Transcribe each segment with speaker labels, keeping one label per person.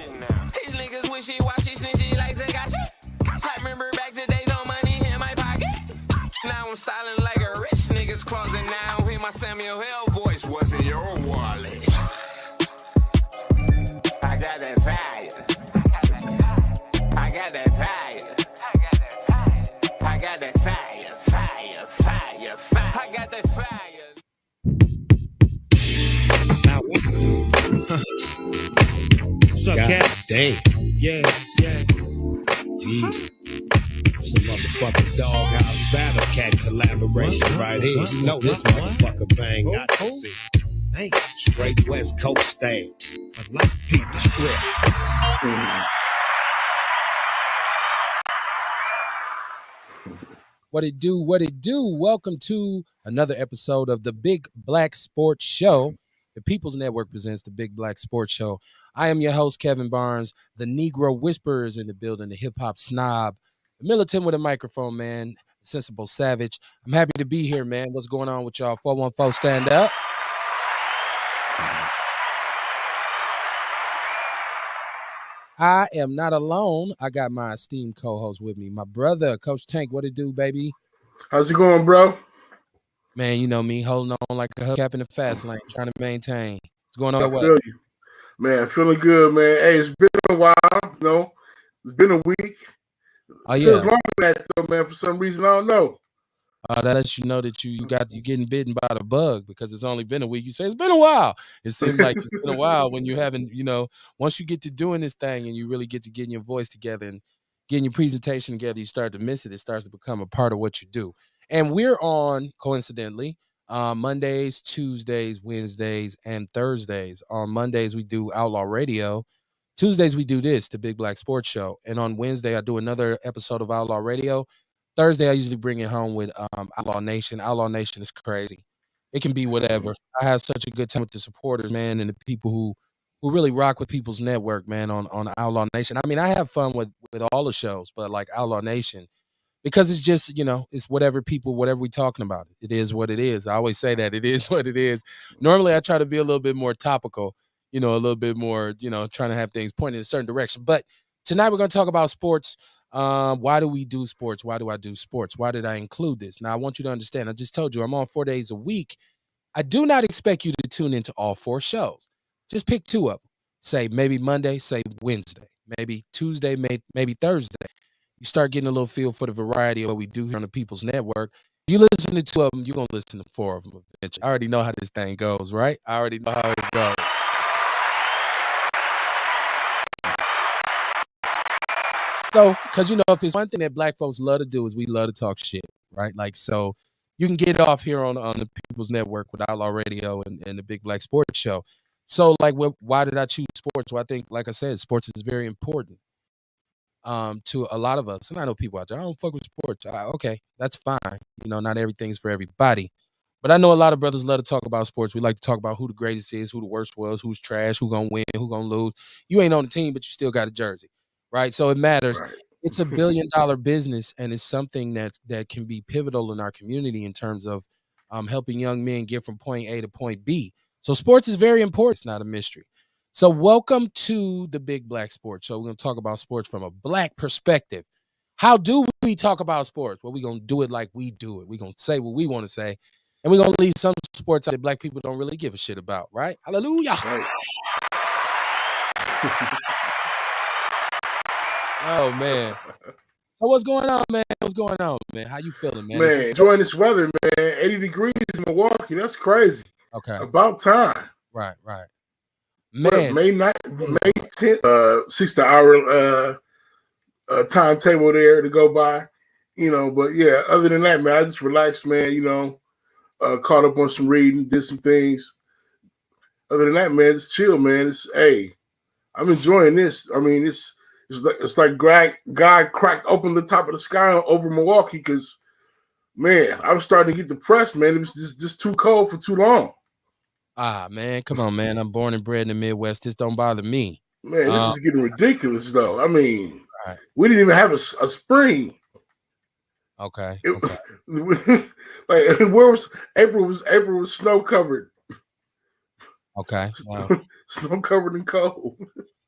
Speaker 1: These niggas wishy-washy, snitchy like Tekashi. I remember back to days on money in my pocket. Now I'm styling like a rich nigga's closet. Now hear my Samuel Hill voice. What's in your wallet? I got that fire. I got that fire. I got that fire. Fire, fire, fire. I got that fire.
Speaker 2: What's up, cat?
Speaker 3: Damn.
Speaker 2: Yeah.
Speaker 3: Jeez. Some motherfucking Doghouse Battle Cat collaboration right here. You know this motherfucker bang got to be.
Speaker 2: Hey,
Speaker 3: Straight West Coast style.
Speaker 2: I like
Speaker 3: Peep the script.
Speaker 4: What it do? Welcome to another episode of the Big Black Sports Show. The People's Network presents the Big Black Sports Show. I am your host, Kevin Barnes, the Negro Whisperer is in the building, the hip-hop snob, the militant with a microphone, man, the sensible savage. I'm happy to be here, man. What's going on with y'all? 414, stand up. I am not alone. I got my esteemed co-host with me, my brother, Coach Tank. What it do, baby?
Speaker 5: How's it going, bro?
Speaker 4: Man, you know me, holding on like a hubcap in the fast lane, trying to maintain. What's going
Speaker 5: I
Speaker 4: on?
Speaker 5: feel you. Man, feeling good, man. Hey, it's been a while, you know. It's been a week.
Speaker 4: Oh,
Speaker 5: Feels
Speaker 4: yeah.
Speaker 5: longer than that, though, man, for some reason. I don't know.
Speaker 4: That lets you know that you getting bitten by the bug because it's only been a week. You say it's been a while. It seems like it's been a while when you haven't, once you get to doing this thing and you really get to getting your voice together and getting your presentation together, you start to miss it. It starts to become a part of what you do. And we're on, coincidentally, Mondays, Tuesdays, Wednesdays, and Thursdays. On Mondays, we do Outlaw Radio. Tuesdays, we do this, the Big Black Sports Show. And on Wednesday, I do another episode of Outlaw Radio. Thursday, I usually bring it home with Outlaw Nation. Outlaw Nation is crazy. It can be whatever. I have such a good time with the supporters, man, and the people who really rock with People's Network, man, on Outlaw Nation. I mean, I have fun with all the shows, but like Outlaw Nation, because it's just, it's whatever we talking about. It is what it is. I always say that. It is what it is. Normally, I try to be a little bit more topical, a little bit more, trying to have things pointed in a certain direction. But tonight, we're going to talk about sports. Why do we do sports? Why do I do sports? Why did I include this? Now, I want you to understand, I just told you I'm on 4 days a week. I do not expect you to tune into all 4 shows. Just pick 2 of them. Say maybe Monday, say Wednesday, maybe Tuesday, maybe Thursday. You start getting a little feel for the variety of what we do here on the People's Network. You listen to 2 of them, you're going to listen to 4 of them eventually. I already know how this thing goes, right? I already know how it goes. So, because, if it's one thing that black folks love to do is we love to talk shit, right? Like, so you can get off here on the People's Network with Outlaw Radio and the Big Black Sports Show. So, like, why did I choose sports? Well, I think, like I said, sports is very important to a lot of us. And I know people out there, I don't fuck with sports. Okay, that's fine. Not everything's for everybody. But I know a lot of brothers love to talk about sports. We like to talk about who the greatest is, who the worst was, who's trash, who gonna win, who gonna lose. You ain't on the team, but you still got a jersey, right? So it matters.
Speaker 5: Right.
Speaker 4: It's $1 billion business, and it's something that can be pivotal in our community in terms of helping young men get from point A to point B. So sports is very important. It's not a mystery. So welcome to the Big Black Sports Show. We're going to talk about sports from a black perspective. How do we talk about sports? Well, we're going to do it like we do it. We're going to say what we want to say, and we're going to leave some sports out that black people don't really give a shit about, right? Hallelujah.
Speaker 5: Right.
Speaker 4: Oh, man. So what's going on, man? How you feeling, man?
Speaker 5: Man, enjoying this weather, man. 80 degrees in Milwaukee. That's crazy.
Speaker 4: Okay.
Speaker 5: About time.
Speaker 4: Right. Man.
Speaker 5: May 10th, 6-hour timetable there to go by. But yeah, other than that, man, I just relaxed, man, caught up on some reading, did some things. Other than that, man, just chill, man. I'm enjoying this. I mean, it's like God cracked open the top of the sky over Milwaukee because, man, I was starting to get depressed, man. It was just too cold for too long.
Speaker 4: Man, come on, man. I'm born and bred in the Midwest. This don't bother me.
Speaker 5: Man, this is getting ridiculous, though. I mean,
Speaker 4: right.
Speaker 5: We didn't even have a spring.
Speaker 4: Okay.
Speaker 5: Like where was April? Was snow covered.
Speaker 4: Okay. Wow.
Speaker 5: Snow covered and cold.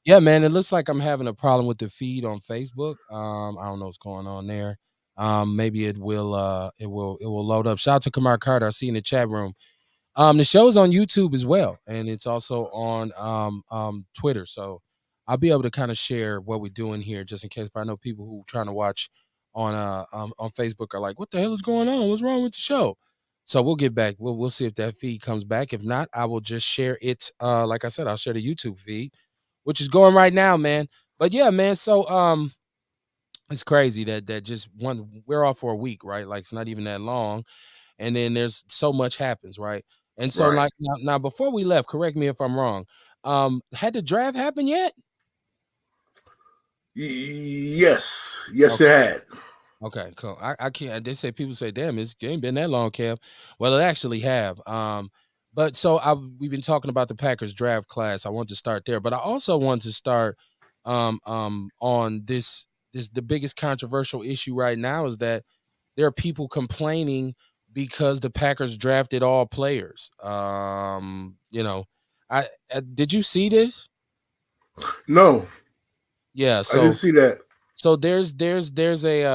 Speaker 4: Yeah, man, it looks like I'm having a problem with the feed on Facebook. I don't know what's going on there. Maybe it will load up. Shout out to Kamar Carter. I see in the chat room. The show is on YouTube as well, and it's also on Twitter. So I'll be able to kind of share what we're doing here, just in case if I know people who trying to watch on Facebook are like, "What the hell is going on? What's wrong with the show?" So we'll get back. We'll see if that feed comes back. If not, I will just share it. Like I said, I'll share the YouTube feed, which is going right now, man. But yeah, man. So it's crazy that just we're off for a week, right? Like it's not even that long, and then there's so much happens, right? And so
Speaker 5: Right.
Speaker 4: like now before we left, correct me if I'm wrong. Had the draft happened yet?
Speaker 5: Yes,
Speaker 4: Okay.
Speaker 5: it had.
Speaker 4: Okay, cool. I can't. They say people say, "Damn, it's ain't been that long, Kev." Well, it actually have. But so we've been talking about the Packers draft class. I want to start there, but I also want to start on this the biggest controversial issue right now is that there are people complaining because the Packers drafted all players. I did you see this?
Speaker 5: No,
Speaker 4: Yeah.
Speaker 5: I didn't
Speaker 4: So
Speaker 5: see that.
Speaker 4: so there's a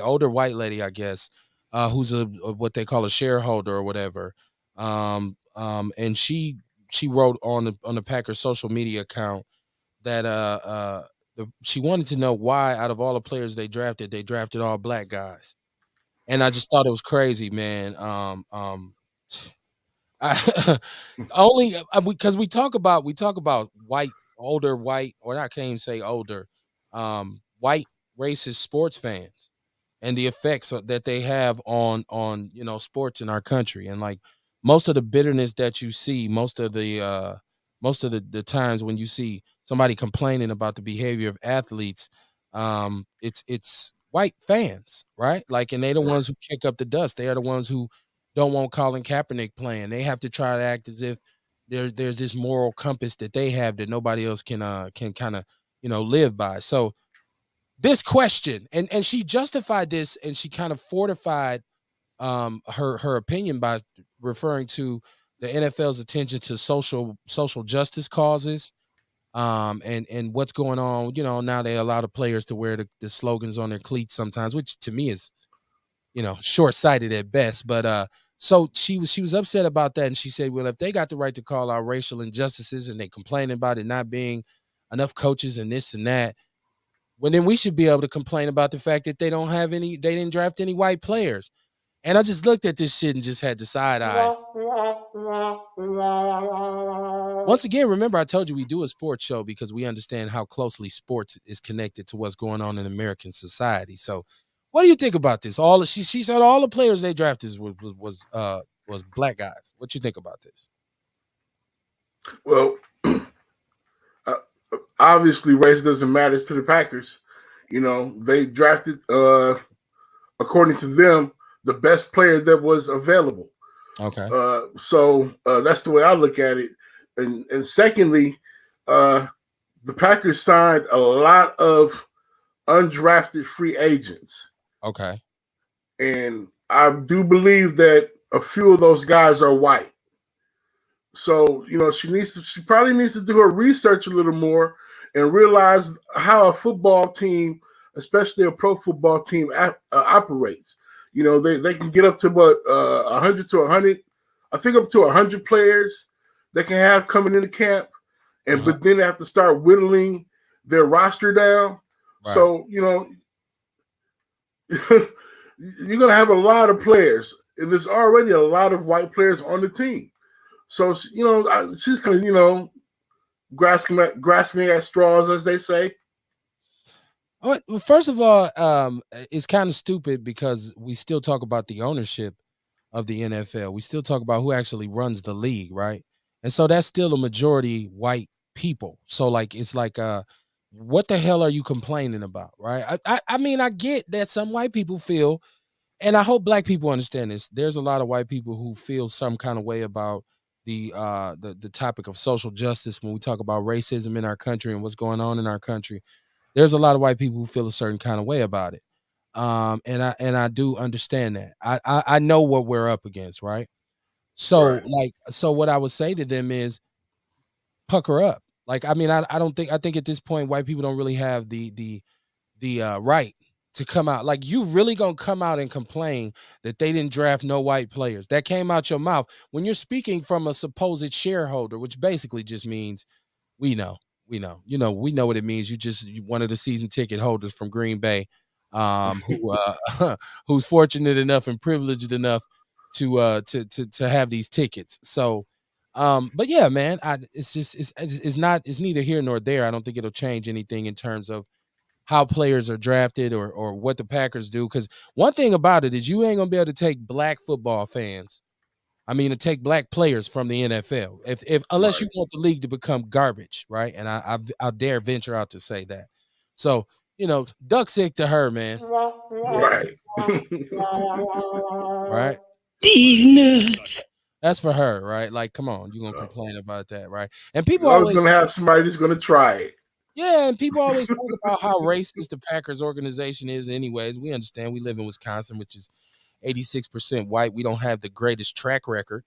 Speaker 4: older white lady, I guess, who's a what they call a shareholder or whatever. And she wrote on the Packers social media account that she wanted to know why out of all the players they drafted all black guys. And I just thought it was crazy, man. I, only because we talk about white, older white, or I can't even say older, white racist sports fans and the effects that they have on sports in our country, and like most of the bitterness that you see, most of the times when you see somebody complaining about the behavior of athletes, it's white fans, right? Like, and they're the ones who kick up the dust. They are the ones who don't want Colin Kaepernick playing. They have to try to act as if there's this moral compass that they have that nobody else can kind of live by. So this question, and she justified this, and she kind of fortified her opinion by referring to the NFL's attention to social justice causes, and what's going on. Now they allow the players to wear the slogans on their cleats sometimes, which to me is short-sighted at best. But so she was upset about that, and she said, well, if they got the right to call out racial injustices and they complaining about it not being enough coaches and this and that, well, then we should be able to complain about the fact that they didn't draft any white players. And I just looked at this shit and just had the side eye. Once again, remember I told you we do a sports show because we understand how closely sports is connected to what's going on in American society. So what do you think about this? She said all the players they drafted was black guys. What you think about this?
Speaker 5: Well, obviously, race doesn't matter to the Packers. They drafted, according to them, the best player that was available.
Speaker 4: Okay.
Speaker 5: So that's the way I look at it. And secondly, the Packers signed a lot of undrafted free agents.
Speaker 4: Okay.
Speaker 5: And I do believe that a few of those guys are white. So, she probably needs to do her research a little more and realize how a football team, especially a pro football team, operates. They can get up to 100 to 100, I think up to 100 players they can have coming into camp. But then they have to start whittling their roster down. Right. So, you're going to have a lot of players. And there's already a lot of white players on the team. So, she's kind of, grasping at straws, as they say.
Speaker 4: Well, first of all, it's kind of stupid because we still talk about the ownership of the NFL. We still talk about who actually runs the league, right? And so that's still a majority white people. So like, it's like, what the hell are you complaining about, right? I mean, I get that some white people feel, and I hope black people understand this. There's a lot of white people who feel some kind of way about the topic of social justice when we talk about racism in our country and what's going on in our country. There's a lot of white people who feel a certain kind of way about it. And I do understand that. I know what we're up against, right? So
Speaker 5: Right.
Speaker 4: so what I would say to them is pucker up. Like, I mean, I don't think, I think at this point white people don't really have the right to come out. Like, you really gonna come out and complain that they didn't draft no white players? That came out your mouth when you're speaking from a supposed shareholder, which basically just means we know, we know what it means. You one of the season ticket holders from Green Bay, who who's fortunate enough and privileged enough to have these tickets. So, but yeah, man, it's just it's neither here nor there. I don't think it'll change anything in terms of how players are drafted or what the Packers do. Because one thing about it is you ain't gonna be able to take black football fans. I mean, to take black players from the NFL, if unless you want the league to become garbage, right? And I dare venture out to say that. So, duck sick to her, man.
Speaker 5: Right.
Speaker 4: Right.
Speaker 3: These nuts.
Speaker 4: That's for her, right? Like, come on, you're gonna complain about that, right? And people
Speaker 5: I was
Speaker 4: always,
Speaker 5: gonna have somebody that's gonna try it.
Speaker 4: yeah, and people always talk about how racist the Packers organization is. Anyways, we understand we live in Wisconsin, which is 86% white. We don't have the greatest track record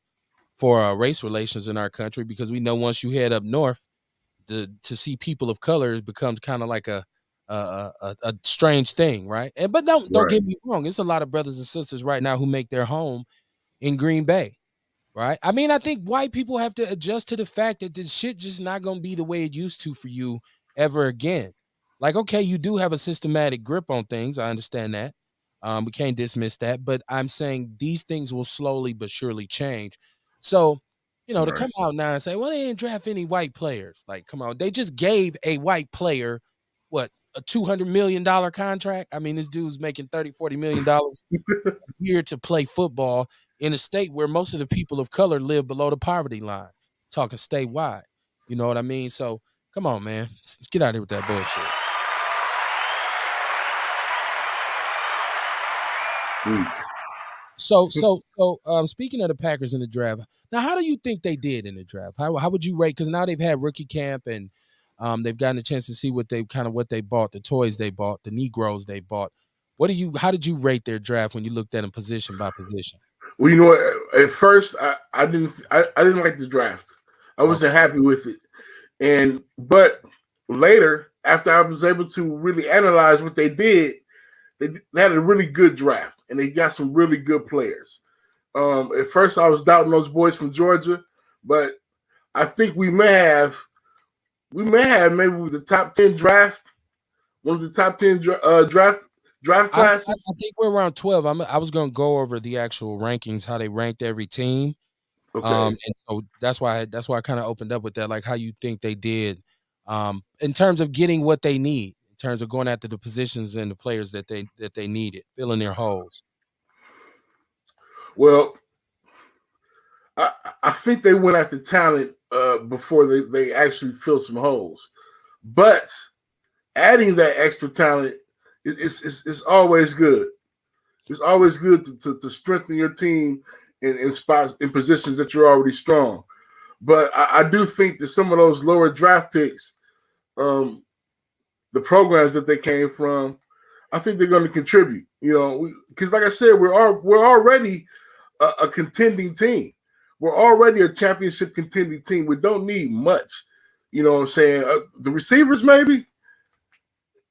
Speaker 4: for race relations in our country because we know once you head up north, to see people of color it becomes kind of like a strange thing, right? And but don't
Speaker 5: Right.
Speaker 4: get me wrong, it's a lot of brothers and sisters right now who make their home in Green Bay, right? I mean, I think white people have to adjust to the fact that this shit just not gonna be the way it used to for you ever again. Like, okay, you do have a systematic grip on things. I understand that. We can't dismiss that, but I'm saying these things will slowly but surely change. So, to
Speaker 5: Right.
Speaker 4: come out now and say, well, they didn't draft any white players. Like, come on, they just gave a white player what, a $200 million contract. I mean, this dude's making $30-40 million a year to play football in a state where most of the people of color live below the poverty line. Talking statewide, you know what I mean? So come on, man, get out of here with that bullshit.
Speaker 5: Weak.
Speaker 4: So, speaking of the Packers in the draft, now how do you think they did in the draft? How would you rate? Because now they've had rookie camp and they've gotten a chance to see what they bought, the toys they bought, the Negroes they bought. How did you rate their draft when you looked at them position by position?
Speaker 5: Well, you know what? At first, I didn't like the draft. I wasn't happy with it, but later, after I was able to really analyze what they did, they had a really good draft, and they got some really good players. At first, I was doubting those boys from Georgia, but I think we may have maybe with the top 10 draft, one of the top 10 draft classes.
Speaker 4: I think we're around 12. I was going to go over the actual rankings, how they ranked every team.
Speaker 5: Okay.
Speaker 4: And so that's why I kind of opened up with that, like how you think they did in terms of getting what they need, in terms of going after the positions and the players that they needed, filling their holes.
Speaker 5: Well, I think they went after talent before they actually filled some holes. But adding that extra talent is always good. It's always good to strengthen your team in spots, in positions that you're already strong. But I do think that some of those lower draft picks, the programs that they came from, I think they're going to contribute. Because like I said, we're already a contending team. We're already a championship contending team. We don't need much. You know what I'm saying? The receivers, maybe.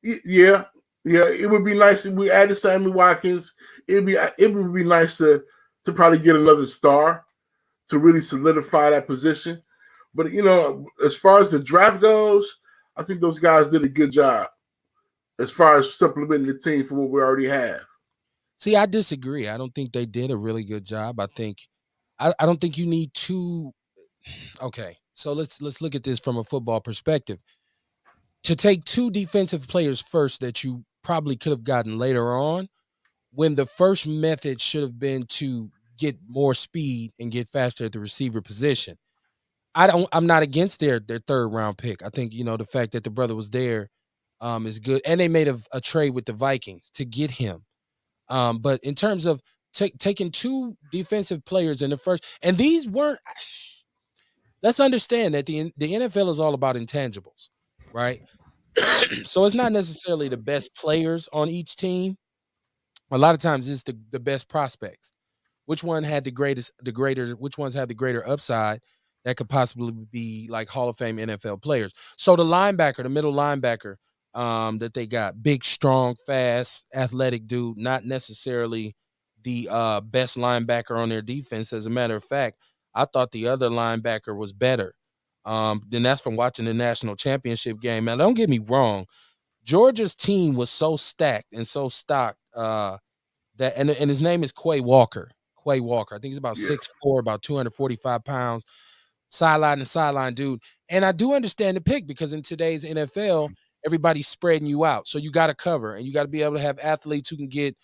Speaker 5: Yeah. It would be nice if we added Sammy Watkins. It would be nice to probably get another star to really solidify that position. But as far as the draft goes, I think those guys did a good job as far as supplementing the team for what we already have.
Speaker 4: See, I disagree. I don't think they did a really good job. I don't think you need two. Okay, so let's look at this from a football perspective. To take two defensive players first that you probably could have gotten later on, when the first method should have been to get more speed and get faster at the receiver position. I'm not against their third round pick. I think the fact that the brother was there is good, and they made a trade with the Vikings to get him. But in terms of taking two defensive players in the first, and these weren't. Let's understand that the NFL is all about intangibles, right? So it's not necessarily the best players on each team. A lot of times it's the best prospects. Which one had which ones had the greater upside that could possibly be like Hall of Fame NFL players. So the middle linebacker that they got, big, strong, fast, athletic dude, not necessarily the best linebacker on their defense. As a matter of fact, I thought the other linebacker was better. Then that's from watching the national championship game. Now, don't get me wrong. Georgia's team was so stacked and so stocked that and his name is Quay Walker. Quay Walker. I think he's about 6'4", about 245 pounds. Sideline to sideline dude. And I do understand the pick because in today's NFL, everybody's spreading you out. So you got to cover and you got to be able to have athletes who can get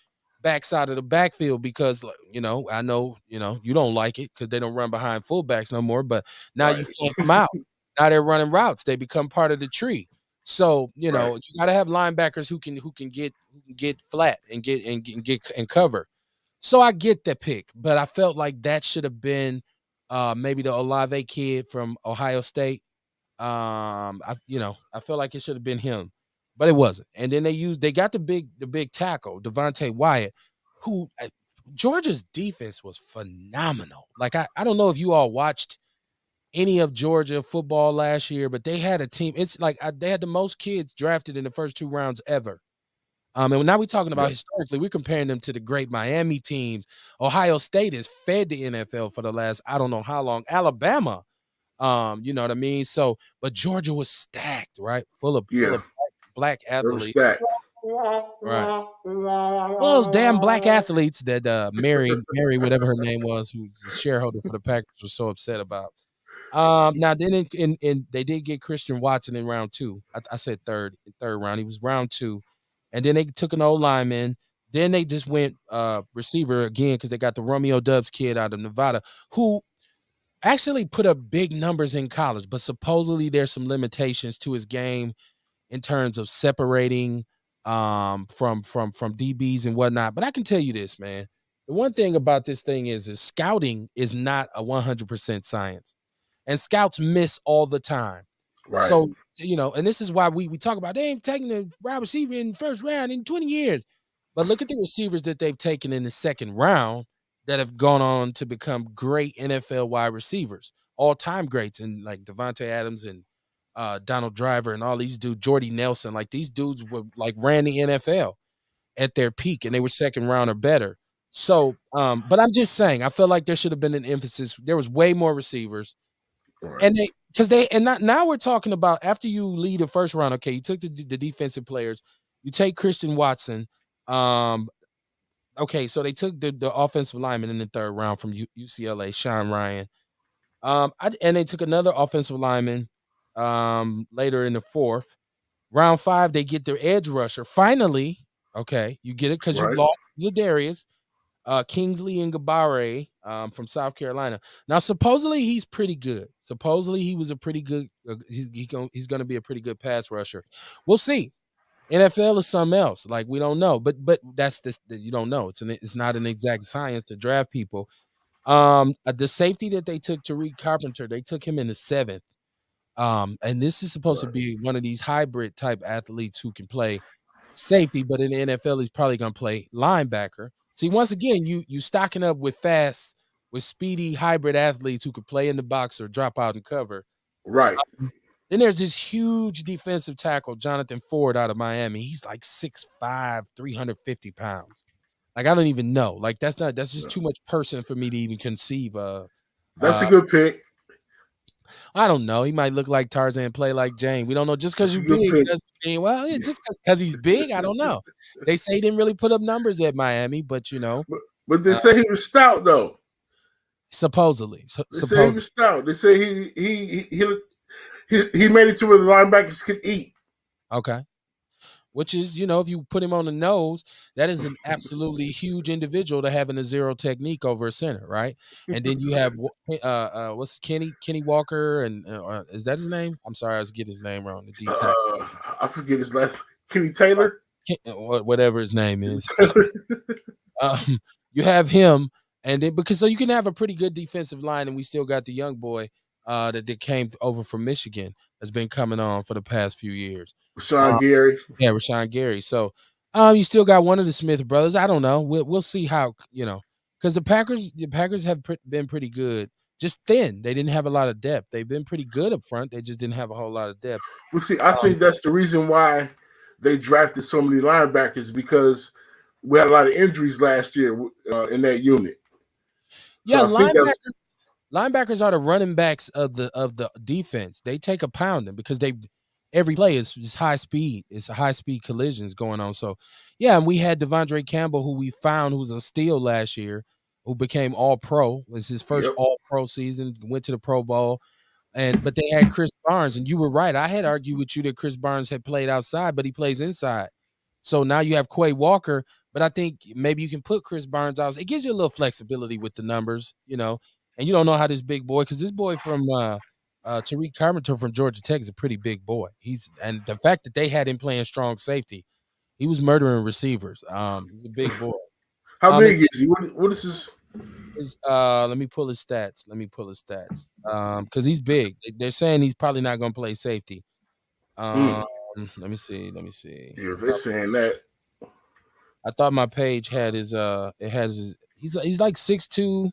Speaker 4: backside of the backfield because, I know, you don't like it because they don't run behind fullbacks no more. But now you flank them out. Now they're running routes. They become part of the tree. So, you got to have linebackers who can get flat and get cover. So I get the pick, but I felt like that should have been maybe the Olave kid from Ohio State. I felt like it should have been him, but it wasn't. And then they got the big tackle, Devontae Wyatt, who Georgia's defense was phenomenal. Like I don't know if you all watched any of Georgia football last year, but they had a team. It's like they had the most kids drafted in the first 2 rounds ever. And now we're talking about historically, we're comparing them to the great Miami teams. Ohio State has fed the NFL for the last, I don't know how long. Alabama, you know what I mean? So, but Georgia was stacked, right? Full of black athletes. Right. Well, those damn black athletes that Mary, whatever her name was, who's a shareholder for the Packers, was so upset about. Now then they did get Christian Watson in round 2. I said third round. He was round 2. And then they took an old lineman. Then they just went receiver again because they got the Romeo Doubs kid out of Nevada who actually put up big numbers in college, but supposedly there's some limitations to his game in terms of separating from DBs and whatnot. But I can tell you this, man. The one thing about this thing is scouting is not a 100% science. And scouts miss all the time. Right. So, and this is why we talk about they ain't taking a wide receiver in the first round in 20 years. But look at the receivers that they've taken in the second round that have gone on to become great NFL wide receivers, all-time greats, and like Devontae Adams and Donald Driver and all these dudes, Jordy Nelson. Like these dudes were like ran the NFL at their peak, and they were second round or better. So, but I'm just saying, I feel like there should have been an emphasis. There was way more receivers. Right. And now we're talking about after you lead the first round. Okay, you took the defensive players. You take Christian Watson. Okay, so they took the offensive lineman in the third round from UCLA, Sean Ryan. And they took another offensive lineman later in the fourth. Round 5, they get their edge rusher. Finally, okay, you get it because you lost Zadarius. Kingsley Ngabare from South Carolina. Now, supposedly he's pretty good. Supposedly he was a pretty good. He's going to be a pretty good pass rusher. We'll see. NFL is something else. Like we don't know, but that's this. You don't know. It's not an exact science to draft people. The safety that they took, Tariq Carpenter, they took him in the 7th. And this is supposed to be one of these hybrid type athletes who can play safety, but in the NFL he's probably going to play linebacker. See, once again, you stocking up with speedy hybrid athletes who could play in the box or drop out and cover.
Speaker 5: Right.
Speaker 4: Then there's this huge defensive tackle, Jonathan Ford out of Miami. He's like 6'5", 350 pounds. Like, I don't even know. Like, that's just too much person for me to even conceive of.
Speaker 5: That's a good pick.
Speaker 4: I don't know. He might look like Tarzan, play like Jane. We don't know. Just because you're big doesn't mean, well, just because he's big, I don't know. They say he didn't really put up numbers at Miami, but
Speaker 5: But they say he was stout though.
Speaker 4: Supposedly.
Speaker 5: They say he was stout. They say he made it to where the linebackers could eat.
Speaker 4: Okay. Which is, if you put him on the nose, that is an absolutely huge individual to having a zero technique over a center, right? And then you have what's Kenny Walker, and is that his name? I'm sorry, I was getting his name wrong.
Speaker 5: I forget his last. Kenny Taylor,
Speaker 4: whatever his name is. You have him, and then so you can have a pretty good defensive line, and we still got the young boy that came over from Michigan has been coming on for the past few years.
Speaker 5: Rashawn Gary.
Speaker 4: Yeah, Rashawn Gary. So you still got one of the Smith brothers. I don't know. We'll see how, because the Packers have been pretty good just thin. They didn't have a lot of depth. They've been pretty good up front. They just didn't have a whole lot of depth.
Speaker 5: Well, see, I think that's the reason why they drafted so many linebackers, because we had a lot of injuries last year in that unit.
Speaker 4: Yeah,
Speaker 5: So
Speaker 4: linebackers are the running backs of the defense. They take a pounding because every play is high speed. It's a high speed collisions going on. So yeah, and we had Devondre Campbell, who we found who was a steal last year, who became all pro. It was his first all pro season, went to the Pro Bowl. But they had Chris Barnes, and you were right. I had argued with you that Chris Barnes had played outside, but he plays inside. So now you have Quay Walker, but I think maybe you can put Chris Barnes out. It gives you a little flexibility with the numbers, and you don't know how this big boy, because this boy from Tariq Carpenter from Georgia Tech is a pretty big boy. And the fact that they had him playing strong safety, he was murdering receivers. He's a big boy.
Speaker 5: How big is he? What is his?
Speaker 4: Let me pull his stats. Because he's big. They're saying he's probably not going to play safety. Let me see.
Speaker 5: Yeah, they're saying that.
Speaker 4: I thought my page had his. He's like 6'2",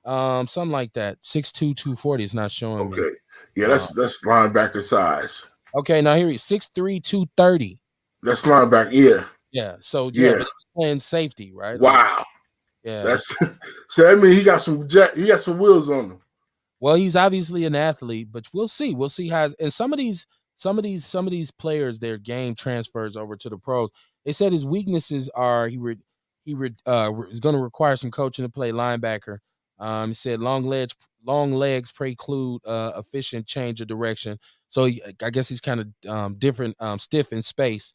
Speaker 4: something like that. 6'2", 240. It's not showing me.
Speaker 5: Okay, yeah, that's linebacker size.
Speaker 4: Okay, now here he's 6'3", 230.
Speaker 5: That's linebacker. Yeah.
Speaker 4: Yeah. So but he's playing safety, right?
Speaker 5: Wow.
Speaker 4: Yeah.
Speaker 5: That's so. I mean, he got some wheels on him.
Speaker 4: Well, he's obviously an athlete, but we'll see. We'll see how. And some of these players, their game transfers over to the pros. They said his weaknesses are he is going to require some coaching to play linebacker. He said long legs preclude efficient change of direction. So I guess he's kind of different, stiff in space.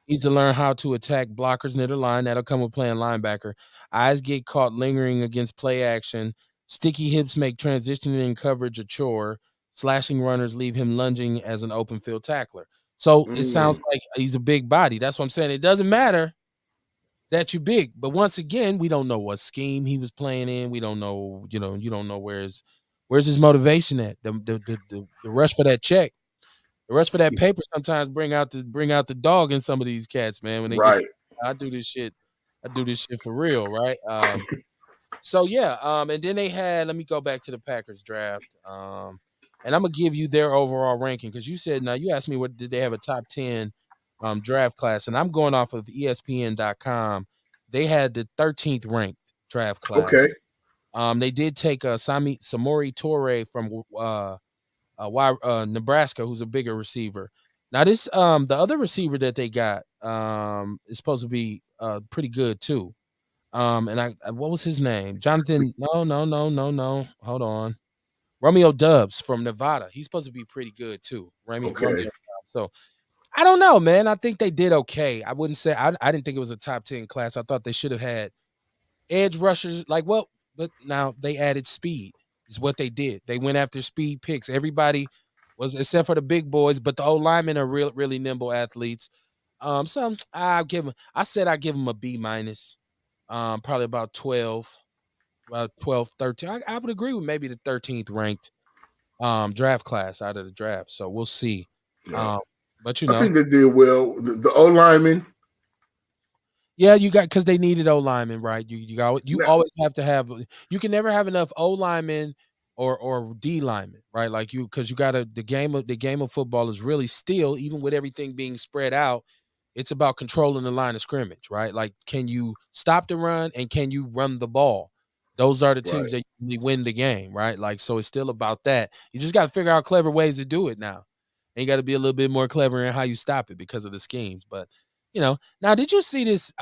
Speaker 4: He's to learn how to attack blockers near the line. That'll come with playing linebacker. Eyes get caught lingering against play action. Sticky hips make transitioning and coverage a chore. Slashing runners leave him lunging as an open field tackler. So it sounds like he's a big body. That's what I'm saying. It doesn't matter that you're big, but once again, we don't know what scheme he was playing in. We don't know, you don't know where's his motivation at. The rush for that check, the rush for that paper sometimes bring out the dog in some of these cats, man. When they I do this shit for real, right? So yeah, and then they had. Let me go back to the Packers draft. And I'm gonna give you their overall ranking, because you said, now you asked me what did they have a top 10 draft class, and I'm going off of ESPN.com. They had the 13th ranked draft class.
Speaker 5: Okay.
Speaker 4: They did take Samori Toure from Nebraska, who's a bigger receiver. Now this the other receiver that they got is supposed to be pretty good too. And I what was his name? Jonathan? No. Hold on. Romeo Doubs from Nevada. He's supposed to be pretty good too. Romeo Doubs. So I don't know, man. I think they did okay. I wouldn't say I didn't think it was a top 10 class. I thought they should have had edge rushers. But now they added speed. Is what they did. They went after speed picks. Everybody was, except for the big boys, but the old linemen are really nimble athletes. So I give them a B minus. Probably about 12. About 12, 13. I would agree with maybe the 13th ranked draft class out of the draft. So we'll see.
Speaker 5: Yeah.
Speaker 4: But
Speaker 5: I think they did well. The O linemen.
Speaker 4: Yeah, because they needed O linemen, right? You always have to have. You can never have enough O linemen or D linemen, right? Because you got the game of football is really still, even with everything being spread out, it's about controlling the line of scrimmage, right? Like, can you stop the run and can you run the ball? Those are the teams that usually win the game, right? Like, so it's still about that. You just got to figure out clever ways to do it now. And you got to be a little bit more clever in how you stop it because of the schemes. But, now did you see this?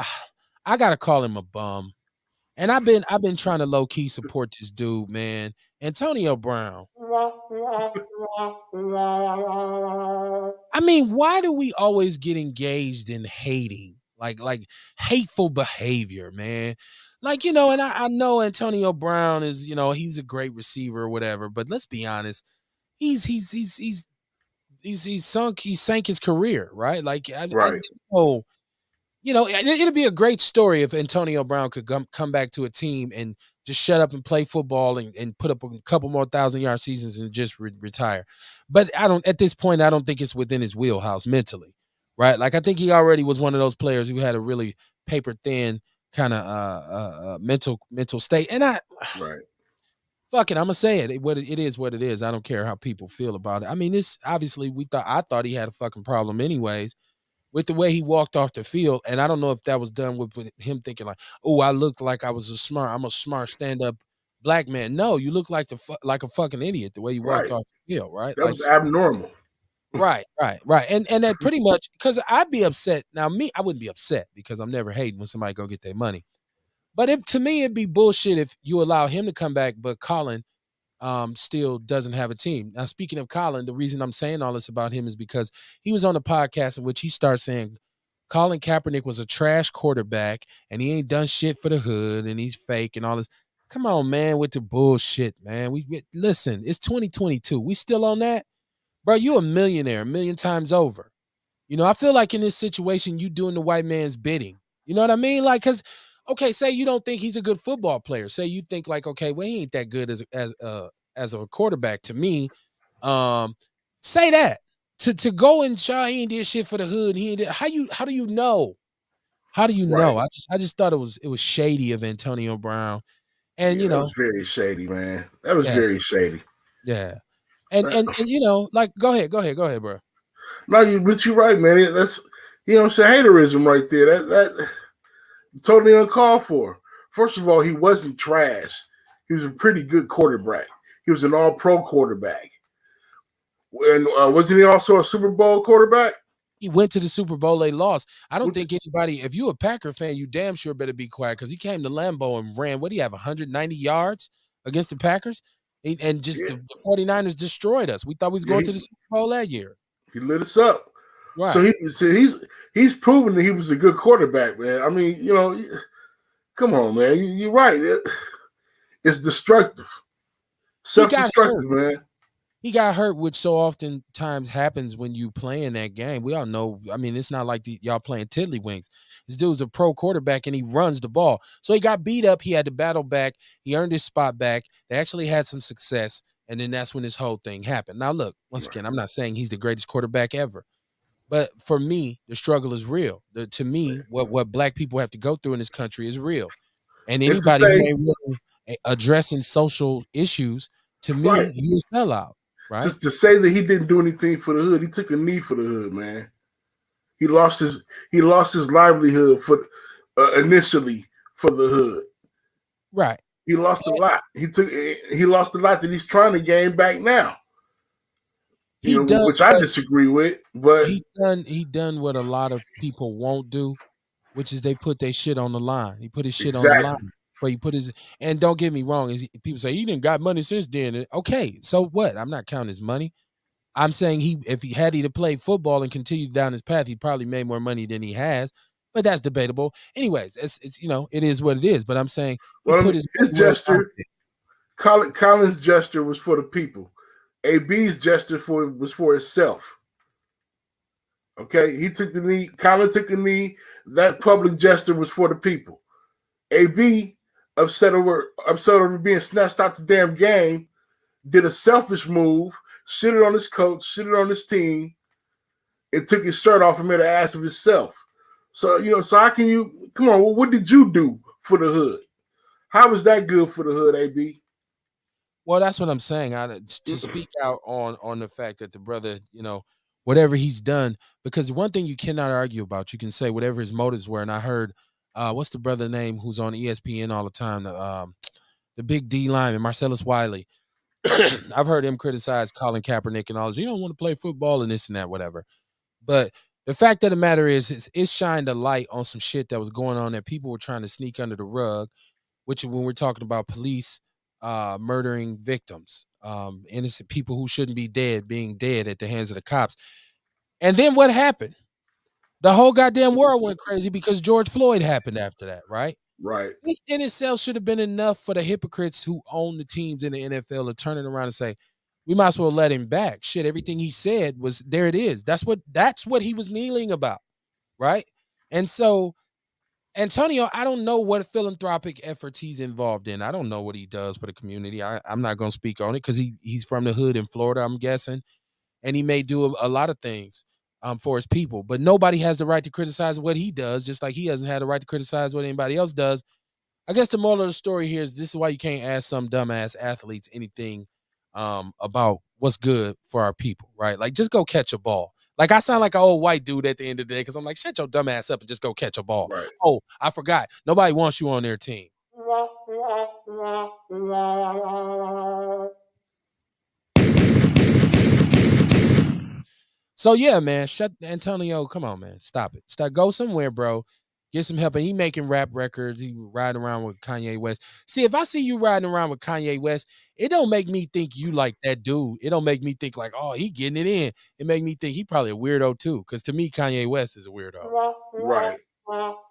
Speaker 4: I got to call him a bum. And I've been trying to low key support this dude, man. Antonio Brown. I mean, why do we always get engaged in hating? Like hateful behavior, man. And I know Antonio Brown is, he's a great receiver or whatever, but let's be honest, he sank his career, right? It'd be a great story if Antonio Brown could come back to a team and just shut up and play football and put up a couple more 1,000-yard seasons and just retire. But at this point, I don't think it's within his wheelhouse mentally, right? Like, I think he already was one of those players who had a really paper thin kind of mental state. And fuck it, I'm gonna say it. It is what it is. I don't care how people feel about it. I mean, this obviously I thought he had a fucking problem anyways with the way he walked off the field, and I don't know if that was done with him thinking like, oh, I looked like I'm a smart stand up black man. No, you look like like a fucking idiot the way you walked
Speaker 5: Right.
Speaker 4: off the field, right?
Speaker 5: That
Speaker 4: Like
Speaker 5: was abnormal.
Speaker 4: right, and that pretty much because I'd be upset. Now I wouldn't be upset because I'm never hating when somebody go get their money. But to me, it'd be bullshit if you allow him to come back, but Colin still doesn't have a team. Now, speaking of Colin, the reason I'm saying all this about him is because he was on a podcast in which he starts saying Colin Kaepernick was a trash quarterback and he ain't done shit for the hood and he's fake and all this. Come on, man, with the bullshit, man. We listen, it's 2022. We still on that? Bro, you a millionaire a million times over. You know, I feel like in this situation, you doing the white man's bidding. You know what I mean? Like, cause okay, say you don't think he's a good football player. Say you think like, okay, well, he ain't that good as a quarterback to me. Say that. To go and show he ain't did shit for the hood. He ain't did, how do you know? How do you know? I just thought it was shady of Antonio Brown. And
Speaker 5: that was very shady, man. That was very shady.
Speaker 4: Yeah. And you know, like go ahead, bro.
Speaker 5: No, but you're right, man. That's haterism right there. That totally uncalled for. First of all, he wasn't trash. He was a pretty good quarterback. He was an all-pro quarterback. And wasn't he also a Super Bowl quarterback?
Speaker 4: He went to the Super Bowl. They lost. I don't think anybody, if you a Packer fan, you damn sure better be quiet because he came to Lambeau and ran, what do you have, 190 yards against the Packers? And just the 49ers destroyed us. We thought we was going to the Super Bowl that year.
Speaker 5: He lit us up.
Speaker 4: Right.
Speaker 5: So he's proven that he was a good quarterback, man. I mean, come on, man. You're right. It's destructive. Self-destructive, man.
Speaker 4: He got hurt, which so oftentimes happens when you play in that game. We all know. I mean, it's not like y'all playing tiddlywinks. This dude's a pro quarterback, and he runs the ball. So he got beat up. He had to battle back. He earned his spot back. They actually had some success, and then that's when this whole thing happened. Now, look, once again, I'm not saying he's the greatest quarterback ever. But for me, the struggle is real. To me, what black people have to go through in this country is real. And anybody who ain't really addressing social issues, to me, you're a sellout. Right?
Speaker 5: Just to say that he didn't do anything for the hood, he took a knee for the hood, man. He lost his livelihood for initially for the hood.
Speaker 4: Right.
Speaker 5: He lost a lot. He lost a lot that he's trying to gain back now. Which I disagree with, but
Speaker 4: he done what a lot of people won't do, which is they put their shit on the line. He put his shit on the line. But he put his, and don't get me wrong, people say he didn't got money since then. Okay, so what? I'm not counting his money. I'm saying if he had to play football and continued down his path, he probably made more money than he has. But that's debatable. Anyways, it's it is what it is. But I'm saying
Speaker 5: his gesture, Colin's gesture was for the people. AB's gesture was for himself. Okay, he took the knee. Colin took the knee. That public gesture was for the people. AB, upset over being snatched out the damn game, did a selfish move, shitted on his coach, shitted on his team, and took his shirt off and made an ass of himself. So, so how can you come on? Well, what did you do for the hood? How was that good for the hood, AB?
Speaker 4: Well, that's what I'm saying. To speak out on the fact that the brother, whatever he's done, because one thing you cannot argue about, you can say whatever his motives were. And I heard, what's the brother name who's on ESPN all the time? The big D lineman, Marcellus Wiley. I've heard him criticize Colin Kaepernick and all this. You don't want to play football and this and that, whatever. But the fact of the matter is, it shined a light on some shit that was going on that people were trying to sneak under the rug, which when we're talking about police murdering victims, innocent people who shouldn't be dead, being dead at the hands of the cops. And then what happened? The whole goddamn world went crazy because George Floyd happened after that, right?
Speaker 5: Right.
Speaker 4: This in itself should have been enough for the hypocrites who own the teams in the NFL to turn it around and say, we might as well let him back. Shit, everything he said was, there it is. That's what he was kneeling about, right? And so, Antonio, I don't know what philanthropic efforts he's involved in. I don't know what he does for the community. I'm not going to speak on it because he's from the hood in Florida, I'm guessing. And he may do a lot of things for his people. But nobody has the right to criticize what he does, just like he doesn't have the right to criticize what anybody else does. I guess the moral of the story here is this is why you can't ask some dumbass athletes anything about what's good for our people, right? Like, just go catch a ball. Like, I sound like an old white dude at the end of the day because I'm like, shut your dumb ass up and just go catch a ball.
Speaker 5: Right.
Speaker 4: Oh, I forgot. Nobody wants you on their team. So yeah, man, shut Antonio. Come on, man, stop it. Go somewhere, bro. Get some help. And he making rap records. He riding around with Kanye West. See, if I see you riding around with Kanye West, it don't make me think you like that dude. It don't make me think like, oh, he getting it in. It make me think he probably a weirdo too. Because to me, Kanye West is a weirdo.
Speaker 5: Right.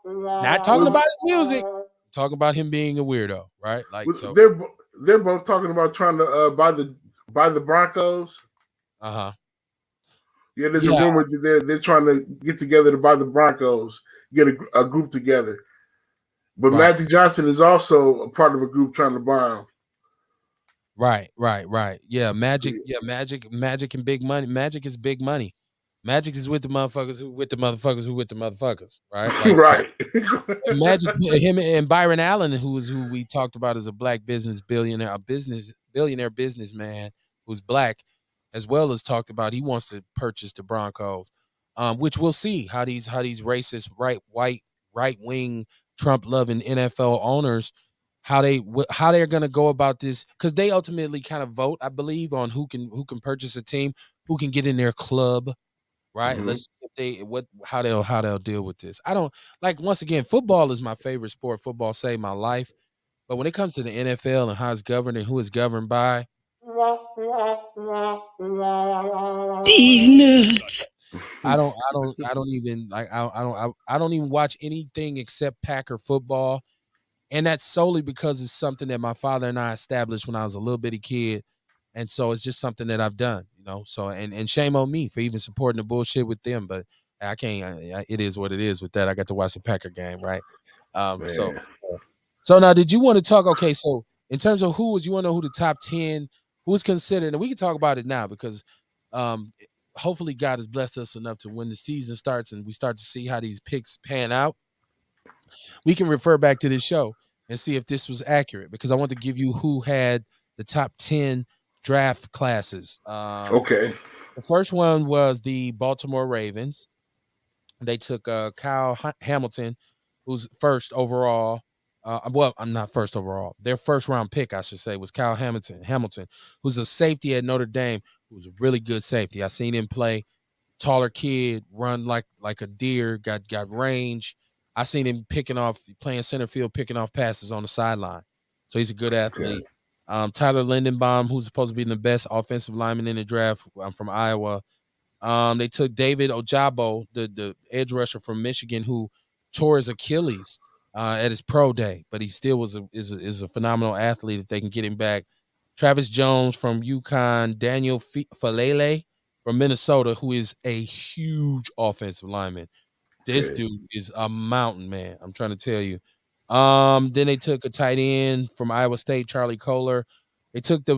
Speaker 4: Not talking about his music. Talking about him being a weirdo, right? Like, so
Speaker 5: they're both talking about trying to buy the Broncos.
Speaker 4: uh-huh.
Speaker 5: Yeah, there's a rumor that they're trying to get together to buy the Broncos, get a group together. But
Speaker 4: Right.
Speaker 5: Magic Johnson is also a part of a group trying to buy him.
Speaker 4: Right. Yeah, Magic and big money. Magic is big money. Magic is with the motherfuckers who with the motherfuckers, right? Like,
Speaker 5: right.
Speaker 4: So, Magic, him and Byron Allen, who we talked about as a black billionaire businessman who's black, as well as talked about he wants to purchase the Broncos, which we'll see how these racist right wing Trump loving NFL owners how they're going to go about this, because they ultimately kind of vote, I believe, on who can purchase a team, who can get in their club. Right.
Speaker 5: Mhm.
Speaker 4: Let's see how they'll deal with this. I don't like, once again, football is my favorite sport. Football saved my life. But when it comes to the NFL and how it's governed and who it's governed by,
Speaker 2: These nuts.
Speaker 4: I don't even like I don't even watch anything except Packer football. And that's solely because it's something that my father and I established when I was a little bitty kid. And so it's just something that I've done, you know. So and shame on me for even supporting the bullshit with them, but I can't. It is what it is with that. I got to watch the Packer game, right? So now, did you want to talk? Okay, so in terms of you want to know who the top 10, who's considered, and we can talk about it now because hopefully God has blessed us enough to when the season starts and we start to see how these picks pan out, we can refer back to this show and see if this was accurate, because I want to give you who had the top 10 draft classes.
Speaker 5: Okay.
Speaker 4: The first one was the Baltimore Ravens. They took Kyle Hamilton, who's first overall. Well, I'm not first overall. Their first round pick, I should say, was Kyle Hamilton, who's a safety at Notre Dame, who's a really good safety. I seen him play. Taller kid, run like a deer, got range. I seen him playing center field, picking off passes on the sideline. So he's a good athlete. Tyler Lindenbaum, who's supposed to be the best offensive lineman in the draft, from Iowa. They took David Ojabo, the edge rusher from Michigan, who tore his Achilles at his pro day, but he still is a phenomenal athlete if they can get him back. Travis Jones from UConn, Daniel Falele from Minnesota, who is a huge offensive lineman. This dude is a mountain, man. I'm trying to tell you. Then they took a tight end from Iowa State, Charlie Kohler. They took the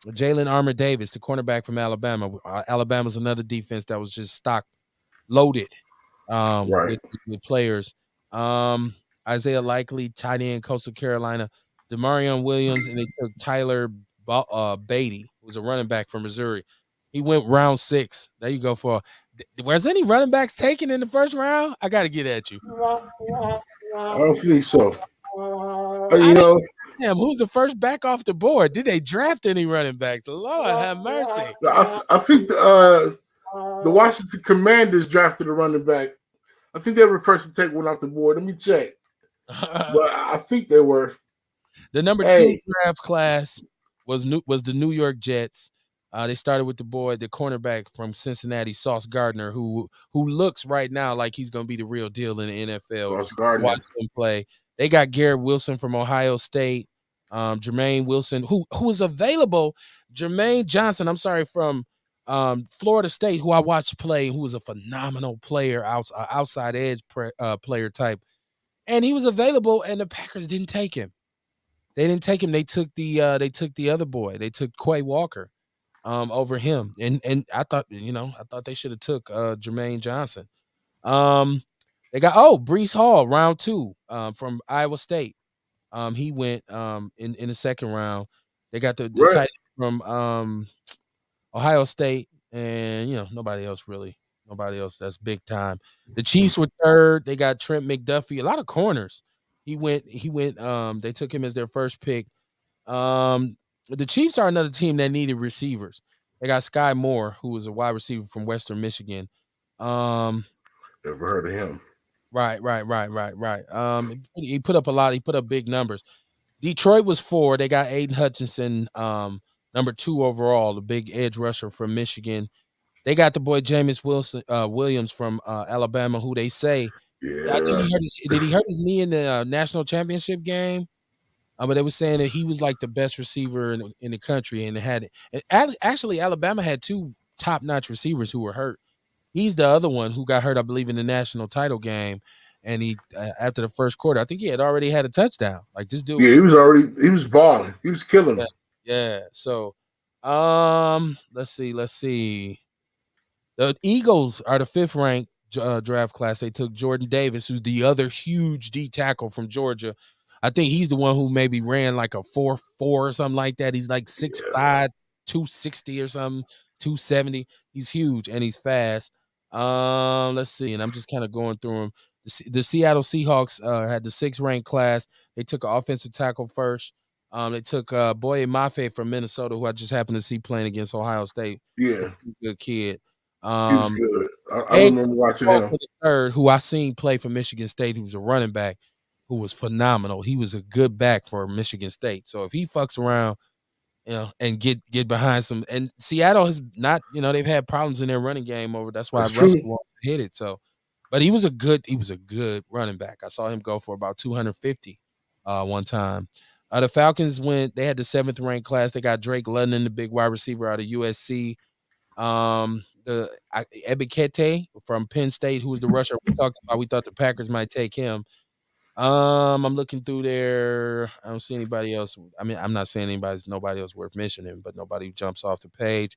Speaker 4: Jalen Armour Davis, the cornerback from Alabama. Alabama's another defense that was just stock loaded with players. Isaiah Likely, tight end, Coastal Carolina. Demarion Williams, and they took Tyler Beatty, who's a running back from Missouri. He went round 6. There you go. Was any running backs taken in the first round? I got to get at you.
Speaker 5: I don't think so.
Speaker 4: Damn, who's the first back off the board? Did they draft any running backs? Lord have mercy.
Speaker 5: I think the Washington Commanders drafted a running back. I think they were first to take one off the board. Let me check. But I think they were.
Speaker 4: The number 2 draft class was the New York Jets. They started with the cornerback from Cincinnati, Sauce Gardner, who looks right now like he's going to be the real deal in the NFL.
Speaker 5: Sauce Gardner.
Speaker 4: Watch him play. They got Garrett Wilson from Ohio State, Jermaine Wilson, who was available. Jermaine Johnson, from Florida State, who I watched play, who was a phenomenal player, outside edge player type, and he was available, and the Packers didn't take him. They didn't take him. They took the other boy. They took Quay Walker over him, and I thought they should have took Jermaine Johnson. They got Breece Hall, round 2, from Iowa State. He went in the second round. They got the
Speaker 5: Right.
Speaker 4: tight end from Ohio State, and nobody else really. Nobody else that's big time. The Chiefs were third. They got Trent McDuffie, a lot of corners. They took him as their first pick. The Chiefs are another team that needed receivers. They got Sky Moore, who was a wide receiver from Western Michigan.
Speaker 5: Never heard of him.
Speaker 4: Right. He put up a lot. He put up big numbers. Detroit was 4. They got Aiden Hutchinson, number 2 overall, the big edge rusher from Michigan. They got the boy Jameis Williams from Alabama, who they say I think he hurt his knee in the national championship game. But they were saying that he was like the best receiver in the country, and actually Alabama had 2 top-notch receivers who were hurt. He's the other one who got hurt, I believe, in the national title game. And he after the first quarter, I think he had already had a touchdown. Like this dude.
Speaker 5: Yeah, he was balling. He was killing them.
Speaker 4: Yeah. So, let's see. The Eagles are the 5th ranked draft class. They took Jordan Davis, who's the other huge D tackle from Georgia. I think he's the one who maybe ran like a 4.4 or something like that. He's like 6'5", 260 or something, 270. He's huge and he's fast. Let's see. And I'm just kind of going through them. The Seattle Seahawks had the 6th ranked class. They took an offensive tackle first. They took Boye Mafe from Minnesota, who I just happened to see playing against Ohio State.
Speaker 5: Yeah.
Speaker 4: Good kid.
Speaker 5: He was good. I remember watching him.
Speaker 4: The third, who I seen play for Michigan State, who was a running back, who was phenomenal. He was a good back for Michigan State. So if he fucks around, and get behind some, and Seattle has not, they've had problems in their running game over. That's why Russell wants to hit it. So, but he was a good running back. I saw him go for about 250 one time. The Falcons they had the 7th ranked class. They got Drake London, the big wide receiver out of USC. The Ebikete from Penn State, who was the rusher we talked about. We thought the Packers might take him. I'm looking through there. I don't see anybody else. I mean, I'm not saying nobody else worth mentioning, but nobody jumps off the page.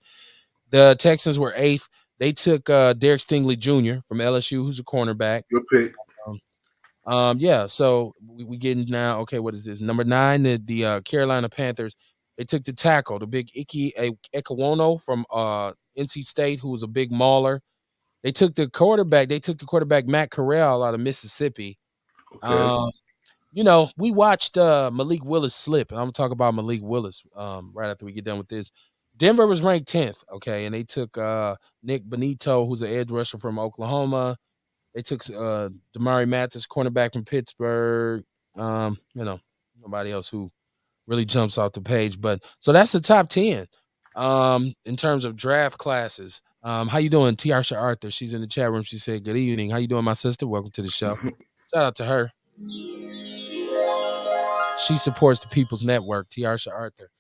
Speaker 4: The Texans were 8th. They took Derek Stingley Jr. from LSU, who's a cornerback.
Speaker 5: Good pick.
Speaker 4: Yeah. So we getting now. Okay, what is this? Number 9, the Carolina Panthers. They took the tackle, the big Ike Ekwonu from NC State, who was a big mauler. They took the quarterback. Matt Corral out of Mississippi.
Speaker 5: Okay.
Speaker 4: We watched Malik Willis slip. I'm gonna talk about Malik Willis right after we get done with this. Denver was ranked 10th, okay, and they took Nick Benito, who's an edge rusher from Oklahoma. They took Damari Mathis, cornerback from Pittsburgh. Nobody else who really jumps off the page, but so that's the top 10 in terms of draft classes. How you doing, Tiarsha Arthur? She's in the chat room. She said, "Good evening. How you doing, my sister? Welcome to the show." Shout out to her. She supports the People's Network, Tiarsha Arthur.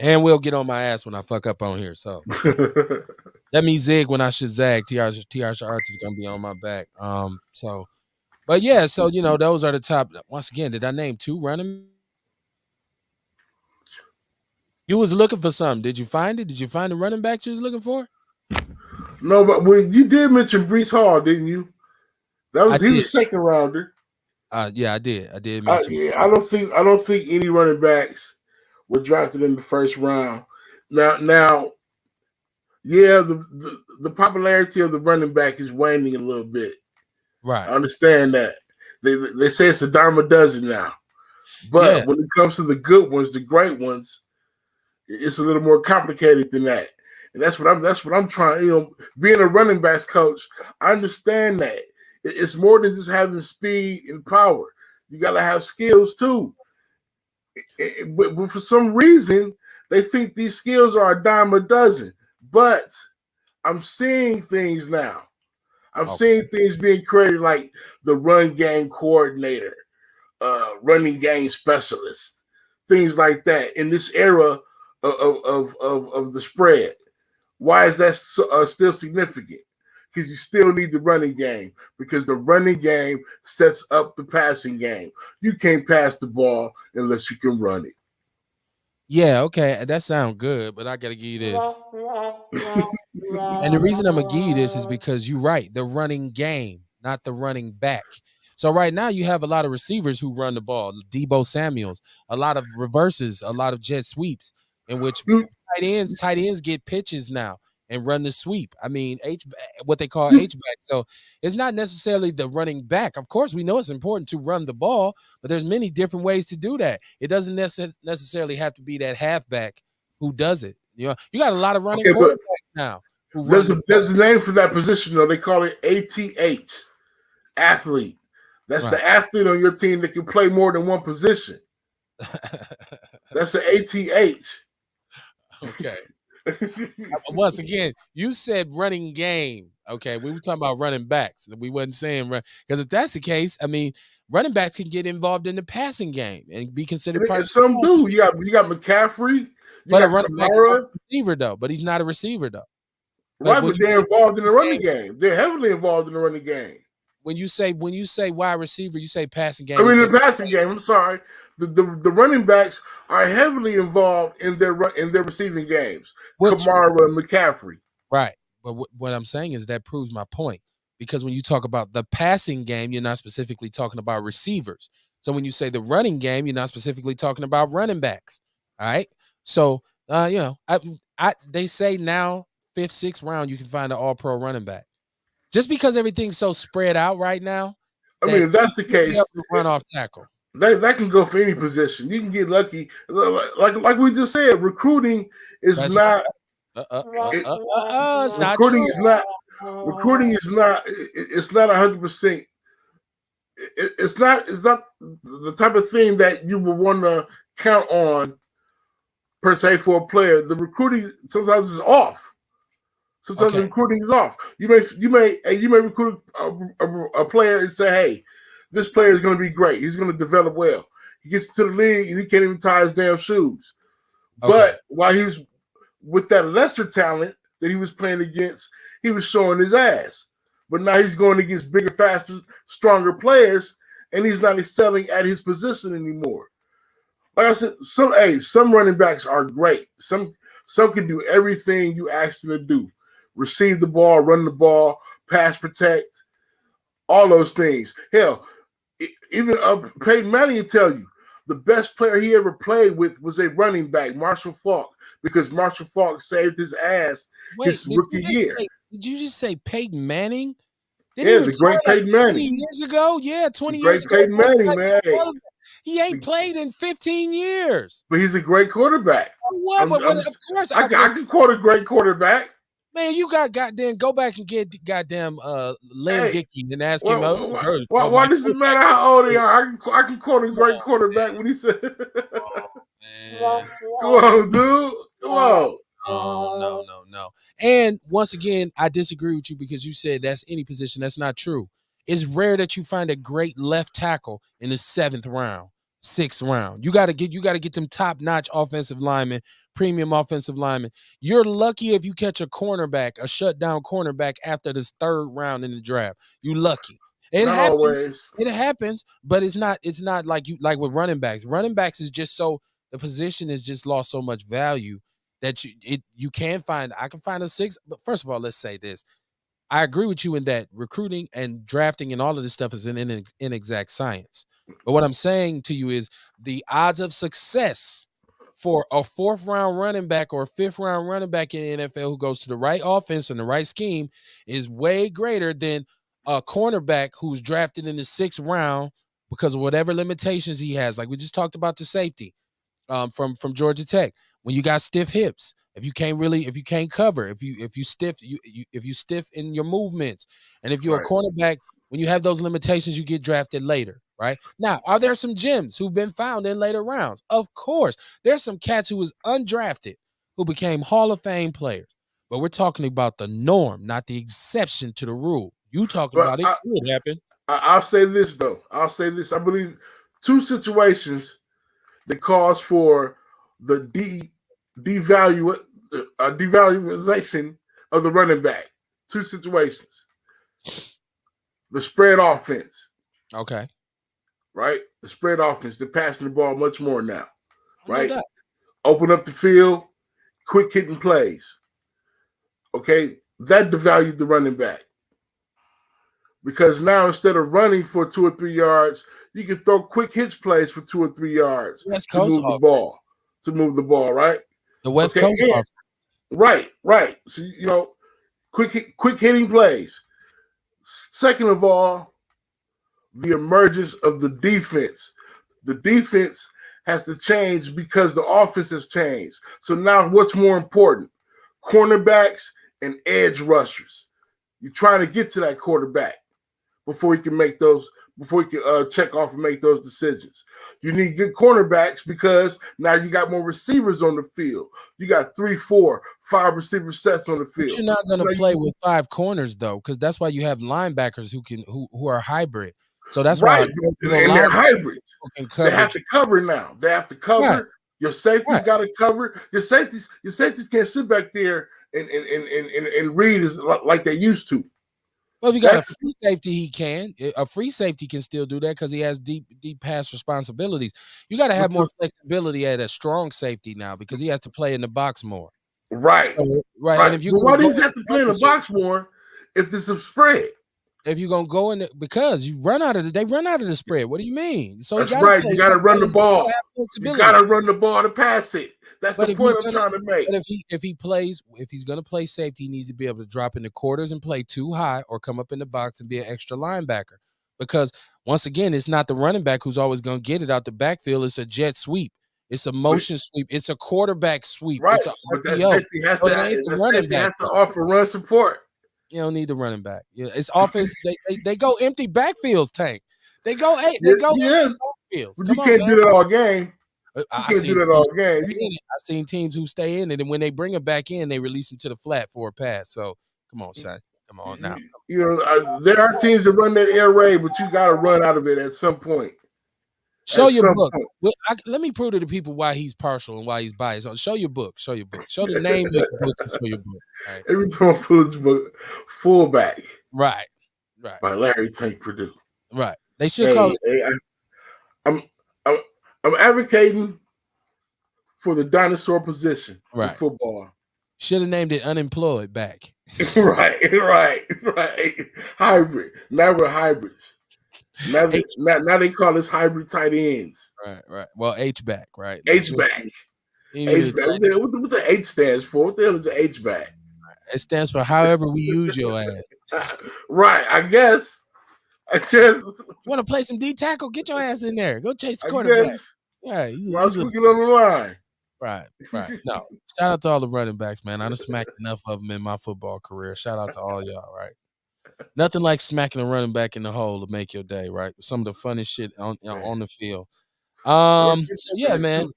Speaker 4: And will get on my ass when I fuck up on here. So let me zig when I should zag. Tiarsha Arthur is gonna be on my back. But yeah, so those are the top. Once again, did I name 2 running? You was looking for something. Did you find it? Did you find the running back you was looking for?
Speaker 5: No, but you did mention Breece Hall, didn't you? He was second rounder.
Speaker 4: Yeah, I did. I did.
Speaker 5: I don't think any running backs were drafted in the first round. Now, yeah, the popularity of the running back is waning a little bit.
Speaker 4: Right.
Speaker 5: I understand that. They say it's a dime a dozen now, but when it comes to the good ones, the great ones, it's a little more complicated than that. And that's what I'm trying. Being a running backs coach, I understand that. It's more than just having speed and power. You got to have skills too. But for some reason, they think these skills are a dime a dozen. But I'm seeing things now. I'm seeing things being created like the run game coordinator, running game specialist, things like that in this era of the spread. Why is that still significant? Because you still need the running game, because the running game sets up the passing game. You can't pass the ball unless you can run it.
Speaker 4: Yeah, okay, that sounds good, but I gotta give you this. And the reason I'm gonna give you this is because you're right, the running game, not the running back. So right now you have a lot of receivers who run the ball, Debo Samuels, a lot of reverses, a lot of jet sweeps, in which tight ends get pitches now and run the sweep. I mean, what they call H-back. So it's not necessarily the running back. Of course, we know it's important to run the ball, but there's many different ways to do that. It doesn't necessarily have to be that halfback who does it. You know, you got a lot of running quarterbacks now.
Speaker 5: There's a name for that position, though. They call it ATH, athlete. That's the athlete on your team that can play more than one position. That's an ATH.
Speaker 4: Okay. Once again, you said running game. Okay, we were talking about running backs. We wasn't saying run, because if that's the case, I mean, running backs can get involved in the passing game and be considered part of
Speaker 5: some do. You got McCaffrey,
Speaker 4: but a running back is a receiver though. But he's not a receiver though.
Speaker 5: Right, but they're involved in the running game. They're heavily involved in the running game.
Speaker 4: When you say wide receiver, you say passing game.
Speaker 5: I mean the passing game. I'm sorry. The running backs are heavily involved in their receiving games. Kamara and McCaffrey.
Speaker 4: Right. But what I'm saying is that proves my point, because when you talk about the passing game, you're not specifically talking about receivers. So when you say the running game, you're not specifically talking about running backs. All right. So they say now 5th, 6th round you can find an all-pro running back. Just because everything's so spread out right now.
Speaker 5: I mean, if that's the case,
Speaker 4: run off tackle.
Speaker 5: That can go for any position. You can get lucky. Like we just said, recruiting is not.
Speaker 4: It's not
Speaker 5: recruiting
Speaker 4: true.
Speaker 5: is not. Recruiting is not. It's not 100%. It's not the type of thing that you would want to count on per se for a player. The recruiting sometimes is off. Sometimes the recruiting is off. You may recruit a player and say, hey, this player is going to be great. He's going to develop well. He gets to the league and he can't even tie his damn shoes. Okay. But while he was with that lesser talent that he was playing against, he was showing his ass. But now he's going against bigger, faster, stronger players, and he's not excelling at his position anymore. Like I said, some running backs are great. Some can do everything you ask them to do. Receive the ball, run the ball, pass protect, all those things. Hell, even Peyton Manning will tell you the best player he ever played with was a running back, Marshall Faulk, because Marshall Faulk saved his ass his rookie year.
Speaker 4: Did you just say Peyton Manning?
Speaker 5: The great Peyton Manning.
Speaker 4: 20 years ago? Yeah, 20
Speaker 5: years ago. Great Peyton Manning, man.
Speaker 4: He ain't played in 15 years.
Speaker 5: But he's a great quarterback.
Speaker 4: What? Of course.
Speaker 5: I can quote a great quarterback.
Speaker 4: Man, you got goddamn go back and get goddamn Lynn Dickey and ask him.
Speaker 5: Why does it matter how old they are? I can quote a great quarterback when he said,
Speaker 4: "Come
Speaker 5: on, dude, come on."
Speaker 4: Oh, no. And once again, I disagree with you because you said that's any position. That's not true. It's rare that you find a great left tackle in the 7th round, 6th round. You got to get them top-notch offensive linemen, premium offensive linemen. You're lucky if you catch a cornerback, a shutdown cornerback after this 3rd round in the draft. You lucky. It happens, but it's not like with running backs. Running backs is just so the position has just lost so much value that you can find. I can find a 6, but first of all, let's say this. I agree with you in that recruiting and drafting and all of this stuff is an inexact science. But what I'm saying to you is the odds of success for a 4th round running back or a 5th round running back in the NFL who goes to the right offense and the right scheme is way greater than a cornerback who's drafted in the 6th round because of whatever limitations he has. Like we just talked about the safety from Georgia Tech. When you got stiff hips, if you can't cover, if you stiff in your movements, and if you're a cornerback, when you have those limitations, you get drafted later, right? Now, are there some gems who've been found in later rounds? Of course. There's some cats who was undrafted who became Hall of Fame players. But we're talking about the norm, not the exception to the rule. You talking about it could happen.
Speaker 5: I'll say this, though. I believe 2 situations that cause for the devaluation of the running back. 2 situations. The spread offense.
Speaker 4: Okay.
Speaker 5: Right? The spread offense. They're passing the ball much more now. Right? Open up the field, quick hitting plays. Okay? That devalued the running back. because now instead of running for 2 or 3 yards, you can throw quick hitch plays for 2 or 3 yards
Speaker 4: West
Speaker 5: to
Speaker 4: Coast
Speaker 5: move the ball. To move the ball, right?
Speaker 4: The West
Speaker 5: Okay,
Speaker 4: Coast
Speaker 5: and-
Speaker 4: offense.
Speaker 5: Right. So quick hitting plays. Second of all, the emergence of the defense. The defense has to change because the offense has changed. So now what's more important? Cornerbacks and edge rushers. You're trying to get to that quarterback before he can make those, before he can check off and make those decisions. You need good cornerbacks because now you got more receivers on the field. You got 3, 4, 5 receiver sets on the
Speaker 4: But
Speaker 5: field.
Speaker 4: you're not going to
Speaker 5: So
Speaker 4: play with 5 corners though, because that's why you have linebackers who are hybrid. So that's
Speaker 5: right,
Speaker 4: why
Speaker 5: and they're hybrids.
Speaker 4: can
Speaker 5: They
Speaker 4: cover.
Speaker 5: have to cover now. They have to cover.
Speaker 4: Right.
Speaker 5: Your safety's
Speaker 4: Right.
Speaker 5: got to cover. Your safeties can't sit back there and read as like they used to.
Speaker 4: Well, if you got a
Speaker 5: That's-
Speaker 4: free safety, he can. A free safety can still do that because he has deep pass responsibilities. You got to have more flexibility at a strong safety now because he has to play in the box more.
Speaker 5: Right.
Speaker 4: So, right.
Speaker 5: Right.
Speaker 4: And if you
Speaker 5: But why
Speaker 4: go-
Speaker 5: does he have to play in the box more if there's a spread?
Speaker 4: if you're gonna go in the, because you run out of they run out of the spread. What do you mean? So
Speaker 5: That's
Speaker 4: gotta
Speaker 5: right.
Speaker 4: play-
Speaker 5: You got to run the ball.
Speaker 4: have
Speaker 5: You
Speaker 4: flexibility.
Speaker 5: got to run the ball to pass it. That's
Speaker 4: But
Speaker 5: the
Speaker 4: if
Speaker 5: point
Speaker 4: he's
Speaker 5: I'm
Speaker 4: gonna-
Speaker 5: trying to make.
Speaker 4: But if he's gonna play safety, he needs to be able to drop in the quarters and play too high or come up in the box and be an extra linebacker. Because once again, it's not the running back who's always gonna get it out the backfield. It's a jet sweep. It's a motion sweep. It's a quarterback sweep.
Speaker 5: Right.
Speaker 4: It's a
Speaker 5: But that
Speaker 4: RPO.
Speaker 5: safety has
Speaker 4: So
Speaker 5: to,
Speaker 4: it ain't the
Speaker 5: that
Speaker 4: running
Speaker 5: safety has
Speaker 4: back.
Speaker 5: to offer run support.
Speaker 4: You don't need the running back. Yeah, it's offense. They go empty backfields, Tank. They go
Speaker 5: Yeah,
Speaker 4: empty
Speaker 5: yeah.
Speaker 4: backfields.
Speaker 5: But
Speaker 4: Come
Speaker 5: you
Speaker 4: on,
Speaker 5: can't
Speaker 4: man.
Speaker 5: do that all game. You
Speaker 4: I
Speaker 5: can't
Speaker 4: seen
Speaker 5: do that
Speaker 4: teams
Speaker 5: all game.
Speaker 4: stay in it. I seen teams who stay in it, and when they bring them back in, they release them to the flat for a pass. So come on, son. Come on now.
Speaker 5: You know, there are teams that run that air raid, but you got to run out of it at some point.
Speaker 4: Show
Speaker 5: At
Speaker 4: your
Speaker 5: some
Speaker 4: book.
Speaker 5: point.
Speaker 4: Well, let me prove to the people why he's partial and why he's biased. Show your book. Show your book. Show the name of your book and show your book. All right.
Speaker 5: Every time I pull this book, Fullback
Speaker 4: Right.
Speaker 5: by Larry Tank Purdue.
Speaker 4: Right. They should call it.
Speaker 5: Hey, I'm advocating for the dinosaur position in
Speaker 4: Right.
Speaker 5: football.
Speaker 4: Should have named it unemployed back.
Speaker 5: right. Hybrid. Now we're hybrids. Now they call us hybrid tight ends.
Speaker 4: Right. Well, H back, right?
Speaker 5: H back.
Speaker 4: He needed
Speaker 5: H
Speaker 4: to
Speaker 5: back.
Speaker 4: take-
Speaker 5: What the H stands for? What the hell is the H back?
Speaker 4: It stands for however we use your ass.
Speaker 5: Right. I guess.
Speaker 4: You want to play some D tackle? Get your ass in there. Go chase the
Speaker 5: I
Speaker 4: quarterback.
Speaker 5: guess.
Speaker 4: Yeah, he's
Speaker 5: Well, I'm
Speaker 4: a,
Speaker 5: speaking on the line.
Speaker 4: right. No, shout out to all the running backs, man. I done smacked enough of them in my football career. Shout out to all y'all, right? Nothing like smacking a running back in the hole to make your day, right? Some of the funnest shit on the field. So yeah, man.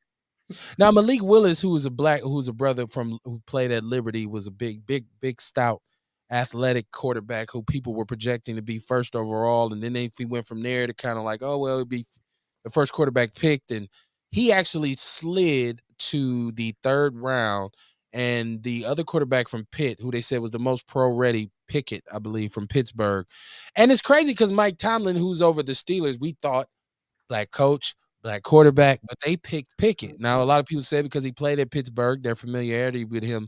Speaker 4: Now Malik Willis, who was a brother who played at Liberty, was a big, stout, athletic quarterback who people were projecting to be first overall, and then if he went from there to kind of like, oh well, it'd be the first quarterback picked, and he actually slid to the 3rd round, and the other quarterback from Pitt, who they said was the most pro-ready, Pickett, I believe, from Pittsburgh, and it's crazy because Mike Tomlin, who's over the Steelers, we thought black coach, black quarterback, but they picked Pickett. Now, a lot of people say because he played at Pittsburgh, their familiarity with him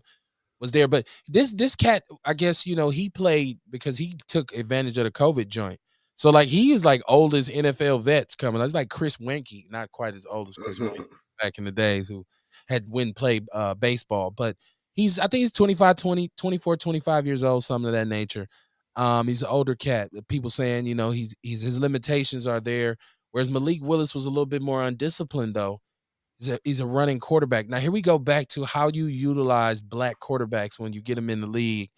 Speaker 4: was there. But this cat, I guess, he played because he took advantage of the COVID joint. So, like, he is like old as NFL vets coming. It's like Chris Wenke, not quite as old as Chris Wenke back in the days, who went and played baseball. But I think he's 24, 25 years old, something of that nature. He's an older cat. People saying, his limitations are there. Whereas Malik Willis was a little bit more undisciplined, though. He's a running quarterback. Now, here we go back to how you utilize black quarterbacks when you get them in the league.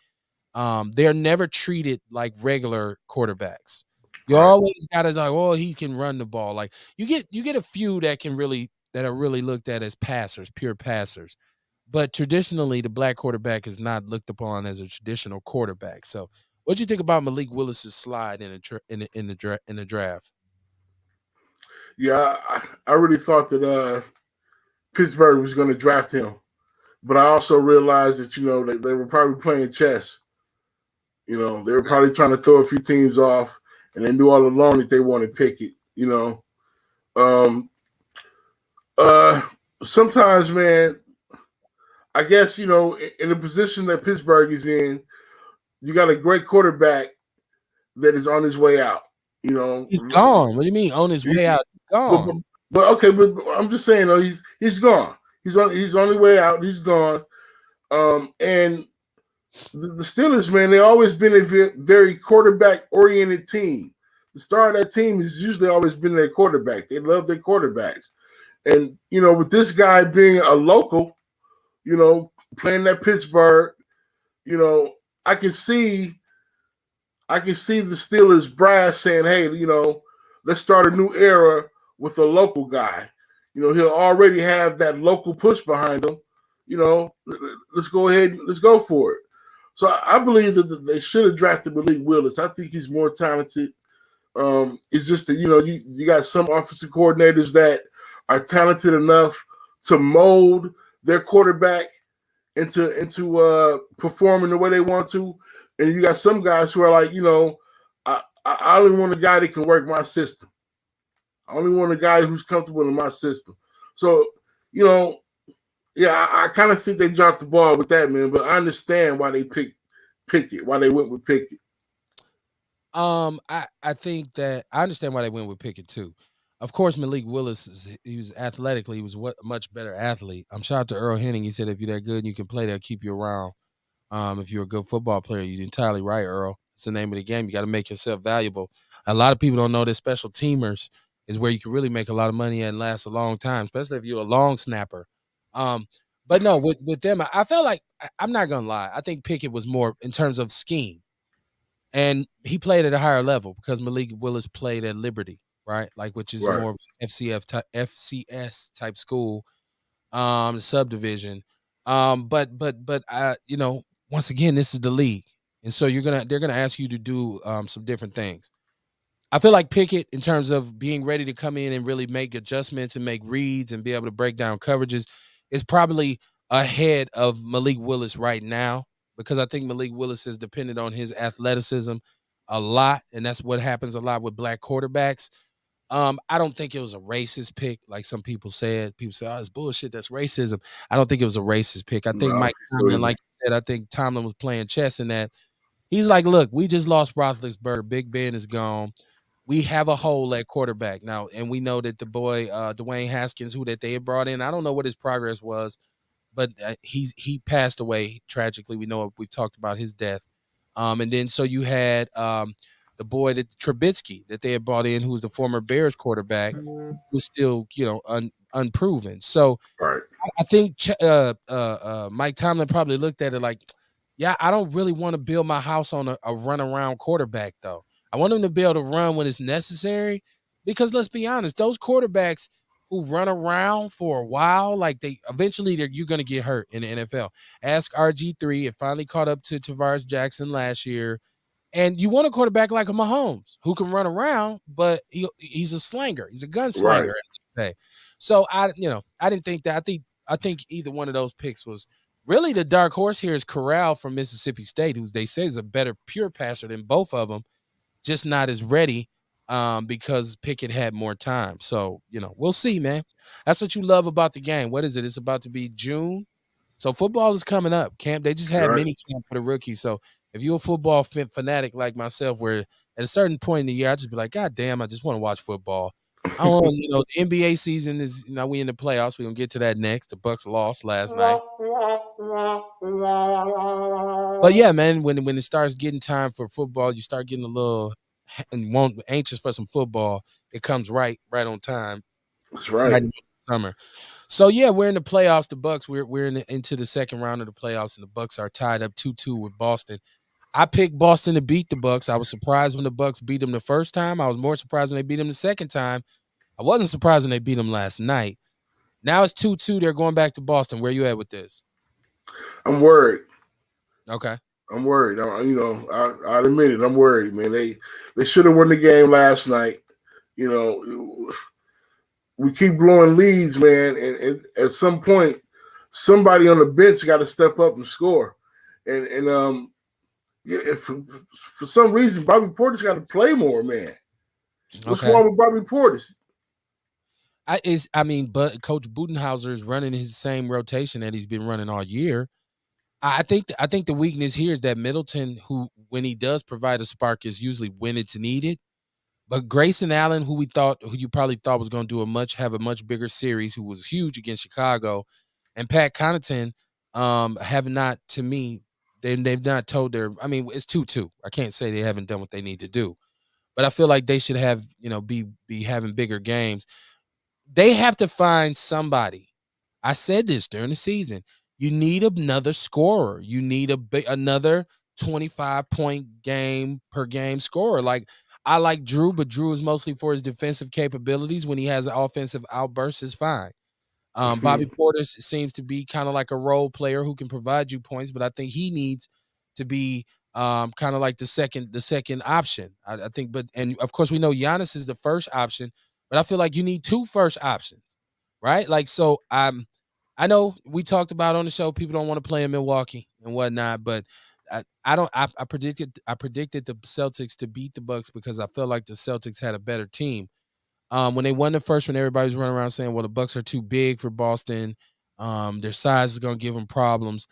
Speaker 4: They're never treated like regular quarterbacks. You always got to like, oh, he can run the ball. Like you get a few that are really looked at as passers, pure passers. But traditionally, the black quarterback is not looked upon as a traditional quarterback. So, what do you think about Malik Willis's slide in the draft?
Speaker 5: Yeah, I really thought that Pittsburgh was going to draft him, but I also realized that they were probably playing chess. They were probably trying to throw a few teams off, and they knew all along that they wanted Pickett. Sometimes, man, I guess in the position that Pittsburgh is in, you got a great quarterback that is on his way out. You know,
Speaker 4: He's gone. What do you mean on his way out? He's gone.
Speaker 5: But okay, but I'm just saying, though, he's gone. He's on his way out. He's gone. And the Steelers, man, they always been a very quarterback-oriented team. The star of that team has usually always been their quarterback. They love their quarterbacks. And, you know, with this guy being a local, you know, playing at Pittsburgh, you know, I can see the Steelers brass saying, hey, you know, let's start a new era with a local guy. You know, he'll already have that local push behind him. You know, let's go ahead, let's go for it. So I believe that they should have drafted Malik Willis. I think he's more talented. It's just that, you know, you got some offensive coordinators that are talented enough to mold their quarterback into performing the way they want to. And you got some guys who are like, you know, I only want a guy that can work my system. I only want a guy who's comfortable in my system. So, you know, yeah, I kind of think they dropped the ball with that, man. But I understand why they picked Pickett, why they went with Pickett.
Speaker 4: I think that I understand why they went with Pickett too. Of course, Malik Willis he was athletically, he was a much better athlete. Shout out to Earl Henning. He said if you're that good and you can play, they'll keep you around. If you're a good football player, you're entirely right, Earl. It's the name of the game. You got to make yourself valuable. A lot of people don't know that special teamers is where you can really make a lot of money and last a long time, especially if you're a long snapper. But no, with them, I felt like I'm not gonna lie. I think Pickett was more in terms of scheme, and he played at a higher level because Malik Willis played at Liberty, right? Like which is more of FCS type school, subdivision. But you know, once again, this is the league, and so they're gonna ask you to do some different things. I feel like Pickett, in terms of being ready to come in and really make adjustments and make reads and be able to break down coverages, is probably ahead of Malik Willis right now, because I think Malik Willis is dependent on his athleticism a lot, and that's what happens a lot with black quarterbacks. I don't think it was a racist pick, like some people said. People say, "Oh, it's bullshit. That's racism." I don't think it was a racist pick. I think Mike Tomlin, like you said, I think Tomlin was playing chess in that. He's like, "Look, we just lost Roethlisberger. Big Ben is gone. We have a hole at quarterback now, and we know that the boy Dwayne Haskins, who that they had brought in, I don't know what his progress was, but he passed away tragically. We know we've talked about his death, and then so you had the boy that Trubisky that they had brought in, who was the former Bears quarterback, who's still unproven. So
Speaker 5: right.
Speaker 4: I think Mike Tomlin probably looked at it like, yeah, I don't really want to build my house on a run around quarterback though. I want him to be able to run when it's necessary, because let's be honest, those quarterbacks who run around for a while, like you're going to get hurt in the NFL. Ask RG3. It finally caught up to Tavares Jackson last year. And you want a quarterback like a Mahomes who can run around, but he's a slinger. He's a gunslinger. Right. So I didn't think that. I think either one of those picks was really the dark horse here is Corral from Mississippi State, who they say is a better pure passer than both of them. Just not as ready because Pickett had more time. So, we'll see, man. That's what you love about the game. What is it? It's about to be June. So football is coming up. Camp. They just had mini camp for the rookies. So if you're a football fanatic like myself, where at a certain point in the year, I just be like, God damn, I just want to watch football. I don't, the NBA season is, we in the playoffs. We're going to get to that next. The Bucks lost last night. But yeah, man, when it starts getting time for football, you start getting a little anxious for some football. It comes right on time.
Speaker 5: That's right.
Speaker 4: Summer. So yeah, we're in the playoffs. The Bucks, we're into the second round of the playoffs, and the Bucks are tied up 2-2 with Boston. I picked Boston to beat the Bucks. I was surprised when the Bucks beat them the first time. I was more surprised when they beat them the second time. I wasn't surprised when they beat them last night. Now it's 2-2. They're going back to Boston. Where you at with this?
Speaker 5: I'm worried.
Speaker 4: Okay.
Speaker 5: I'm worried. I'll admit it. I'm worried, man. They should have won the game last night. We keep blowing leads, man, and at some point, somebody on the bench got to step up and score. And if for some reason Bobby Portis got to play more, man. What's wrong with Bobby Portis?
Speaker 4: But Coach Budenhauser is running his same rotation that he's been running all year. I think the weakness here is that Middleton, who when he does provide a spark, is usually when it's needed. But Grayson Allen, who you probably thought was going to have a much bigger series, who was huge against Chicago, and Pat Connaughton, have not, to me, they've not told their. I mean, it's 2-2. I can't say they haven't done what they need to do, but I feel like they should have, be having bigger games. They have to find somebody. I said this during the season. You need another scorer. You need another 25-point game per game scorer. Like, I like Drew, but Drew is mostly for his defensive capabilities. When he has an offensive outburst, is fine. Bobby Portis seems to be kind of like a role player who can provide you points, but I think he needs to be kind of like the second option. I think, and of course we know Giannis is the first option, but I feel like you need two first options, right? Like, so I know we talked about on the show people don't want to play in Milwaukee and whatnot, but I predicted the Celtics to beat the Bucks because I felt like the Celtics had a better team. When they won the first one, everybody was running around saying, well, the Bucks are too big for Boston. Their size is going to give them problems.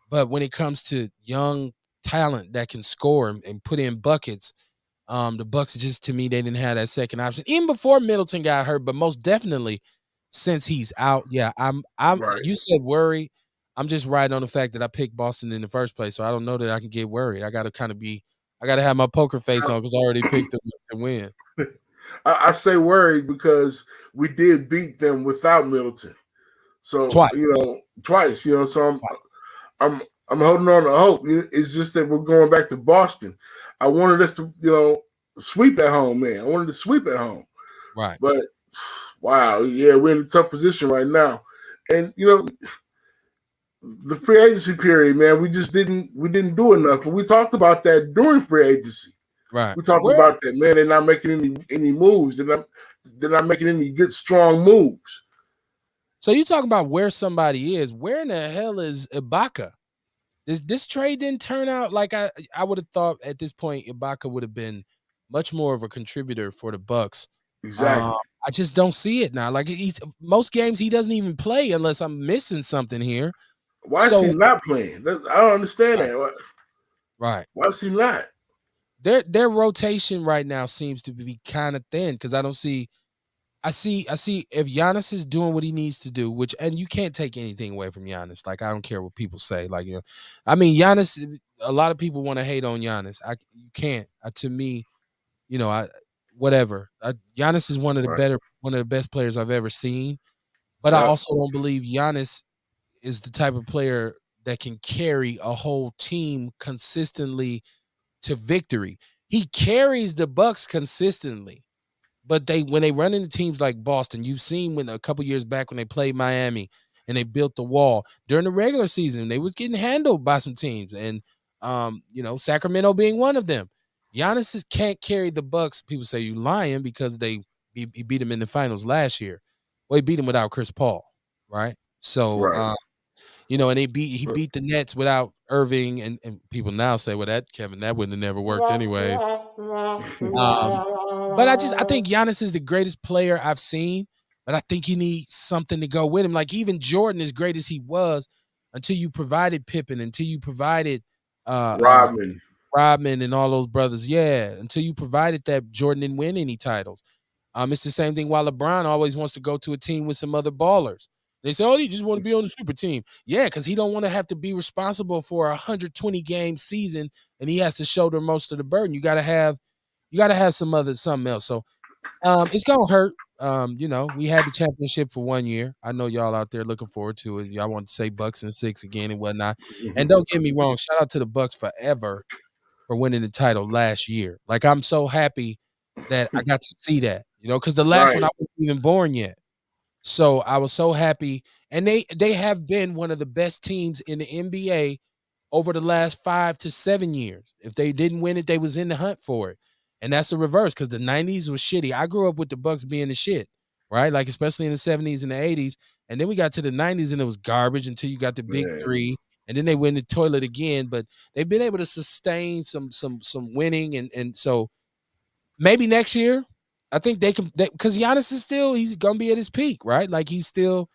Speaker 4: But when it comes to young talent that can score and put in buckets, the Bucks just, to me, they didn't have that second option. Even before Middleton got hurt, but most definitely since he's out. Yeah, I'm
Speaker 5: Right.
Speaker 4: you said worry. I'm just riding on the fact that I picked Boston in the first place. So I don't know that I can get worried. I gotta have my poker face on because I already picked them to win.
Speaker 5: I say worried because we did beat them without Middleton. So
Speaker 4: Twice.
Speaker 5: Twice. So I'm holding on to hope. It's just that we're going back to Boston. I wanted us to sweep at home, man. I wanted to sweep at home.
Speaker 4: Right.
Speaker 5: But wow, yeah, we're in a tough position right now. And the free agency period, man, we didn't do enough. And we talked about that during free agency.
Speaker 4: Right.
Speaker 5: We talked about that, man. They're not making any moves. They're not making any good, strong moves.
Speaker 4: So you talking about where somebody is. Where in the hell is Ibaka? This trade didn't turn out like I would have thought at this point. Ibaka would have been much more of a contributor for the Bucks.
Speaker 5: Exactly.
Speaker 4: I just don't see it now. Like, most games he doesn't even play unless I'm missing something here.
Speaker 5: Why is he not playing? I don't understand that.
Speaker 4: Right.
Speaker 5: Why is he not?
Speaker 4: Their rotation right now seems to be kind of thin because I see if Giannis is doing what he needs to do, and you can't take anything away from Giannis. Like, I don't care what people say. Like, I mean, Giannis, a lot of people want to hate on Giannis. You can't. To me, whatever. Giannis is one of the best players I've ever seen. But I also don't believe Giannis is the type of player that can carry a whole team consistently to victory. He carries the Bucks consistently, but when they run into teams like Boston, you've seen when a couple years back when they played Miami and they built the wall during the regular season, they was getting handled by some teams, and Sacramento being one of them. Giannis can't carry the Bucks. People say you lying because he beat them in the finals last year. Well, he beat them without Chris Paul, right? So.
Speaker 5: Right.
Speaker 4: And he beat the Nets without Irving, and people now say, well, that wouldn't have never worked anyways. But I think Giannis is the greatest player I've seen, but I think you need something to go with him. Like, even Jordan, as great as he was, until you provided Pippen, until you provided Rodman and all those brothers, until you provided that, Jordan didn't win any titles. It's the same thing while LeBron always wants to go to a team with some other ballers. They say, he just want to be on the super team. Yeah, because he don't want to have to be responsible for a 120-game season, and he has to shoulder most of the burden. You got to have something else. So it's gonna hurt. We had the championship for 1 year. I know y'all out there looking forward to it. Y'all want to say Bucks and 6 again and whatnot. And don't get me wrong, shout out to the Bucks forever for winning the title last year. Like, I'm so happy that I got to see that, because the last one I wasn't even born yet. So I was so happy, and they have been one of the best teams in the NBA over the last 5 to 7 years. If they didn't win it, they was in the hunt for it, and that's the reverse because the 90s was shitty. I grew up with the Bucks being the shit, right? Like, especially in the 70s and the 80s, and then we got to the 90s and it was garbage until you got the big three, and then they went in the toilet again. But they've been able to sustain some winning, and so maybe next year. I think they can, because Giannis he's gonna be at his peak, right? Like, he's still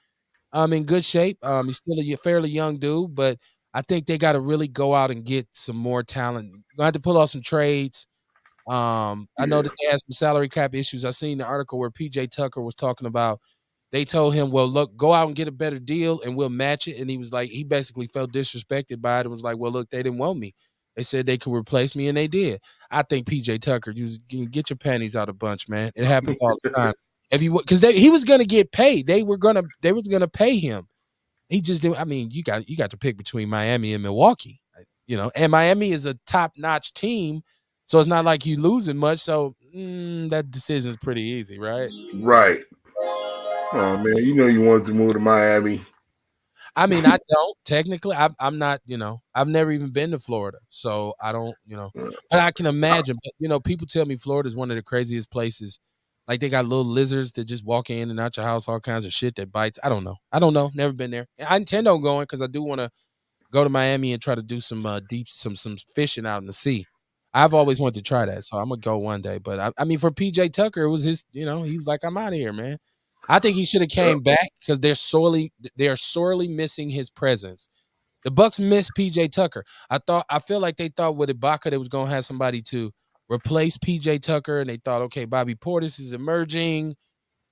Speaker 4: in good shape. He's still a fairly young dude, but I think they got to really go out and get some more talent. You're gonna have to pull off some trades. I know that they had some salary cap issues. I seen the article where PJ Tucker was talking about. They told him, "Well, look, go out and get a better deal, and we'll match it." And he was like, he basically felt disrespected by it and was like, "Well, look, they didn't want me. They said they could replace me, and they did." I think PJ Tucker, you get your panties out of bunch, man. It happens all the time. If you because he was gonna get paid, they was gonna pay him. He just didn't. I mean, you got to pick between Miami and Milwaukee, and Miami is a top-notch team, so it's not like you losing much. So that decision is pretty easy, right?
Speaker 5: Right. Oh man, you wanted to move to Miami.
Speaker 4: I mean, I don't technically. I'm not. I've never even been to Florida, so I don't. But I can imagine. But people tell me Florida is one of the craziest places. Like they got little lizards that just walk in and out your house, all kinds of shit that bites. I don't know. Never been there. I intend on going because I do want to go to Miami and try to do some some fishing out in the sea. I've always wanted to try that, so I'm gonna go one day. But I mean, for PJ Tucker, it was his. He was like, "I'm out of here, man." I think he should have came back because they're sorely missing his presence. The Bucks miss PJ Tucker. I feel like they thought with Ibaka they was gonna have somebody to replace PJ Tucker, and they thought, okay, Bobby Portis is emerging.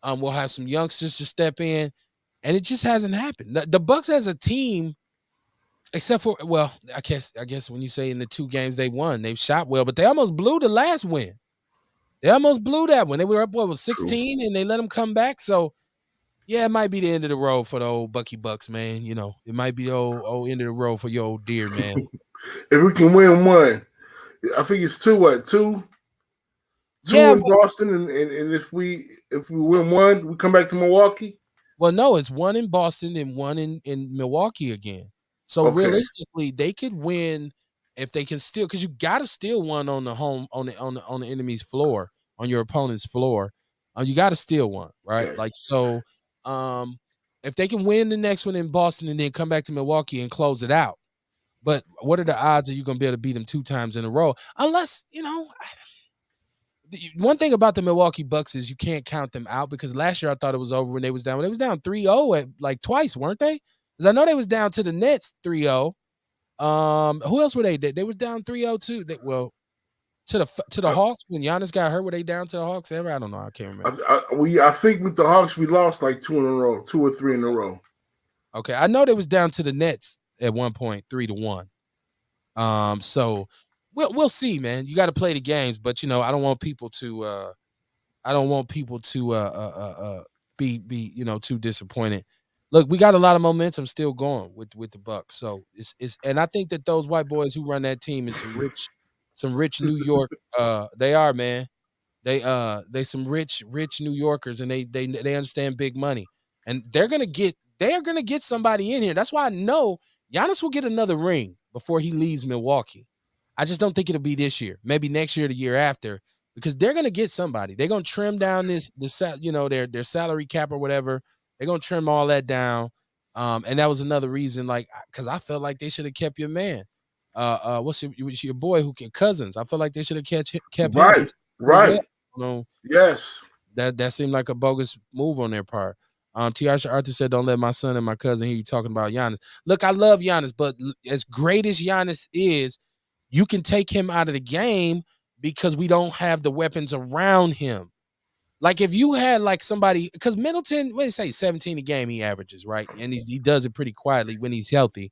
Speaker 4: We'll have some youngsters to step in, and it just hasn't happened. The Bucks as a team, except for I guess when you say in the 2 games they won, they've shot well, but they almost blew the last win. They almost blew that one. They were up, 16, and they let them come back. So, yeah, it might be the end of the road for the old Bucky Bucks, man. It might be the old end of the road for your old dear, man.
Speaker 5: If we can win one, I think it's 2. What 2? 2 in Boston, and if we win one, we come back to Milwaukee.
Speaker 4: Well, no, it's 1 in Boston and 1 in Milwaukee again. So realistically, they could win. If they can steal, because you got to steal one on the home on the enemy's floor, on your opponent's floor, you got to steal one, right?
Speaker 5: Okay.
Speaker 4: Like so, if they can win the next one in Boston and then come back to Milwaukee and close it out, but what are the odds that you're gonna be able to beat them 2 times in a row? Unless one thing about the Milwaukee Bucks is you can't count them out because last year I thought it was over when they was down 3-0 at like twice, weren't they? Because I know they was down to the Nets 3-0. Who else were they? They were down 3-0 too. To the Hawks when Giannis got hurt. Were they down to the Hawks ever? I don't know. I can't remember.
Speaker 5: I think with the Hawks we lost like 2 in a row, 2 or 3 in a row.
Speaker 4: Okay, I know they was down to the Nets at one point, 3-1. So we'll see, man. You got to play the games, but I don't want people to be too disappointed. Look, we got a lot of momentum still going with the Bucks. So it's and I think that those white boys who run that team is some rich New York. They are, man. They some rich New Yorkers, and they understand big money, and they are gonna get somebody in here. That's why I know Giannis will get another ring before he leaves Milwaukee. I just don't think it'll be this year. Maybe next year, the year after, because they're gonna get somebody. They're gonna trim down their salary cap or whatever. They're gonna trim all that down, and that was another reason, like, because I felt like they should have kept your man. What's your boy Cousins? I feel like they should have kept him.
Speaker 5: Right. Yes.
Speaker 4: That seemed like a bogus move on their part. T.R. Arthur said, "Don't let my son and my cousin hear you talking about Giannis." Look, I love Giannis, but as great as Giannis is, you can take him out of the game because we don't have the weapons around him. Like if you had like somebody, because Middleton, what do you say, 17 a game he averages, right? And he does it pretty quietly when he's healthy.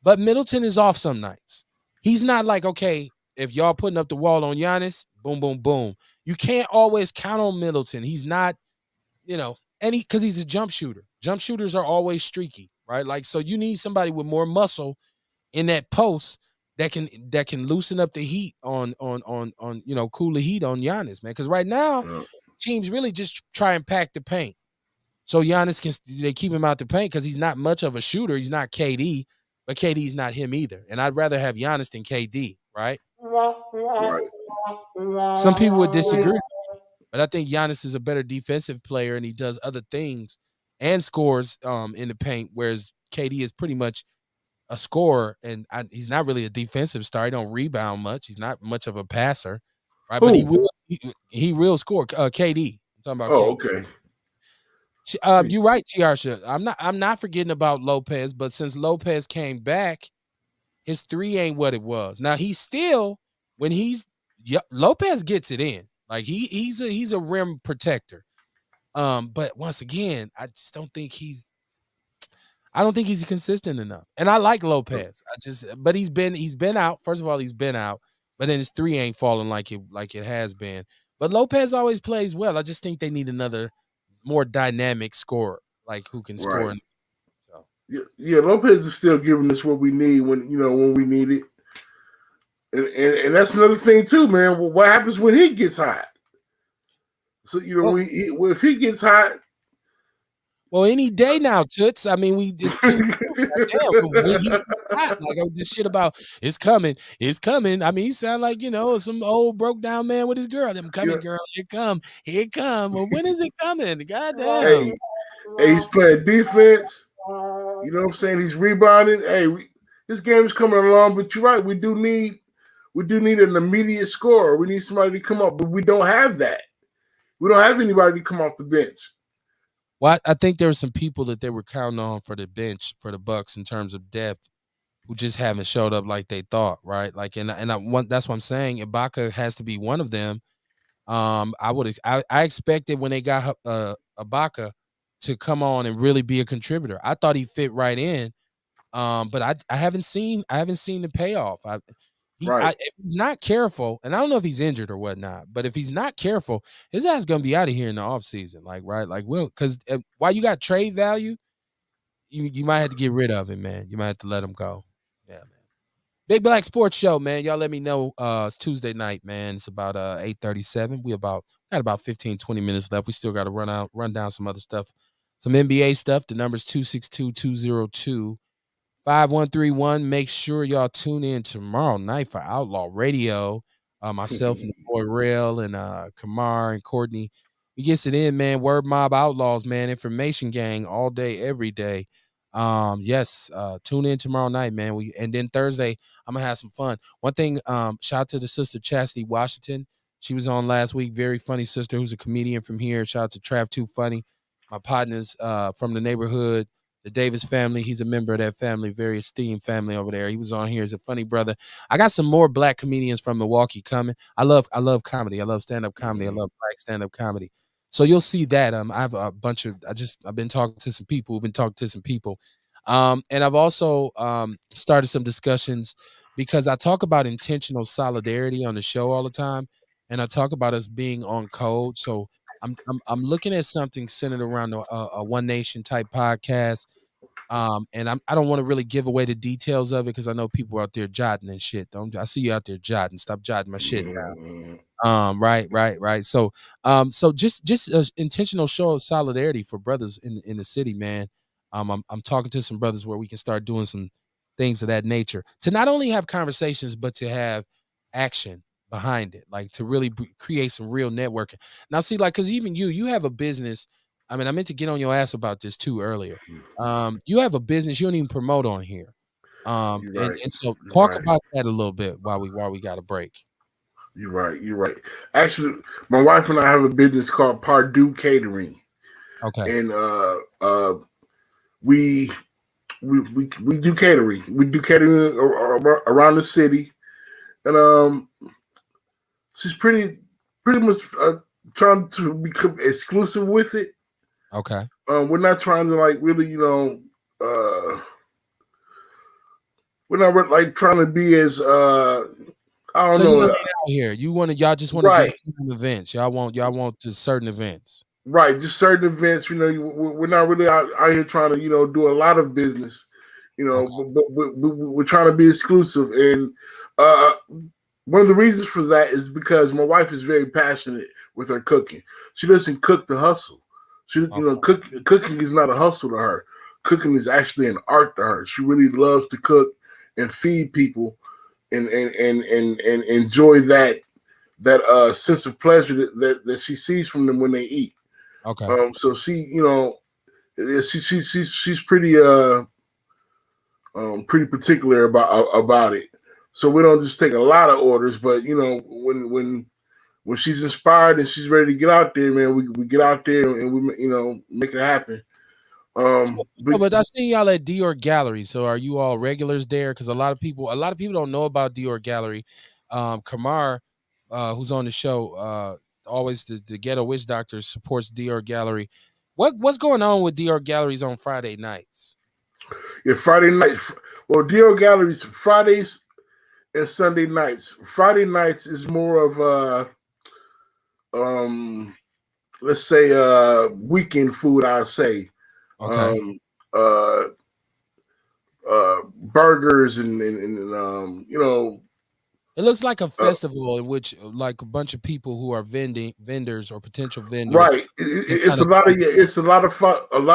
Speaker 4: But Middleton is off some nights. He's not like, okay, if y'all putting up the wall on Giannis, boom, boom, boom. You can't always count on Middleton. He's not, because he's a jump shooter. Jump shooters are always streaky, right? Like, so you need somebody with more muscle in that post that can loosen up the heat on cool the heat on Giannis, man. Because right now, teams really just try and pack the paint. So Giannis they keep him out the paint because he's not much of a shooter. He's not KD, but KD's not him either. And I'd rather have Giannis than KD, right?
Speaker 5: Right.
Speaker 4: Some people would disagree, but I think Giannis is a better defensive player and he does other things and scores in the paint, whereas KD is pretty much a scorer and he's not really a defensive star. He don't rebound much. He's not much of a passer, right?
Speaker 5: Ooh.
Speaker 4: But he will score. KD. I'm talking about.
Speaker 5: Oh,
Speaker 4: KD.
Speaker 5: Okay.
Speaker 4: You're right, Tiarsha. I'm not forgetting about Lopez, but since Lopez came back, his three ain't what it was. Now he's still Lopez gets it in. Like he's a rim protector. But once again, I don't think he's consistent enough. And I like Lopez. But he's been out. First of all, he's been out, but then his three ain't falling like it has been. But Lopez always plays well. I just think they need another more dynamic scorer, like who can score.
Speaker 5: Right. Yeah, Lopez is still giving us what we need when we need it. And that's another thing too, man. Well, what happens when he gets hot? So if he gets hot,
Speaker 4: well, any day now, Toots. I mean, we just when he hot, like this shit about it's coming. I mean, he sound like some old broke down man with his girl. I'm coming, girl. Here it come. Well, when is it coming? Goddamn.
Speaker 5: Hey, he's playing defense. You know what I'm saying? He's rebounding. Hey, this game is coming along, but you're right. We do need an immediate scorer. We need somebody to come up, but we don't have that. We don't have anybody to come off the bench.
Speaker 4: Well, I think there were some people that they were counting on for the bench for the Bucks in terms of depth, who just haven't showed up like they thought, right? Like, that's what I'm saying. Ibaka has to be one of them. I expected when they got Ibaka to come on and really be a contributor. I thought he fit right in, but I haven't seen the payoff. If he's not careful, and I don't know if he's injured or whatnot, but if he's not careful, his ass gonna be out of here in the offseason. Like, right? Like, because while you got trade value, you might have to get rid of him, man. You might have to let him go. Yeah, man. Big Black Sports Show, man. Y'all let me know. It's Tuesday night, man. It's about 8:37. We got about 15, 20 minutes left. We still got to run down some other stuff. Some NBA stuff. The number's 262-202-5131. Make sure y'all tune in tomorrow night for Outlaw Radio. Myself and the boy Rail and Kamar and Courtney. We gets it in, man. Word Mob Outlaws, man. Information Gang all day, every day. Yes, tune in tomorrow night, man. And then Thursday, I'm gonna have some fun. One thing, shout out to the sister Chastity Washington. She was on last week. Very funny sister who's a comedian from here. Shout out to Trav Too Funny. My partners from the neighborhood, the Davis family. He's a member of that family, very esteemed family over there. He was on here as a funny brother. I got some more black comedians from Milwaukee coming. I love comedy. I love stand-up comedy. I love black stand-up comedy. So you'll see that. I have a bunch of I've been talking to some people. And I've also started some discussions because I talk about intentional solidarity on the show all the time, and I talk about us being on code. So I'm looking at something centered around a One Nation type podcast. And I don't want to really give away the details of it because I know people out there jotting and shit. I see you out there jotting. Stop jotting my shit down. Right. So just intentional show of solidarity for brothers in the city, man. I'm talking to some brothers where we can start doing some things of that nature to not only have conversations but to have action behind it, like to really create some real networking. Now, see, like, because even you have a business. I mean, I meant to get on your ass about this too earlier. You have a business you don't even promote on here. And so talk about that a little bit while we got a break.
Speaker 5: You're right. Actually, my wife and I have a business called Pardue Catering.
Speaker 4: Okay.
Speaker 5: And we do catering. We do catering around the city. And she's pretty much trying to become exclusive with it.
Speaker 4: Okay.
Speaker 5: We're not trying to like really, we're not like trying to be as I don't know.
Speaker 4: Out here, y'all just want to do events. Y'all want just certain events.
Speaker 5: Right, just certain events. We're not really out here trying to do a lot of business. But we're trying to be exclusive, and one of the reasons for that is because my wife is very passionate with her cooking. She doesn't cook to hustle. Cooking is not a hustle to her. Cooking is actually an art to her. She really loves to cook and feed people, and enjoy that sense of pleasure that she sees from them when they eat.
Speaker 4: Okay.
Speaker 5: So she, she's pretty pretty particular about it. So we don't just take a lot of orders, but when she's inspired and she's ready to get out there, man, we get out there and we make it happen. But
Speaker 4: But I seen y'all at Dior Gallery. So are you all regulars there? Because a lot of people don't know about Dior Gallery. Kamar, who's on the show, always the Ghetto Witch Doctor supports Dior Gallery. What's going on with Dior Galleries on Friday nights?
Speaker 5: yeah, Friday nights. Well, Dior Galleries Fridays and Sunday nights. Friday nights is more of let's say weekend food. I'll say.
Speaker 4: Okay.
Speaker 5: Burgers and
Speaker 4: It looks like a festival in which like a bunch of people who are vendors or potential vendors.
Speaker 5: Right. It's a lot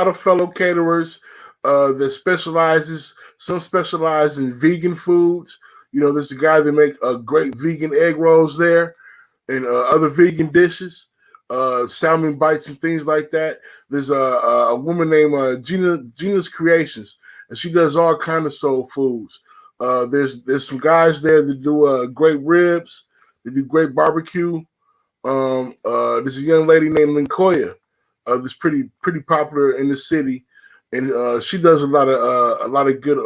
Speaker 5: of fellow caterers that specializes. Some specialize in vegan foods. There's a guy that make great vegan egg rolls there and other vegan dishes, salmon bites and things like that. There's a woman named Gina's Creations, and she does all kind of soul foods. There's some guys there that do great ribs. They do great barbecue. There's a young lady named Linkoya that's pretty popular in the city, and she does a lot of good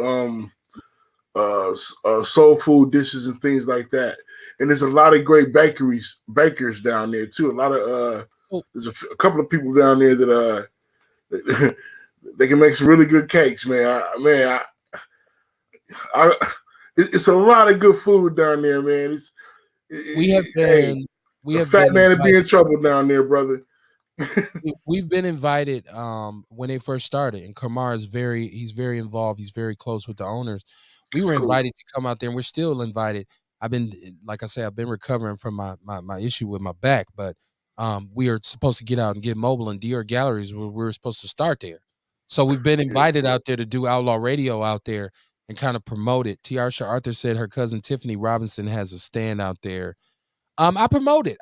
Speaker 5: soul food dishes and things like that. And there's a lot of great bakers down there too. A lot of there's a couple of people down there that they can make some really good cakes, man. It's a lot of good food down there, man.
Speaker 4: We have been
Speaker 5: fat man to be in trouble down there, brother.
Speaker 4: We've been invited when they first started, and Kamar is he's very involved. He's very close with the owners. We were invited to come out there, and we're still invited. I've been recovering from my issue with my back, but we are supposed to get out and get mobile, and Dior Galleries we're supposed to start there. So we've been invited out there to do Outlaw Radio out there and kind of promote it. Tiarsha Arthur said her cousin Tiffany Robinson has a stand out there. I promote it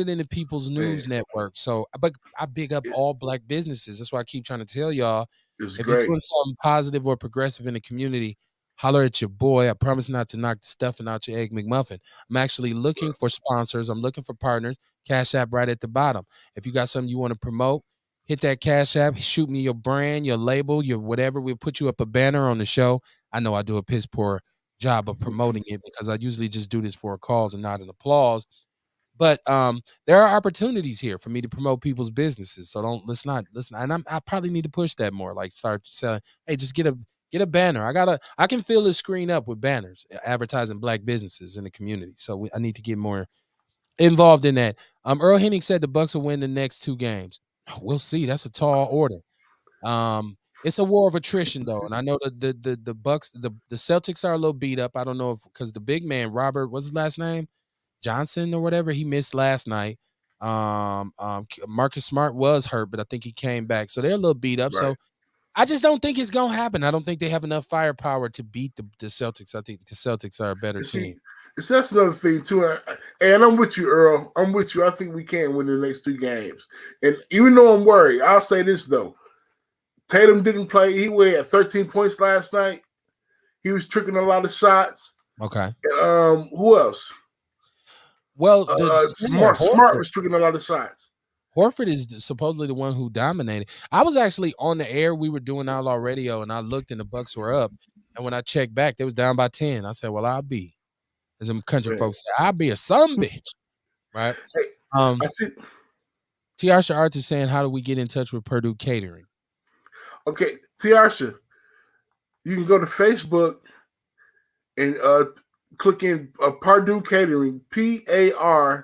Speaker 4: in the People's News Network. So, but I big up all Black businesses. That's why I keep trying to tell y'all, if you're doing something positive or progressive in the community, holler at your boy. I promise not to knock the stuffing out your Egg McMuffin. I'm actually looking for sponsors. I'm looking for partners. Cash App right at the bottom. If you got something you want to promote, hit that Cash App. Shoot me your brand, your label, your whatever. We'll put you up a banner on the show. I know I do a piss poor job of promoting it because I usually just do this for a cause and not an applause. But there are opportunities here for me to promote people's businesses. So let's not. And I probably need to push that more. Like start selling. Hey, just get a banner. I can fill the screen up with banners advertising Black businesses in the community. So I need to get more involved in that. Earl Hennig said the Bucks will win the next 2 games. We'll see. That's a tall order. It's a war of attrition though, and I know the Bucks, the Celtics are a little beat up. I don't know if because the big man Robert, what's his last name, Johnson or whatever, he missed last night. Marcus Smart was hurt, but I think he came back, so they're a little beat up. Right. So I just don't think it's gonna happen. I don't think they have enough firepower to beat the Celtics. I think the Celtics are a better team.
Speaker 5: That's another thing too, and I'm with you, Earl. I'm with you. I think we can win the next 2 games, and even though I'm worried, I'll say this though. Tatum didn't play. He had 13 points last night. He was tricking a lot of shots.
Speaker 4: Okay.
Speaker 5: Who else?
Speaker 4: Well,
Speaker 5: Smart was tricking a lot of shots.
Speaker 4: Horford is supposedly the one who dominated. I was actually on the air. We were doing Outlaw Radio, and I looked, and the Bucks were up. And when I checked back, they was down by 10. I said, "Well, I'll be," as them country folks say, "I'll be a son bitch." Right? I see. Tiarsha Arthur saying, "How do we get in touch with Purdue Catering?"
Speaker 5: Okay, Tiarsha, you can go to Facebook and click in Purdue Catering, PARDIEU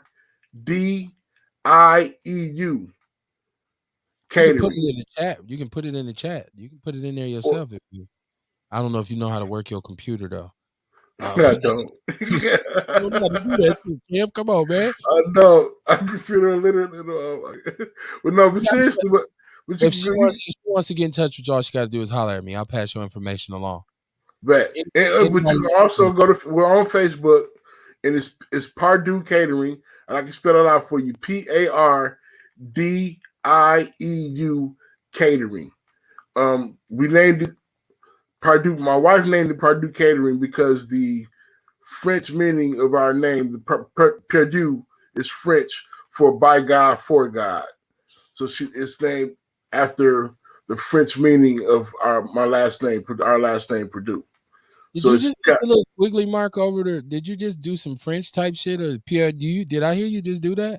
Speaker 5: Catering.
Speaker 4: You can put it in the chat. You can put it in the chat. You can put it in there yourself. I don't know if you know how to work your computer though.
Speaker 5: I don't.
Speaker 4: I don't know how to do that too, Kev. Come on, man.
Speaker 5: I know. I computer literally. But no, but seriously,
Speaker 4: if she wants to get in touch with y'all, she got to do is holler at me. I'll pass your information along.
Speaker 5: But you can also go to. We're on Facebook, and it's Purdue Catering, and I can spell it out for you: PARDIEU Catering. We named it Purdue. My wife named it Purdue Catering because the French meaning of our name, the Purdue, is French for by God, for God. So it's named after the French meaning of our last name, Purdue.
Speaker 4: Did
Speaker 5: So
Speaker 4: you
Speaker 5: it's
Speaker 4: just put a little squiggly mark over there? Did you just do some French type shit, or Pierre? Did I hear you just do that?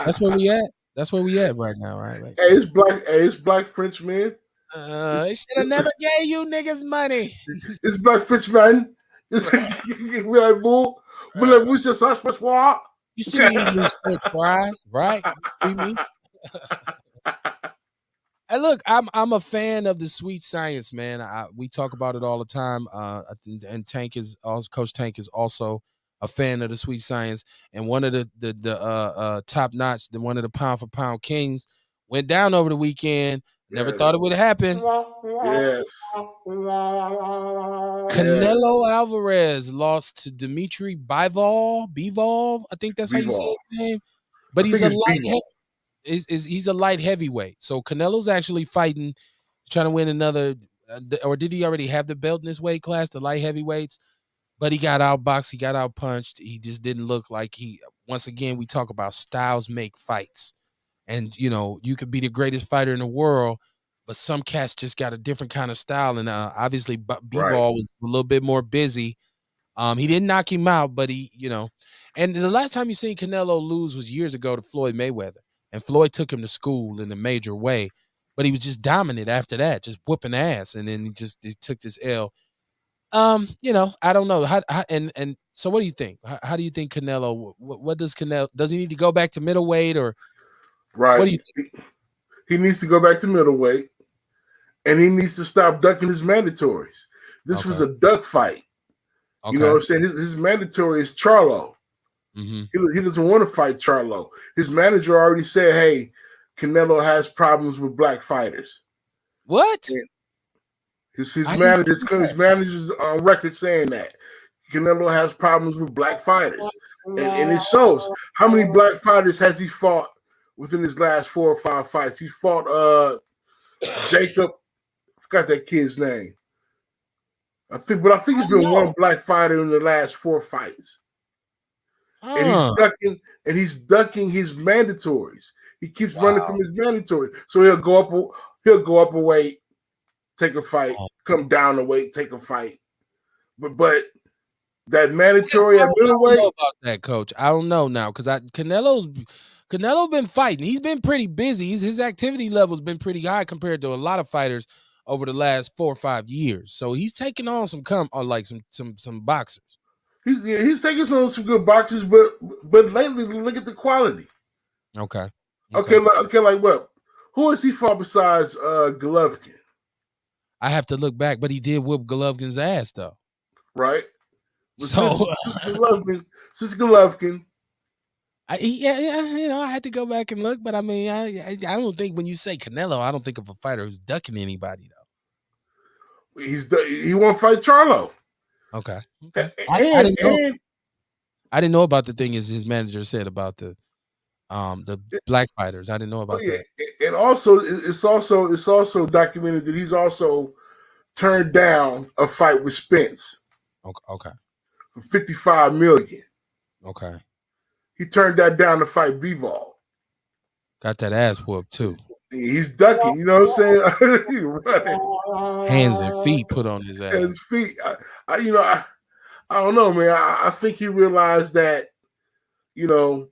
Speaker 4: That's where we at. That's where we at right now, right?
Speaker 5: Hey, it's black. Hey, it's black French man.
Speaker 4: It should have never gave you niggas money.
Speaker 5: It's black French man. It's we like bull. Voulez-vous ce sache pas?
Speaker 4: You see me eating these French fries, right? You see me? Hey, look, I'm a fan of the sweet science, man. We talk about it all the time. And Coach Tank is also a fan of the sweet science. And one of the top notch, one of the pound for pound kings, went down over the weekend. Never thought it would happen.
Speaker 5: Yes.
Speaker 4: Canelo Alvarez lost to Dimitri Bivol. I think that's how you say his name. But he's a light heavyweight. So Canelo's actually fighting, trying to win another, or did he already have the belt in this weight class, the light heavyweights? But he got outboxed, he got outpunched. He just didn't look like once again, we talk about styles make fights. And, you could be the greatest fighter in the world, but some cats just got a different kind of style. And obviously Bivol was a little bit more busy. He didn't knock him out, but and the last time you seen Canelo lose was years ago to Floyd Mayweather. And Floyd took him to school in a major way, but he was just dominant after that, just whooping ass. And then he took this L. I don't know. And so what do you think? How do you think Canelo, what does he need to go back to middleweight or?
Speaker 5: Right.
Speaker 4: What do you think?
Speaker 5: He needs to go back to middleweight, and he needs to stop ducking his mandatories. This was a duck fight. Okay. You know what I'm saying? His mandatory is Charlo. Mm-hmm. He doesn't want to fight Charlo. His manager already said, hey, Canelo has problems with black fighters.
Speaker 4: What?
Speaker 5: And his manager's on record saying that. Canelo has problems with black fighters. And it shows. How many black fighters has he fought within his last 4 or 5 fights? He fought Jacob. I forgot that kid's name. I think it's been one black fighter in the last 4 fights. And he's ducking his mandatories. He keeps running from his mandatory. So he'll go up a weight, take a fight, come down a weight, take a fight. But that mandatory at middleweight.
Speaker 4: I don't know about that, Coach. I don't know now because Canelo been fighting. He's been pretty busy. His activity level's been pretty high compared to a lot of fighters over the last 4 or 5 years. So he's taking on some boxers.
Speaker 5: He's taking some good boxers, but lately look at the quality.
Speaker 4: Okay.
Speaker 5: Like what? Who has he fought besides Golovkin?
Speaker 4: I have to look back, but he did whoop Golovkin's ass though.
Speaker 5: Right.
Speaker 4: So
Speaker 5: since Golovkin.
Speaker 4: I had to go back and look, but I mean, I don't think when you say Canelo, I don't think of a fighter who's ducking anybody though.
Speaker 5: He won't fight Charlo.
Speaker 4: Okay. I didn't know about the thing as his manager said about the black fighters. I didn't know about that.
Speaker 5: And also, it's also documented that he's also turned down a fight with Spence.
Speaker 4: Okay.
Speaker 5: For $55 million.
Speaker 4: Okay.
Speaker 5: He turned that down to fight Bivol.
Speaker 4: Got that ass whooped too.
Speaker 5: He's ducking, you know what I'm saying? He's running.
Speaker 4: Hands and feet put on his ass.
Speaker 5: His feet. I don't know, man. I think he realized that, the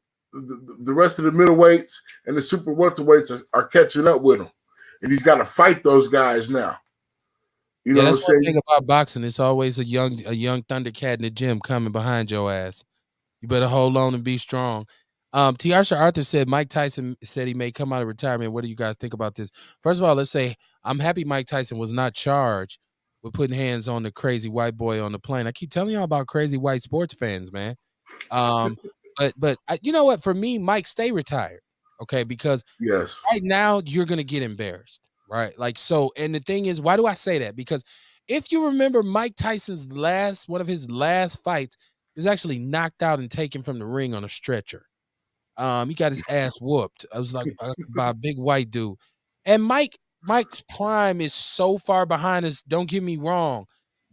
Speaker 5: rest of the middleweights and the super welterweights are catching up with him, and he's got to fight those guys now. You know
Speaker 4: that's
Speaker 5: what I'm
Speaker 4: one thing about boxing. It's always a young Thundercat in the gym coming behind your ass. You better hold on and be strong. Tiarsha Arthur said Mike Tyson said he may come out of retirement. What do you guys think about this? First of all, let's say I'm happy Mike Tyson was not charged with putting hands on the crazy white boy on the plane. I keep telling y'all about crazy white sports fans, man. But you know what? For me, Mike, stay retired, okay? Because right now you're gonna get embarrassed, right? Like so. And the thing is, why do I say that? Because if you remember Mike Tyson's one of his last fights, he was actually knocked out and taken from the ring on a stretcher. He got his ass whooped. I was like by a big white dude. And Mike's prime is so far behind us. Don't get me wrong.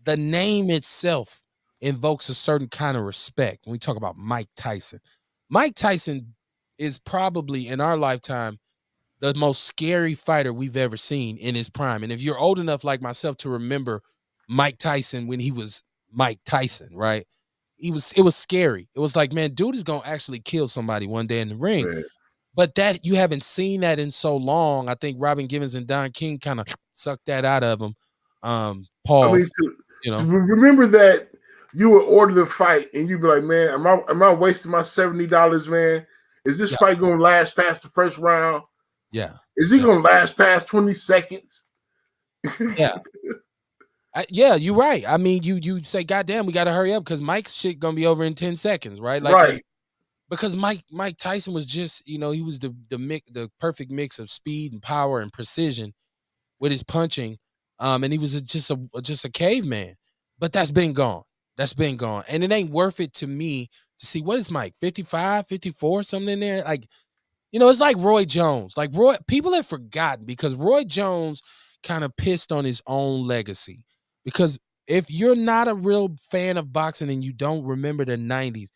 Speaker 4: The name itself invokes a certain kind of respect when we talk about Mike Tyson. Mike Tyson is probably in our lifetime the most scary fighter we've ever seen in his prime. And if you're old enough like myself to remember Mike Tyson when he was Mike Tyson, right? It was scary. It was like, man, dude is gonna actually kill somebody one day in the ring.
Speaker 5: Man.
Speaker 4: But that you haven't seen that in so long. I think Robin Givens and Don King kind of sucked that out of him. Pause.
Speaker 5: To remember that you would order the fight and you'd be like, man, am I wasting my $70, man? Is this fight gonna last past the first round?
Speaker 4: Yeah.
Speaker 5: Is it gonna last past 20 seconds?
Speaker 4: Yeah. Yeah, you're right. I mean, you say, goddamn, we got to hurry up because Mike's shit gonna be over in 10 seconds, right? Like,
Speaker 5: right.
Speaker 4: Because Mike Tyson was just, he was the perfect mix of speed and power and precision with his punching, and he was just a caveman. But that's been gone. That's been gone, and it ain't worth it to me to see what is Mike 55, 54, something in there. Like, it's like Roy Jones. Like people have forgotten because Roy Jones kind of pissed on his own legacy. Because if you're not a real fan of boxing and you don't remember the 90s,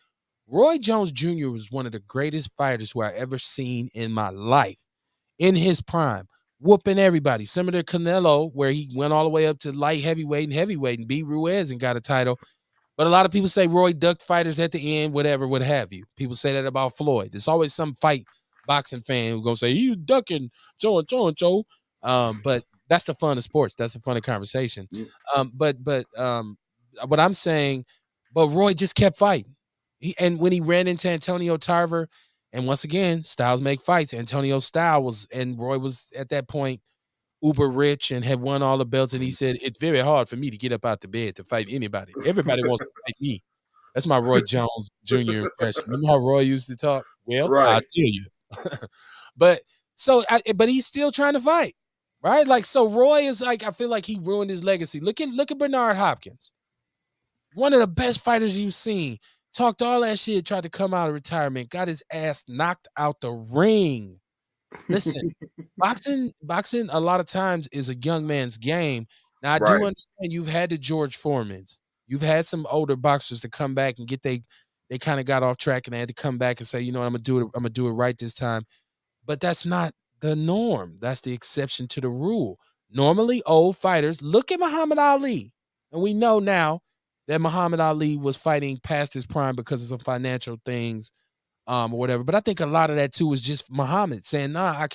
Speaker 4: Roy Jones Jr. was one of the greatest fighters who I ever seen in my life in his prime, whooping everybody. Similar to Canelo, where he went all the way up to light heavyweight and beat Ruiz and got a title. But a lot of people say Roy ducked fighters at the end, whatever, what have you. People say that about Floyd. There's always some fight boxing fan who's going to say, he's ducking so. But that's the fun of sports. That's the fun of conversation. But what I'm saying, but Roy just kept fighting. And when he ran into Antonio Tarver, and once again, styles make fights. Antonio's style and Roy was at that point uber rich and had won all the belts. And he said, it's very hard for me to get up out the bed to fight anybody. Everybody wants to fight me. That's my Roy Jones Jr. impression. Remember how Roy used to talk? Well, right. I'll tell you. But he's still trying to fight, right? Like, so Roy is like, I feel like he ruined his legacy. Look at Bernard Hopkins. One of the best fighters you've seen. Talked all that shit, tried to come out of retirement, got his ass knocked out the ring. Listen, boxing a lot of times is a young man's game. Now, I do understand you've had the George Foremans. You've had some older boxers to come back and they kind of got off track and they had to come back and say, I'm gonna do it right this time. But that's not the norm. That's the exception to the rule. Normally, old fighters, look at Muhammad Ali. And we know now that Muhammad Ali was fighting past his prime because of some financial things, or whatever. But I think a lot of that too was just Muhammad saying, nah,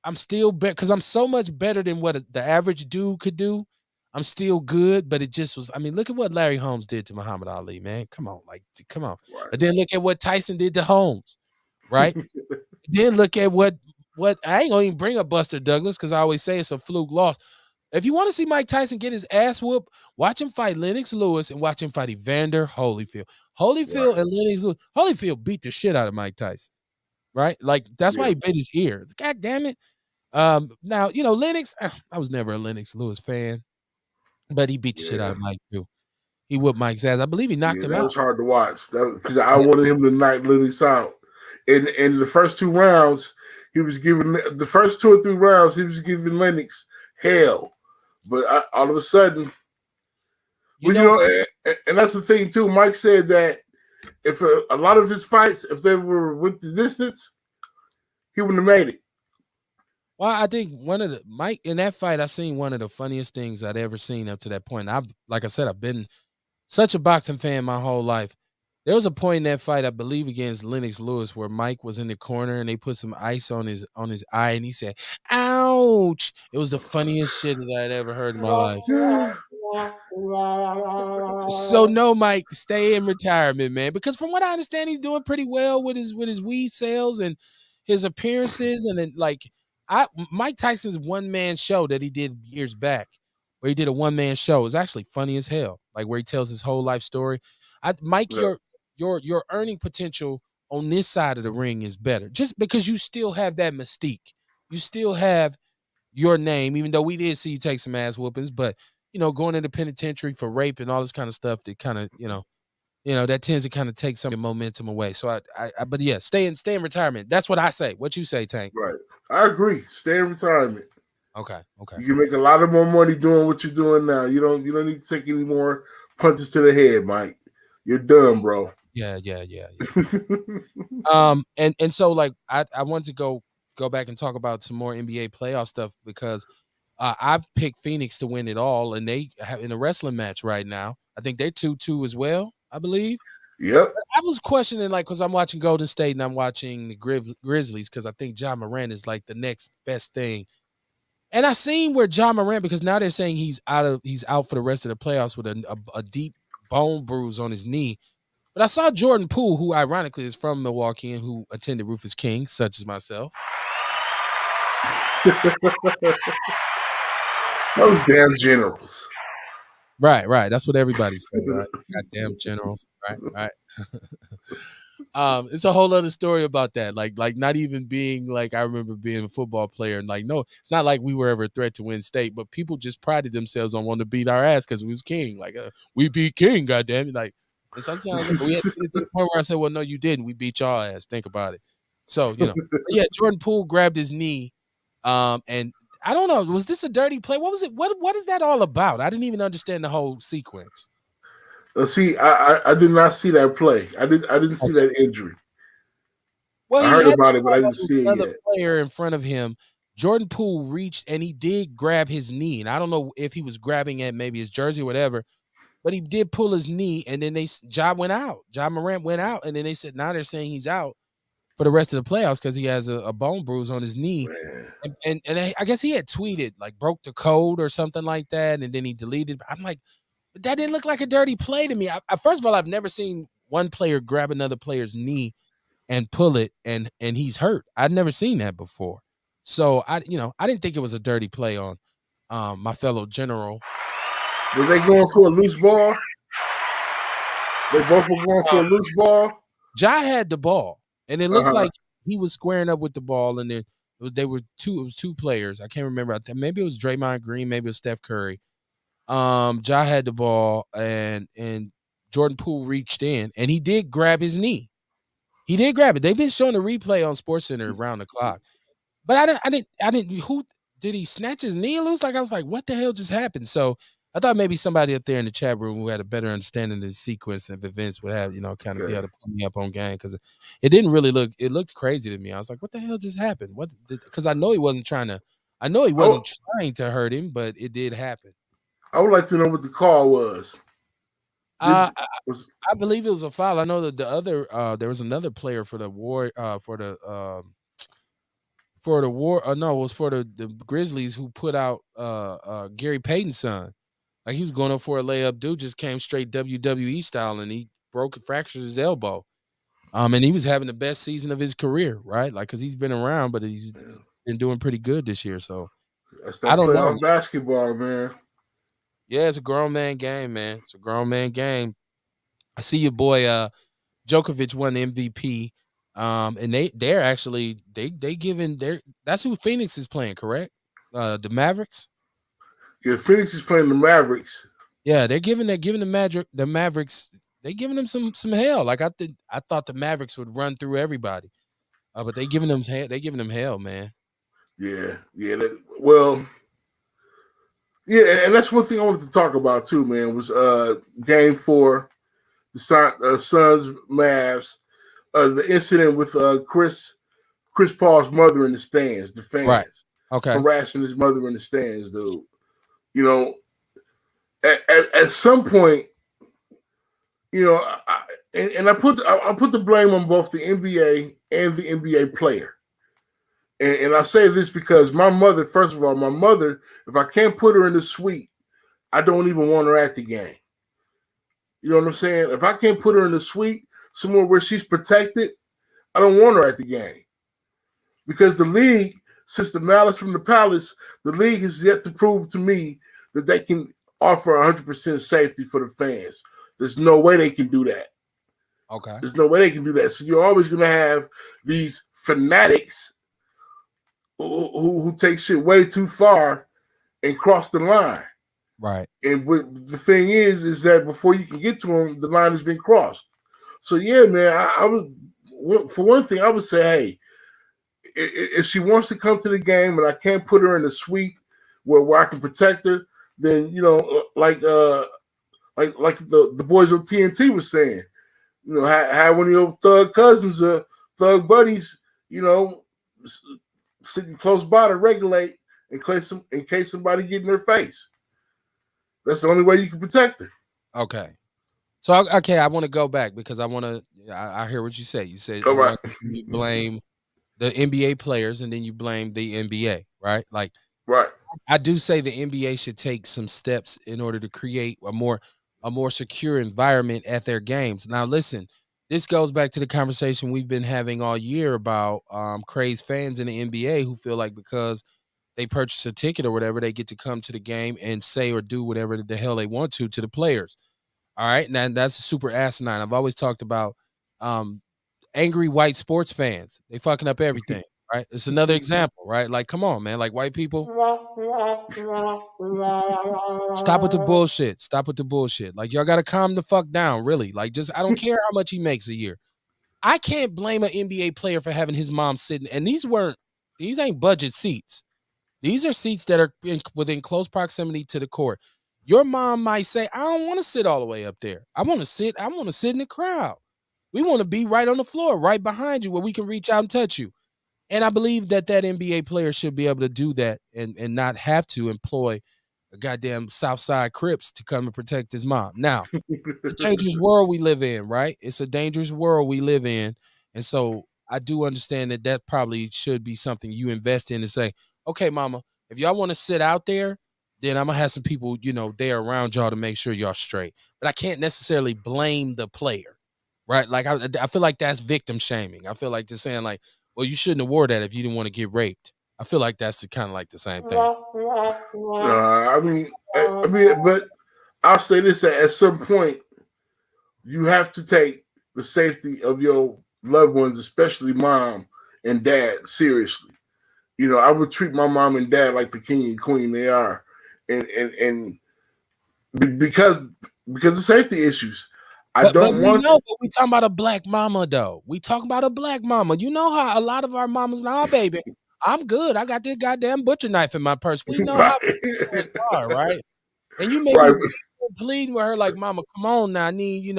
Speaker 4: I'm still better because I'm so much better than what the average dude could do. I'm still good, but it just was, look at what Larry Holmes did to Muhammad Ali, man. Come on. Right. And then look at what Tyson did to Holmes, right? Then look at what I ain't gonna even bring up Buster Douglas because I always say it's a fluke loss. If you want to see Mike Tyson get his ass whooped, watch him fight Lennox Lewis and watch him fight Evander Holyfield. Holyfield and Lennox Lewis. Holyfield beat the shit out of Mike Tyson, right? Like, that's why he bit his ear. God damn it. Now, Lennox, I was never a Lennox Lewis fan, but he beat the shit out of Mike too. He whooped Mike's ass. I believe he knocked him out.
Speaker 5: That was hard to watch because I wanted him to knock Lennox out. In the first 2 rounds, he was giving the first 2 or 3 rounds, he was giving Lennox hell. But all of a sudden, and that's the thing too. Mike said that if a lot of his fights, if they were with the distance, he wouldn't have made it.
Speaker 4: Well, I think Mike in that fight, I seen one of the funniest things I'd ever seen up to that point. Like I said, I've been such a boxing fan my whole life. There was a point in that fight, I believe, against Lennox Lewis, where Mike was in the corner and they put some ice on his eye, and he said, "Ouch!" It was the funniest shit that I'd ever heard in my life. So no, Mike, stay in retirement, man. Because from what I understand, he's doing pretty well with his weed sales and his appearances, and then Mike Tyson's one-man show that he did years back, where he did a one-man show, is actually funny as hell. Like, where he tells his whole life story. Mike, your earning potential on this side of the ring is better, just because you still have that mystique. You still have your name, even though we did see you take some ass whoopings, but going into penitentiary for rape and all this kind of stuff that kind of, that tends to kind of take some of your momentum away. So but yeah, stay in retirement. That's what I say. What you say, Tank?
Speaker 5: Right. I agree. Stay in retirement.
Speaker 4: Okay.
Speaker 5: You can make a lot of more money doing what you're doing now. You don't need to take any more punches to the head, Mike. You're done, bro.
Speaker 4: Yeah. And so, like, I wanted to go go back and talk about some more NBA playoff stuff because I picked Phoenix to win it all, and they have in a wrestling match right now. I think they're 2-2 as well, I believe.
Speaker 5: Yep.
Speaker 4: I was questioning, like, because I'm watching Golden State and I'm watching the Grizzlies because I think Ja Morant is like the next best thing. And I seen where Ja Morant, because now they're saying he's out for the rest of the playoffs with a deep bone bruise on his knee. But I saw Jordan Poole, who ironically is from Milwaukee and who attended Rufus King, such as myself.
Speaker 5: Those damn generals.
Speaker 4: Right. That's what everybody said, right? Goddamn generals, right. It's a whole other story about that. Like not even being like, I remember being a football player and like, no, it's not like we were ever a threat to win state, but people just prided themselves on wanting to beat our ass because we was King. Like, we beat King, goddamn it. Like, and sometimes we had to get to the point where I said, well, no, you didn't. We beat y'all ass. Think about it. So, yeah, Jordan Poole grabbed his knee. And I don't know, was this a dirty play? What was it? What is that all about? I didn't even understand the whole sequence.
Speaker 5: See, I did not see that play. I didn't see that injury.
Speaker 4: Well,
Speaker 5: I heard about it, but I didn't see it yet.
Speaker 4: Another player in front of him, Jordan Poole reached and he did grab his knee. And I don't know if he was grabbing at maybe his jersey or whatever, but he did pull his knee. And then Ja went out. Ja Morant went out. And then they said, now they're saying he's out for the rest of the playoffs because he has a bone bruise on his knee. And I guess he had tweeted, like, broke the code or something like that. And then he deleted. I'm like, that didn't look like a dirty play to me. First of all, I've never seen one player grab another player's knee and pull it and he's hurt. I'd never seen that before. So I didn't think it was a dirty play on my fellow general.
Speaker 5: Were they going for a loose ball? They both were going for a loose ball?
Speaker 4: Ja had the ball. And it looks like he was squaring up with the ball, and then it was two players. I can't remember. Maybe it was Draymond Green, maybe it was Steph Curry. Ja had the ball, and Jordan Poole reached in, and he did grab his knee. He did grab it. They've been showing the replay on SportsCenter around the clock. But I didn't. Who did he snatch his knee loose? Like, I was like, what the hell just happened? So I thought maybe somebody up there in the chat room who had a better understanding of the sequence of events would have, kind of be able to put me up on game, because it didn't really look. It looked crazy to me. I was like, what the hell just happened? Because I know he wasn't trying to. I know he wasn't trying to hurt him, but it did happen.
Speaker 5: I would like to know what the call was.
Speaker 4: I believe it was a foul. I know that the other there was another player for the War it was for the Grizzlies who put out Gary Payton's son. Like, he was going up for a layup. Dude just came straight WWE style, and he fractured his elbow. And he was having the best season of his career, right? Like, because he's been around, but he's been doing pretty good this year. So
Speaker 5: I don't know. Basketball, man.
Speaker 4: Yeah, it's a grown man game, man. It's a grown man game. I see your boy Djokovic won the MVP. And they're actually they giving that's who Phoenix is playing, correct? The Mavericks.
Speaker 5: Yeah, Phoenix is playing the Mavericks.
Speaker 4: Yeah, they're giving the Mavericks. They giving them some hell. Like, I thought the Mavericks would run through everybody, but they giving them hell, man.
Speaker 5: Yeah. And that's one thing I wanted to talk about too, man. Was Game 4, the Suns Mavs, the incident with Chris Paul's mother in the stands, the fans,
Speaker 4: right? Okay,
Speaker 5: harassing his mother in the stands, dude. At some point, I put the blame on both the NBA and the NBA player. And I say this because my mother, first of all, if I can't put her in the suite, I don't even want her at the game. You know what I'm saying? If I can't put her in the suite somewhere where she's protected, I don't want her at the game. Because the league, since the Malice from the Palace, the league has yet to prove to me that they can offer 100% safety for the fans. There's no way they can do that.
Speaker 4: Okay.
Speaker 5: There's no way they can do that. So you're always going to have these fanatics who take shit way too far and cross the line.
Speaker 4: Right.
Speaker 5: And the thing is that before you can get to them, the line has been crossed. So yeah, man, I would, for one thing, I would say, hey, if she wants to come to the game and I can't put her in a suite where I can protect her, then like the boys on TNT was saying, have one of your thug cousins or thug buddies, sitting close by to regulate in case somebody get in their face. That's the only way you can protect her.
Speaker 4: Okay. So okay, I want to go back because I want to. I hear what you say. You said you blame the NBA players and then you blame the NBA, right? Like,
Speaker 5: right.
Speaker 4: I do say the NBA should take some steps in order to create a more secure environment at their games. Now, listen, this goes back to the conversation we've been having all year about crazed fans in the NBA who feel like because they purchase a ticket or whatever, they get to come to the game and say or do whatever the hell they want to the players. All right, now that's super asinine. I've always talked about angry white sports fans. They fucking up everything, right? It's another example, right? Like, come on, man. Like, white people, stop with the bullshit. Stop with the bullshit. Like, y'all got to calm the fuck down, really. Like, just, I don't care how much he makes a year. I can't blame an NBA player for having his mom sitting, and these ain't budget seats. These are seats that are within close proximity to the court. Your mom might say, I don't want to sit all the way up there. I want to sit in the crowd. We want to be right on the floor, right behind you where we can reach out and touch you. And I believe that NBA player should be able to do that and not have to employ a goddamn Southside Crips to come and protect his mom. Now, it's a dangerous world we live in, right? It's a dangerous world we live in. And so I do understand that probably should be something you invest in and say, okay, mama, if y'all want to sit out there, then I'm going to have some people, there around y'all to make sure y'all straight. But I can't necessarily blame the player, right? Like, I feel like that's victim shaming. I feel like just saying, like, well, you shouldn't have wore that if you didn't want to get raped. I feel like that's kind of like the same thing.
Speaker 5: I mean, but I'll say this, at some point, you have to take the safety of your loved ones, especially mom and dad, seriously. I would treat my mom and dad like the king and queen they are. And because of safety issues, but we
Speaker 4: talking about a black mama though. We talking about a black mama. You know how a lot of our mamas, nah, baby, I'm good. I got this goddamn butcher knife in my purse. We know how parents are, right? And you may be pleading with her like, mama, come on now, I need,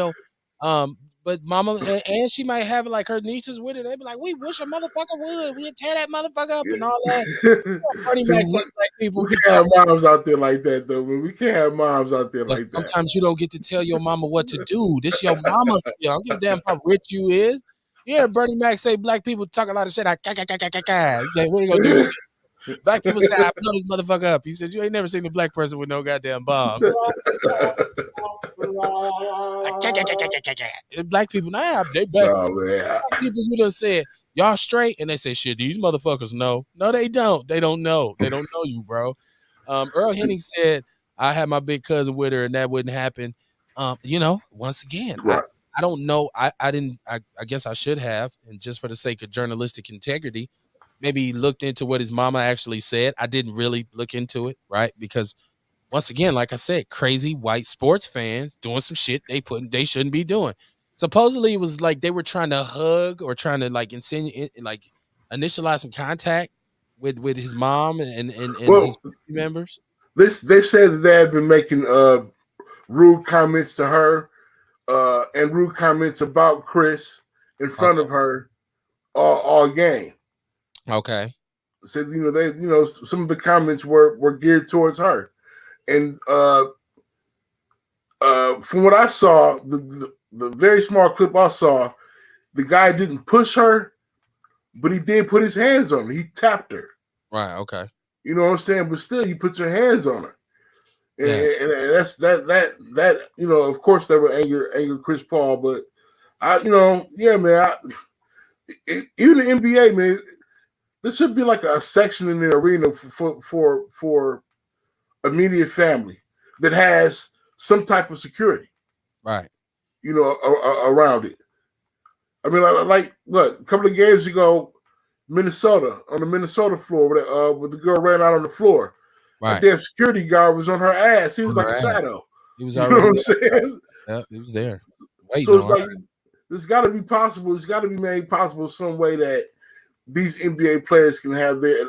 Speaker 4: but mama, and she might have like her nieces with her. They be like, we wish a motherfucker would. We'd tear that motherfucker up and all that. Bernie Mac said black people.
Speaker 5: We can't have moms out there like that, though. Man. We can't have moms out there like that.
Speaker 4: Sometimes you don't get to tell your mama what to do. This your mama. I don't give a damn how rich you is. Yeah, Bernie Mac say black people talk a lot of shit. He say, we ain't gonna do shit. Black people say, I blow this motherfucker up. He said, you ain't never seen a black person with no goddamn bomb. Black people, they black. Black people who done said, y'all straight, and they say, shit, these motherfuckers know. No, they don't. They don't know. They don't know you, bro. Earl Henning said, I had my big cousin with her, and that wouldn't happen. Once again, right. I don't know. I guess I should have, and just for the sake of journalistic integrity, maybe looked into what his mama actually said. I didn't really look into it, right? Because once again, like I said, crazy white sports fans doing some shit they shouldn't be doing. Supposedly it was like they were trying to hug or trying to like initialize some contact with his mom and his members.
Speaker 5: They said that they had been making rude comments to her and rude comments about Chris in front of her all game.
Speaker 4: Okay.
Speaker 5: Said some of the comments were geared towards her. And from what I saw, the very small clip I saw, the guy didn't push her, but he did put his hands on her. He tapped her.
Speaker 4: Right. Okay.
Speaker 5: You know what I'm saying? But still, you put your hands on her. And that's that. Of course, that would anger Chris Paul. But man. Even the NBA, man, there should be like a section in the arena for immediate family that has some type of security,
Speaker 4: right?
Speaker 5: Around it. I mean, like look, a couple of games ago, Minnesota on the Minnesota floor, with the girl ran out on the floor.
Speaker 4: Right,
Speaker 5: their security guard was on her ass. He was like a shadow.
Speaker 4: He was already.
Speaker 5: You know what I'm saying?
Speaker 4: Yeah, he was there.
Speaker 5: So it's like it's got to be possible. It's got to be made possible some way that these NBA players can have their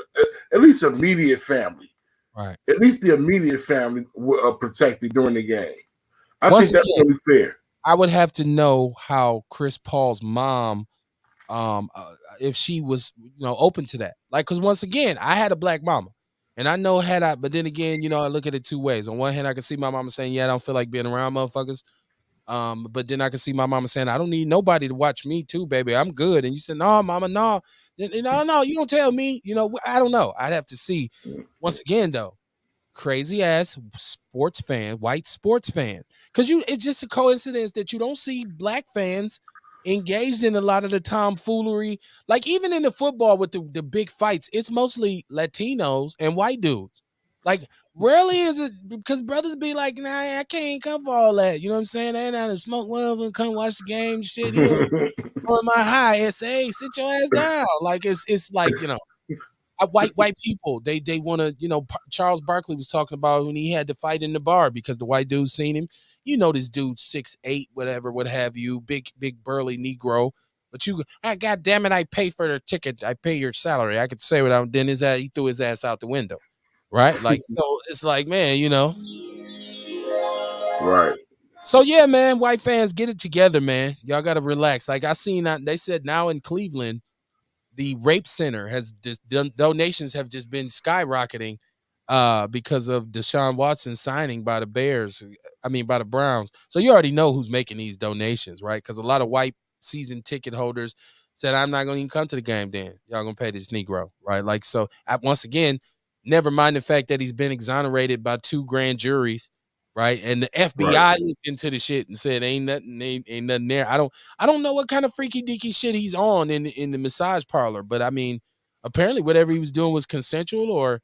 Speaker 5: at least immediate family.
Speaker 4: Right.
Speaker 5: At least the immediate family were protected during the game. I think that's really fair.
Speaker 4: I would have to know how Chris Paul's mom if she was, open to that. Like, because once again, I had a black mama, and I know but then again, I look at it two ways. On one hand, I can see my mama saying, "Yeah, I don't feel like being around motherfuckers." But then I can see my mama saying, "I don't need nobody to watch me too, baby. I'm good." And you said, "No, mama, no, no, you don't tell me." I don't know. I'd have to see. Once again, though, crazy ass white sports fans, because it's just a coincidence that you don't see black fans engaged in a lot of the tomfoolery. Like, even in the football with the big fights, it's mostly Latinos and white dudes. Like, rarely is it, because brothers be like, "Nah, I can't come for all that." You know what I'm saying? They not to smoke one and come watch the game. Shit here on my high. Say, sit your ass down. Like, it's like, white people, they want to, Charles Barkley was talking about when he had to fight in the bar because the white dude seen him. This dude 6'8", whatever, what have you, big burly Negro. But God damn it, I pay for the ticket, I pay your salary. I could say without. Then he threw his ass out the window, right? Like, so it's like, man,
Speaker 5: Right.
Speaker 4: So yeah, man, white fans, get it together, man. Y'all gotta relax. Like, I seen that they said now in Cleveland, the rape center has just donations have just been skyrocketing because of Deshaun Watson signing by the by the Browns. So you already know who's making these donations, right? Because a lot of white season ticket holders said, "I'm not going to even come to the game then. Y'all going to pay this Negro," right? Like, so once again, never mind the fact that he's been exonerated by 2 grand juries, right? And the FBI looked into the shit and said, ain't nothing there. I don't know what kind of freaky deaky shit he's on in the massage parlor, but I mean, apparently whatever he was doing was consensual, or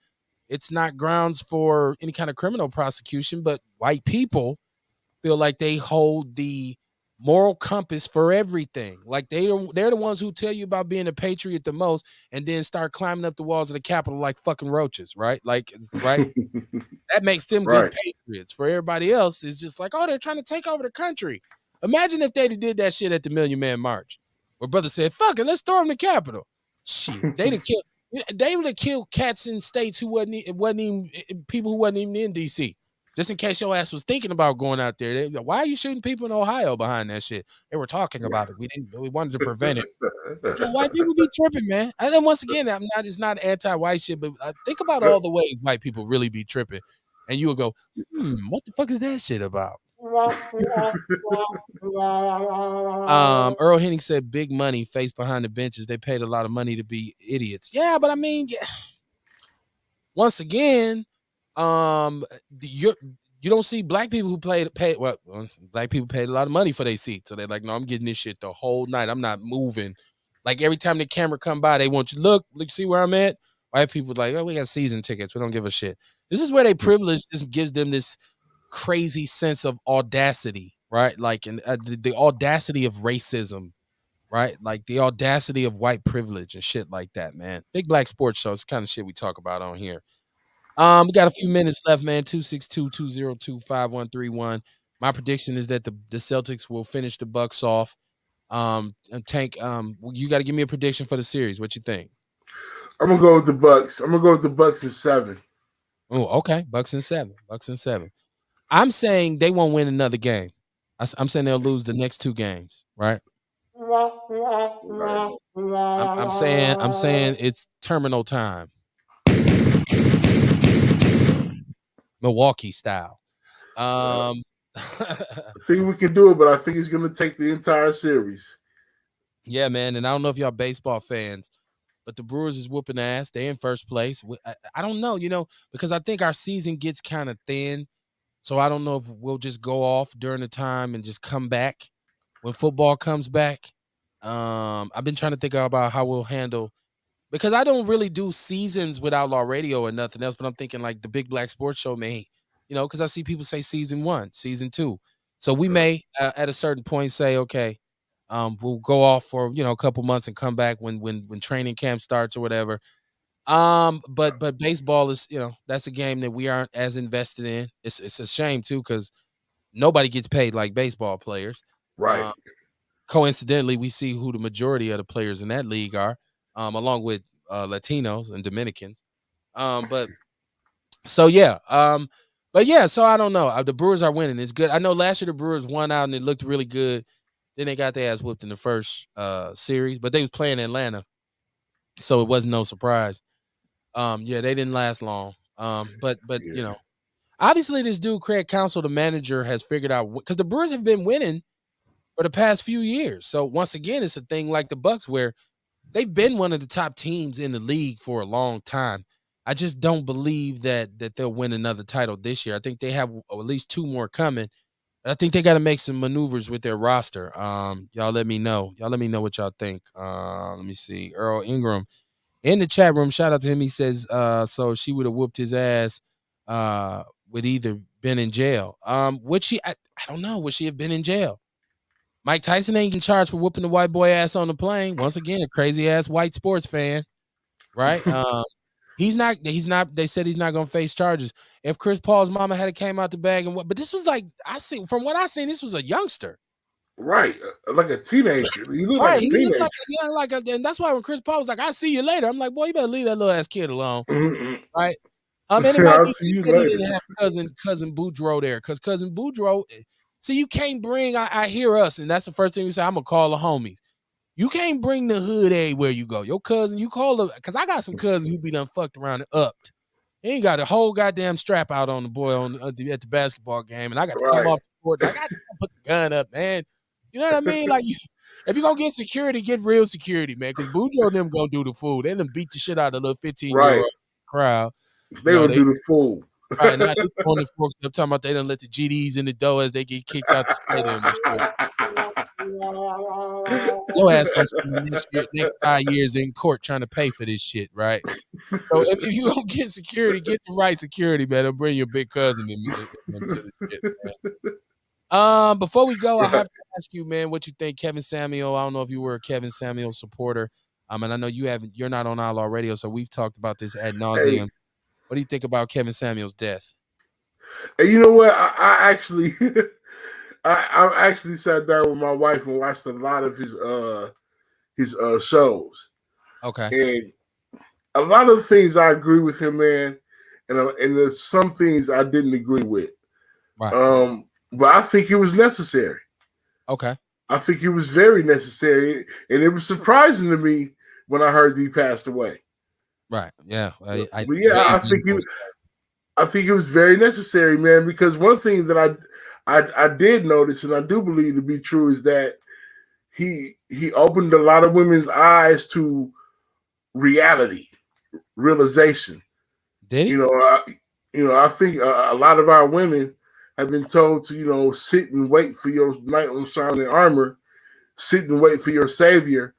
Speaker 4: it's not grounds for any kind of criminal prosecution. But white people feel like they hold the moral compass for everything. Like, they're the ones who tell you about being a patriot the most, and then start climbing up the walls of the Capitol like fucking roaches, right? Like, right? That makes them good patriots. For everybody else, it's just like, oh, they're trying to take over the country. Imagine if they did that shit at the Million Man March, where brother said, "Fuck it, let's storm the Capitol." Shit, they would have killed cats in states who wasn't even people who wasn't even in DC. Just in case your ass was thinking about going out there. Why are you shooting people in Ohio behind that shit? They were talking about it. We wanted to prevent it. White people be tripping, man. And then once again, it's not anti-white shit, but think about all the ways white people really be tripping. And you will go, what the fuck is that shit about? Earl Henning said, "Big money face behind the benches. They paid a lot of money to be idiots." Yeah, but I mean, once again, you don't see black people who black people paid a lot of money for their seat. So they're like, "No, I'm getting this shit the whole night. I'm not moving." Like, every time the camera come by, they want you look, see where I'm at. White people like, "Oh, we got season tickets. We don't give a shit." This is where they privilege just gives them this crazy sense of audacity, right? Like, and the audacity of racism, right? Like, the audacity of white privilege and shit like that, man. Big Black Sports Show is the kind of shit we talk about on here. We got a few minutes left, man. 262-202-5131. My prediction is that the Celtics will finish the Bucks off. And Tank, you got to give me a prediction for the series. What you think?
Speaker 5: I'm gonna go with the Bucks. I'm gonna go with the Bucks in 7.
Speaker 4: Oh, okay. Bucks in 7. I'm saying they won't win another game. I'm saying they'll lose the next 2 games, right? I'm saying it's terminal time. Milwaukee style.
Speaker 5: I think we can do it, but I think he's going to take the entire series.
Speaker 4: Yeah, man. And I don't know if y'all baseball fans, but the Brewers is whooping ass. They in first place. I don't know, because I think our season gets kind of thin. So I don't know if we'll just go off during the time and just come back when football comes back. I've been trying to think about how we'll handle, because I don't really do seasons with Outlaw Radio or nothing else, but I'm thinking like the Big Black Sports Show may, because I see people say season 1, season 2. So we may at a certain point say, okay, we'll go off for, a couple months and come back when training camp starts or whatever. But baseball is, that's a game that we aren't as invested in. It's a shame too, because nobody gets paid like baseball players.
Speaker 5: Right.
Speaker 4: Coincidentally, we see who the majority of the players in that league are, along with Latinos and Dominicans. So I don't know. The Brewers are winning. It's good. I know last year the Brewers won out and it looked really good. Then they got their ass whooped in the first series, but they was playing Atlanta, so it wasn't no surprise. Yeah, they didn't last long. But you know, obviously this dude Craig Counsell, the manager, has figured out because the Brewers have been winning for the past few years. So once again, it's a thing like the Bucks where they've been one of the top teams in the league for a long time. I just don't believe that they'll win another title this year. I think they have at least 2 more coming. I think they got to make some maneuvers with their roster. Y'all let me know. Y'all let me know what y'all think. Let me see. Earl Ingram in the chat room. Shout out to him. He says, so she would have whooped his ass with either been in jail. Would she? I don't know. Would she have been in jail? Mike Tyson ain't getting charged for whooping the white boy ass on the plane. Once again, a crazy ass white sports fan, right? He's not. They said he's not going to face charges. If Chris Paul's mama had came out the bag and what, but this was like from what I seen, this was a youngster,
Speaker 5: right? Like a teenager. He looked
Speaker 4: right?
Speaker 5: like a teenager.
Speaker 4: And that's why when Chris Paul was like, "I see you later," I'm like, "Boy, you better leave that little ass kid alone," right? And it might be he didn't have cousin Boudreaux there because cousin Boudreaux. See, you can't bring. I hear us, and that's the first thing we say. I'm gonna call the homies. You can't bring the hood where you go. Your cousin, you call them, because I got some cousins who be done fucked around and upped. He ain't got a whole goddamn strap out on the boy at the basketball game, and I got to come off the court. I got to put the gun up, man. You know what I mean? Like, if you're going to get security, get real security, man, because Boudreaux them going to do the fool. They done beat the shit out of the little 15-year-old crowd.
Speaker 5: They going to do the fool.
Speaker 4: Right, now they on the folks up talking about they done let the GDs in the door as they get kicked out the stadium and shit. Your ass gonna spend the next 5 years in court trying to pay for this shit, right? So if you don't get security, get the right security, man. Don't bring your big cousin into the shit, man. Before we go, I have to ask you, man, what you think, Kevin Samuel. I don't know if you were a Kevin Samuel supporter. And I know you're not on Outlaw Radio, so we've talked about this ad nauseum. Hey. What do you think about Kevin Samuel's death?
Speaker 5: And you know what? I actually I actually sat down with my wife and watched a lot of his shows.
Speaker 4: Okay.
Speaker 5: And a lot of things I agree with him, man. And there's some things I didn't agree with.
Speaker 4: Right.
Speaker 5: But I think it was necessary.
Speaker 4: Okay.
Speaker 5: I think it was very necessary. And it was surprising to me when I heard he passed away.
Speaker 4: Right. Yeah.
Speaker 5: I think it was very necessary, man, because one thing that I did notice, and I do believe to be true, is that he opened a lot of women's eyes to realization.
Speaker 4: Did he?
Speaker 5: I think a lot of our women have been told to, sit and wait for your knight in shining armor, sit and wait for your savior,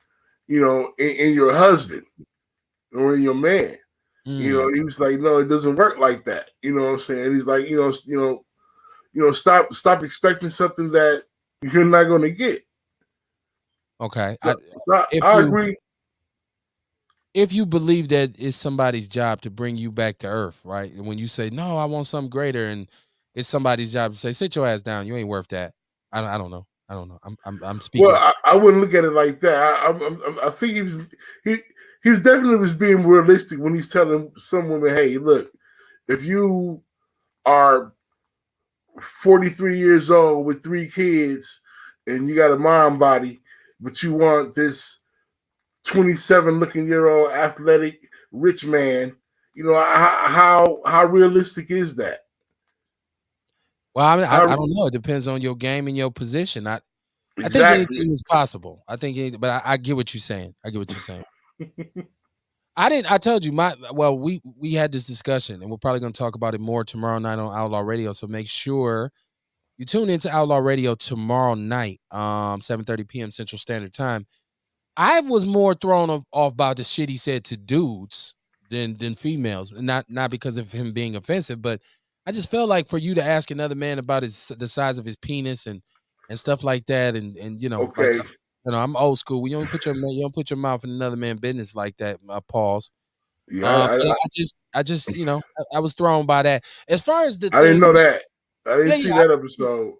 Speaker 5: in your husband or in your man. He was like, no, it doesn't work like that. You know what I'm saying? He's like, stop expecting something that you're not going to get.
Speaker 4: Okay.
Speaker 5: I agree.
Speaker 4: If you believe that it's somebody's job to bring you back to earth, right? And when you say, no, I want something greater, and it's somebody's job to say, sit your ass down. You ain't worth that. I don't know. I'm speaking.
Speaker 5: Well, I wouldn't look at it like that. I think he definitely was being realistic when he's telling some women, hey, look, if you are 43 years old with 3 kids and you got a mom body, but you want this 27-looking-year-old athletic rich man, how realistic is that?
Speaker 4: Well, I don't know. It depends on your game and your position. I think anything is possible. I get what you're saying. I told you we had this discussion, and we're probably going to talk about it more tomorrow night on Outlaw Radio. So make sure you tune into Outlaw Radio tomorrow night, 7:30 p.m. Central Standard Time. I was more thrown off by the shit he said to dudes than females, not because of him being offensive, but I just felt like for you to ask another man about the size of his penis and stuff like that, and
Speaker 5: okay.
Speaker 4: I'm old school. You don't put your mouth in another man's business like that. Pause.
Speaker 5: Yeah,
Speaker 4: I just I was thrown by that. As far as
Speaker 5: I didn't know that. I didn't see that episode.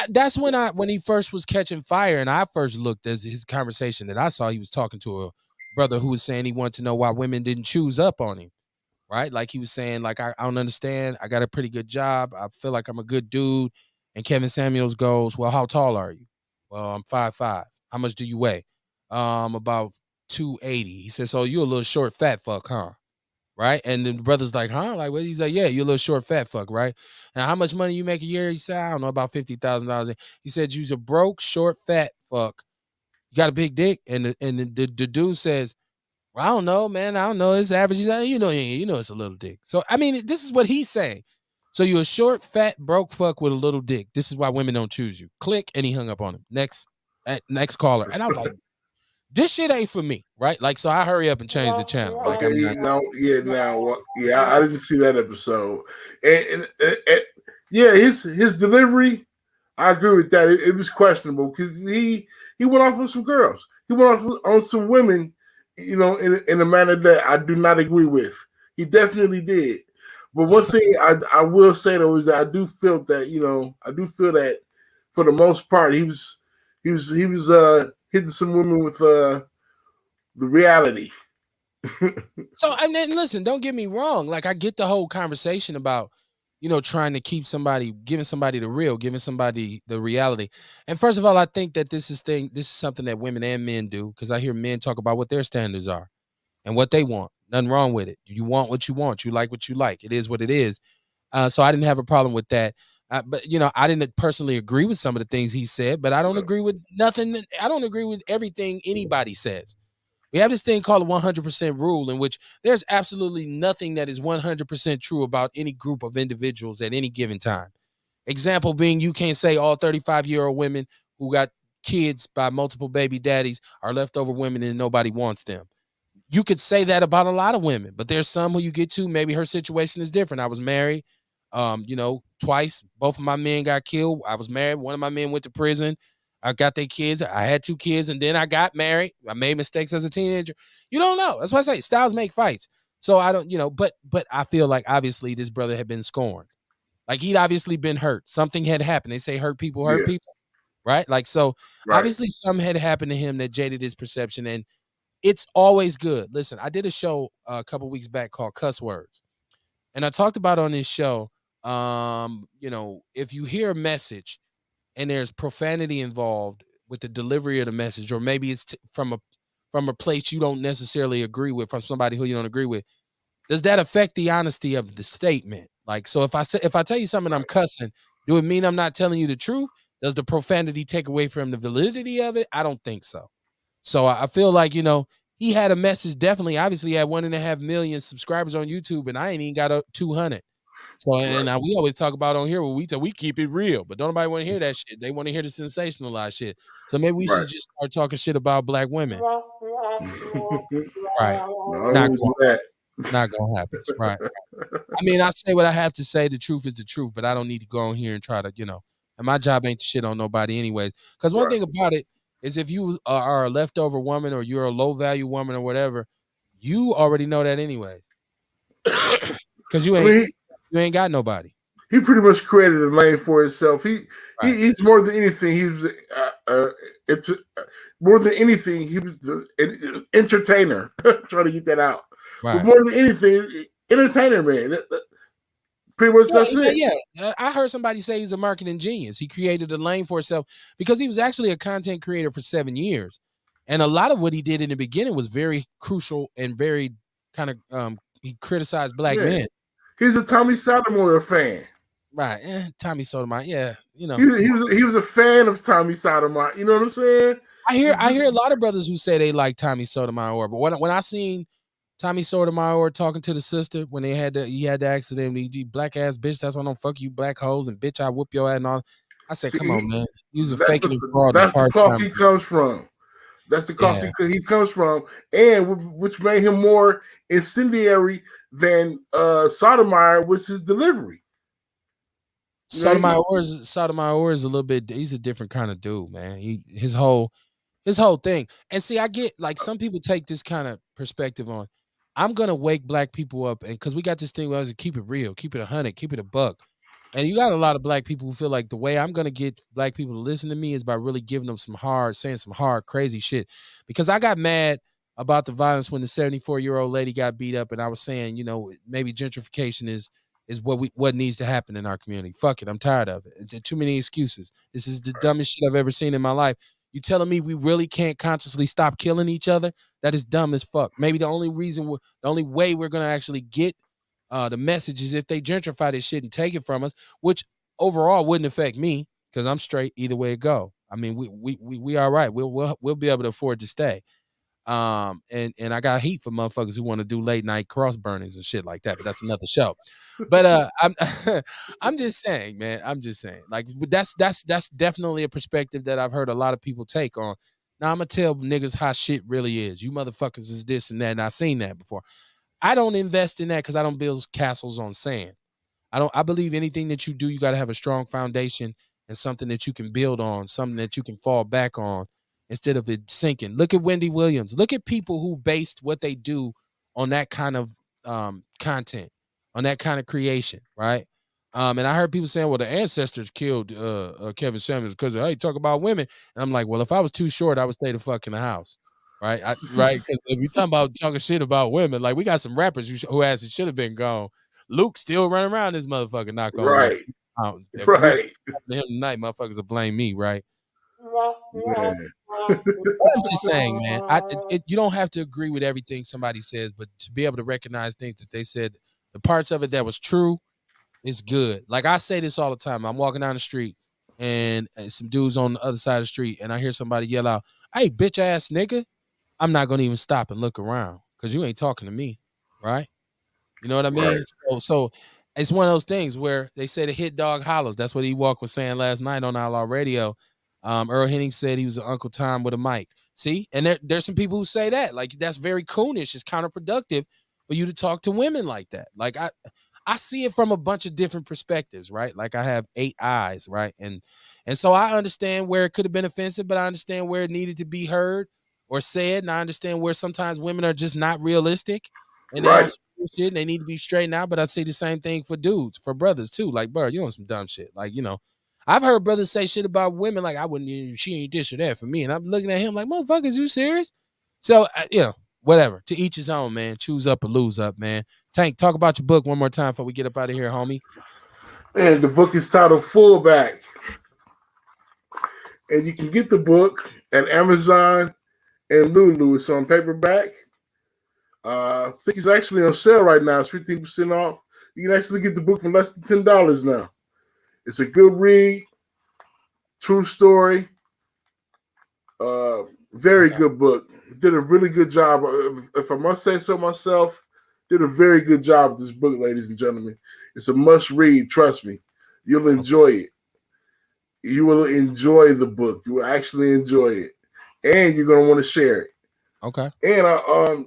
Speaker 4: That's when he first was catching fire, and I first looked at his conversation that I saw. He was talking to a brother who was saying he wanted to know why women didn't choose up on him, right? Like he was saying, like I don't understand. I got a pretty good job. I feel like I'm a good dude. And Kevin Samuels goes, well, how tall are you? Well, I'm 5'5". How much do you weigh? About 280. He said, so you a little short fat fuck, huh? Right? And then the brother's like, huh? Like, what? He's like, yeah, you're a little short fat fuck, right? And how much money you make a year? He said, I don't know, about $50,000. He said, you's a broke, short, fat fuck. You got a big dick? And the dude says, well, I don't know, man. I don't know. It's average. He's like, you know, it's a little dick. So, I mean, this is what he's saying. So you're a short, fat, broke fuck with a little dick. This is why women don't choose you. Click, and he hung up on him. Next caller. And I was like, this shit ain't for me, right? Like, so I hurry up and change the channel. Like,
Speaker 5: I didn't see that episode. And yeah, his delivery, I agree with that. It was questionable because he went off with some girls. He went off on some women, you know, in a manner that I do not agree with. He definitely did. But one thing I will say though is that I do feel that for the most part he was hitting some women with the reality.
Speaker 4: So, and then listen, don't get me wrong. Like, I get the whole conversation about, you know, trying to keep somebody, giving somebody the real, giving somebody the reality. And first of all, I think that this is something that women and men do, because I hear men talk about what their standards are and what they want. Nothing wrong with it. You want what you want. You like what you like. It is what it is. So I didn't have a problem with that. But, you know, I didn't personally agree with some of the things he said, but I don't agree with nothing. I don't agree with everything anybody says. We have this thing called a 100% rule, in which there's absolutely nothing that is 100% true about any group of individuals at any given time. Example being, you can't say all 35-year-old women who got kids by multiple baby daddies are leftover women and nobody wants them. You could say that about a lot of women, but there's some who you get to, maybe her situation is different. I was married, you know, twice. Both of my men got killed. I was married. One of my men went to prison. I got their kids. I had 2 kids, and then I got married. I made mistakes as a teenager. You don't know. That's why I say styles make fights. So I don't, you know, but I feel like obviously this brother had been scorned. Like, he'd obviously been hurt. Something had happened. They say hurt people, right? Like, so obviously something had happened to him that jaded his perception, and it's always good. Listen, I did a show a couple weeks back called Cuss Words, and I talked about on this show, you know, if you hear a message and there's profanity involved with the delivery of the message, or maybe it's from a place you don't necessarily agree with, from somebody who you don't agree with, does that affect the honesty of the statement? Like, so if I tell you something, I'm cussing, do it mean I'm not telling you the truth? Does the profanity take away from the validity of it? I don't think so. So I feel like, you know, he had a message. Definitely, obviously, he had 1.5 million subscribers on YouTube, and I ain't even got 200. So, and we always talk about on here, we keep it real, but don't nobody want to hear that shit. They want to hear the sensationalized shit. So maybe we should just start talking shit about black women. Right. Not gonna happen. Right. I mean, I say what I have to say. The truth is the truth, but I don't need to go on here and try to, you know, and my job ain't to shit on nobody anyways. Because one thing about it is, if you are a leftover woman, or you're a low value woman, or whatever, you already know that anyways. Because you ain't got nobody.
Speaker 5: He pretty much created a lane for himself. He's more than anything. He was more than anything. He was an entertainer. Trying to get that out. Right. But more than anything, entertainer, man. Pretty much that's it.
Speaker 4: Yeah, I heard somebody say he's a marketing genius. He created a lane for himself because he was actually a content creator for 7 years, and a lot of what he did in the beginning was very crucial and very kind of he criticized black men.
Speaker 5: He's a Tommy Sotomayor fan,
Speaker 4: right? Tommy Sotomayor, yeah, you know,
Speaker 5: he was a fan of Tommy Sotomayor. You know what I'm saying?
Speaker 4: I hear a lot of brothers who say they like Tommy Sotomayor, but when I seen Tommy Sotomayor talking to the sister when he had the accident, he black ass bitch, that's why I don't fuck you black hoes, and bitch I whoop your ass and all. I said, come on, man, use a fake fraud.
Speaker 5: That's the cloth he comes from. That's the cloth he comes from, and which made him more incendiary than Sotomayor was his delivery.
Speaker 4: Sotomayor is a little bit. He's a different kind of dude, man. His whole thing. And see, I get, like, some people take this kind of perspective on, I'm gonna wake black people up, and because we got this thing where I was keep it real, keep it 100, keep it a buck. And you got a lot of black people who feel like the way I'm gonna get black people to listen to me is by really giving them saying some hard, crazy shit. Because I got mad about the violence when the 74-year-old lady got beat up, and I was saying, you know, maybe gentrification is is what needs to happen in our community. Fuck it, I'm tired of it. Too many excuses. This is the dumbest shit I've ever seen in my life. You telling me we really can't consciously stop killing each other? That is dumb as fuck. Maybe the only way we're gonna actually get the message is if they gentrify this shit and take it from us, which overall wouldn't affect me because I'm straight either way it go. I mean, we all right. We'll be able to afford to stay. And I got heat for motherfuckers who want to do late night cross burnings and shit like that, but that's another show. But I'm I'm just saying, man. I'm just saying, like that's definitely a perspective that I've heard a lot of people take on. Now I'm gonna tell niggas how shit really is. You motherfuckers is this and that, and I've seen that before. I don't invest in that because I don't build castles on sand. I believe anything that you do, you got to have a strong foundation and something that you can build on, something that you can fall back on instead of it sinking. Look at Wendy Williams. Look at people who based what they do on that kind of content, on that kind of creation, right? And I heard people saying, well, the ancestors killed Kevin Samuels because hey, talk about women. And I'm like, well, if I was too short, I would stay the fuck in the house. Right. Right. Because if you talking about talking shit about women, like we got some rappers who ass it should have been gone. Luke still running around this motherfucker, knock on
Speaker 5: Right.
Speaker 4: If
Speaker 5: Right.
Speaker 4: him tonight, motherfuckers will blame me, right?
Speaker 5: Man.
Speaker 4: I'm just saying, man. You don't have to agree with everything somebody says, but to be able to recognize things that they said, the parts of it that was true, is good. Like I say this all the time. I'm walking down the street and some dudes on the other side of the street, and I hear somebody yell out, "Hey, bitch ass nigga." I'm not gonna even stop and look around because you ain't talking to me, right? You know what I mean?
Speaker 5: Right.
Speaker 4: So it's one of those things where they say the hit dog hollers. That's what Ewok was saying last night on Outlaw Radio. Earl Henning said he was an Uncle Tom with a mic. See, and there's some people who say that like that's very coonish. It's counterproductive for you to talk to women like that. Like I see it from a bunch of different perspectives, right? Like I have 8 eyes, right? And so I understand where it could have been offensive, but I understand where it needed to be heard or said, and I understand where sometimes women are just not realistic and they
Speaker 5: Right.
Speaker 4: on shit and they need to be straightened out. But I'd say the same thing for dudes, for brothers too. Like, bro, you on some dumb shit. Like, you know, I've heard brothers say shit about women like I wouldn't, she ain't this or that for me. And I'm looking at him like, motherfuckers, you serious? So, you know, whatever. To each his own, man. Choose up or lose up, man. Tank, talk about your book one more time before we get up out of here, homie.
Speaker 5: And the book is titled Fullback. And you can get the book at Amazon and Lulu. It's on paperback. I think it's actually on sale right now. It's 15% off. You can actually get the book for less than $10 now. It's a good read, true story. Very good book. Did a really good job. If I must say so myself, did a very good job with this book, ladies and gentlemen. It's a must read. Trust me. You'll enjoy it. You will enjoy the book. You will actually enjoy it. And you're going to want to share it.
Speaker 4: Okay.
Speaker 5: And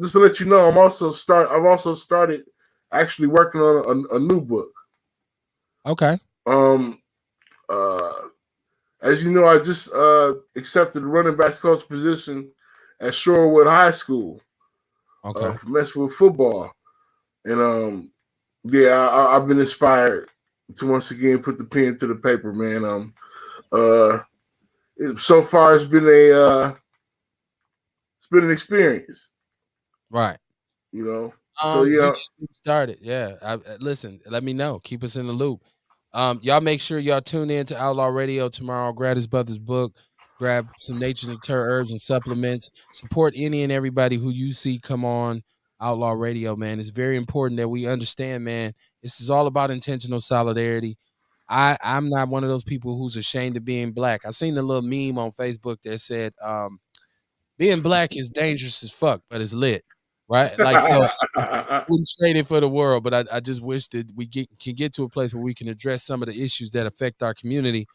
Speaker 5: just to let you know, I've also started actually working on a new book.
Speaker 4: Okay.
Speaker 5: As you know, I just accepted the running back coach position at Shorewood High School.
Speaker 4: Okay.
Speaker 5: For messing with football. And I've been inspired to once again put the pen to the paper, man. So far it's been an experience.
Speaker 4: Right.
Speaker 5: You know.
Speaker 4: So you just started. Yeah. Listen, let me know. Keep us in the loop. Y'all make sure y'all tune in to Outlaw Radio tomorrow. Grab his brother's book. Grab some Nature's Nature herbs and supplements. Support any and everybody who you see come on Outlaw Radio, man. It's very important that we understand, man. This is all about intentional solidarity. I'm not one of those people who's ashamed of being black. I seen the little meme on Facebook that said, being black is dangerous as fuck, but it's lit. Right? Like, so I wouldn't trade it for the world, but I just wish that we can get to a place where we can address some of the issues that affect our community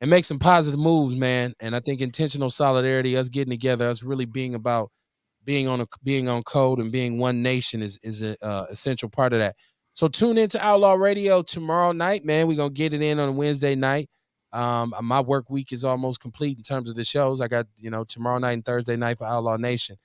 Speaker 4: and make some positive moves, man. And I think intentional solidarity, us getting together, us really being about being on code and being one nation is an essential part of that. So tune into Outlaw Radio tomorrow night, man. We're going to get it in on a Wednesday night. My work week is almost complete in terms of the shows. I got, tomorrow night and Thursday night for Outlaw Nation.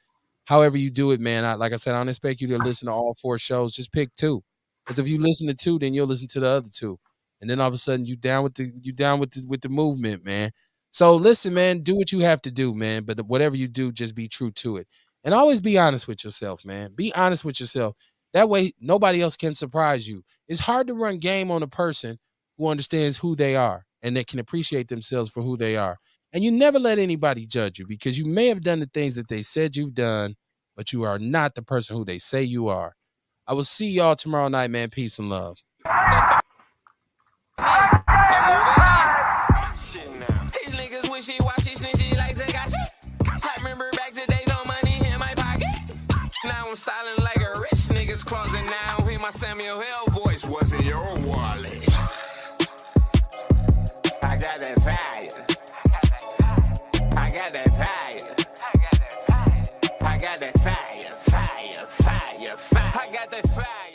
Speaker 4: However you do it, man, like I said, I don't expect you to listen to all 4 shows. Just pick 2. Because if you listen to 2, then you'll listen to the other 2. And then all of a sudden you down with the movement, man. So listen, man, do what you have to do, man. But whatever you do, just be true to it. And always be honest with yourself, man. Be honest with yourself. That way, nobody else can surprise you. It's hard to run game on a person who understands who they are and that can appreciate themselves for who they are. And you never let anybody judge you because you may have done the things that they said you've done, but you are not the person who they say you are. I will see y'all tomorrow night, man. Peace and love.
Speaker 1: These niggas wishy-washy, snitchy like Tekashi. I remember back to days on money in my pocket. Now I'm styling like a rich nigga's closet. Now hear my Samuel L. voice was in your wallet. I got that fire. I got that fire. I got that fire. I got that fire.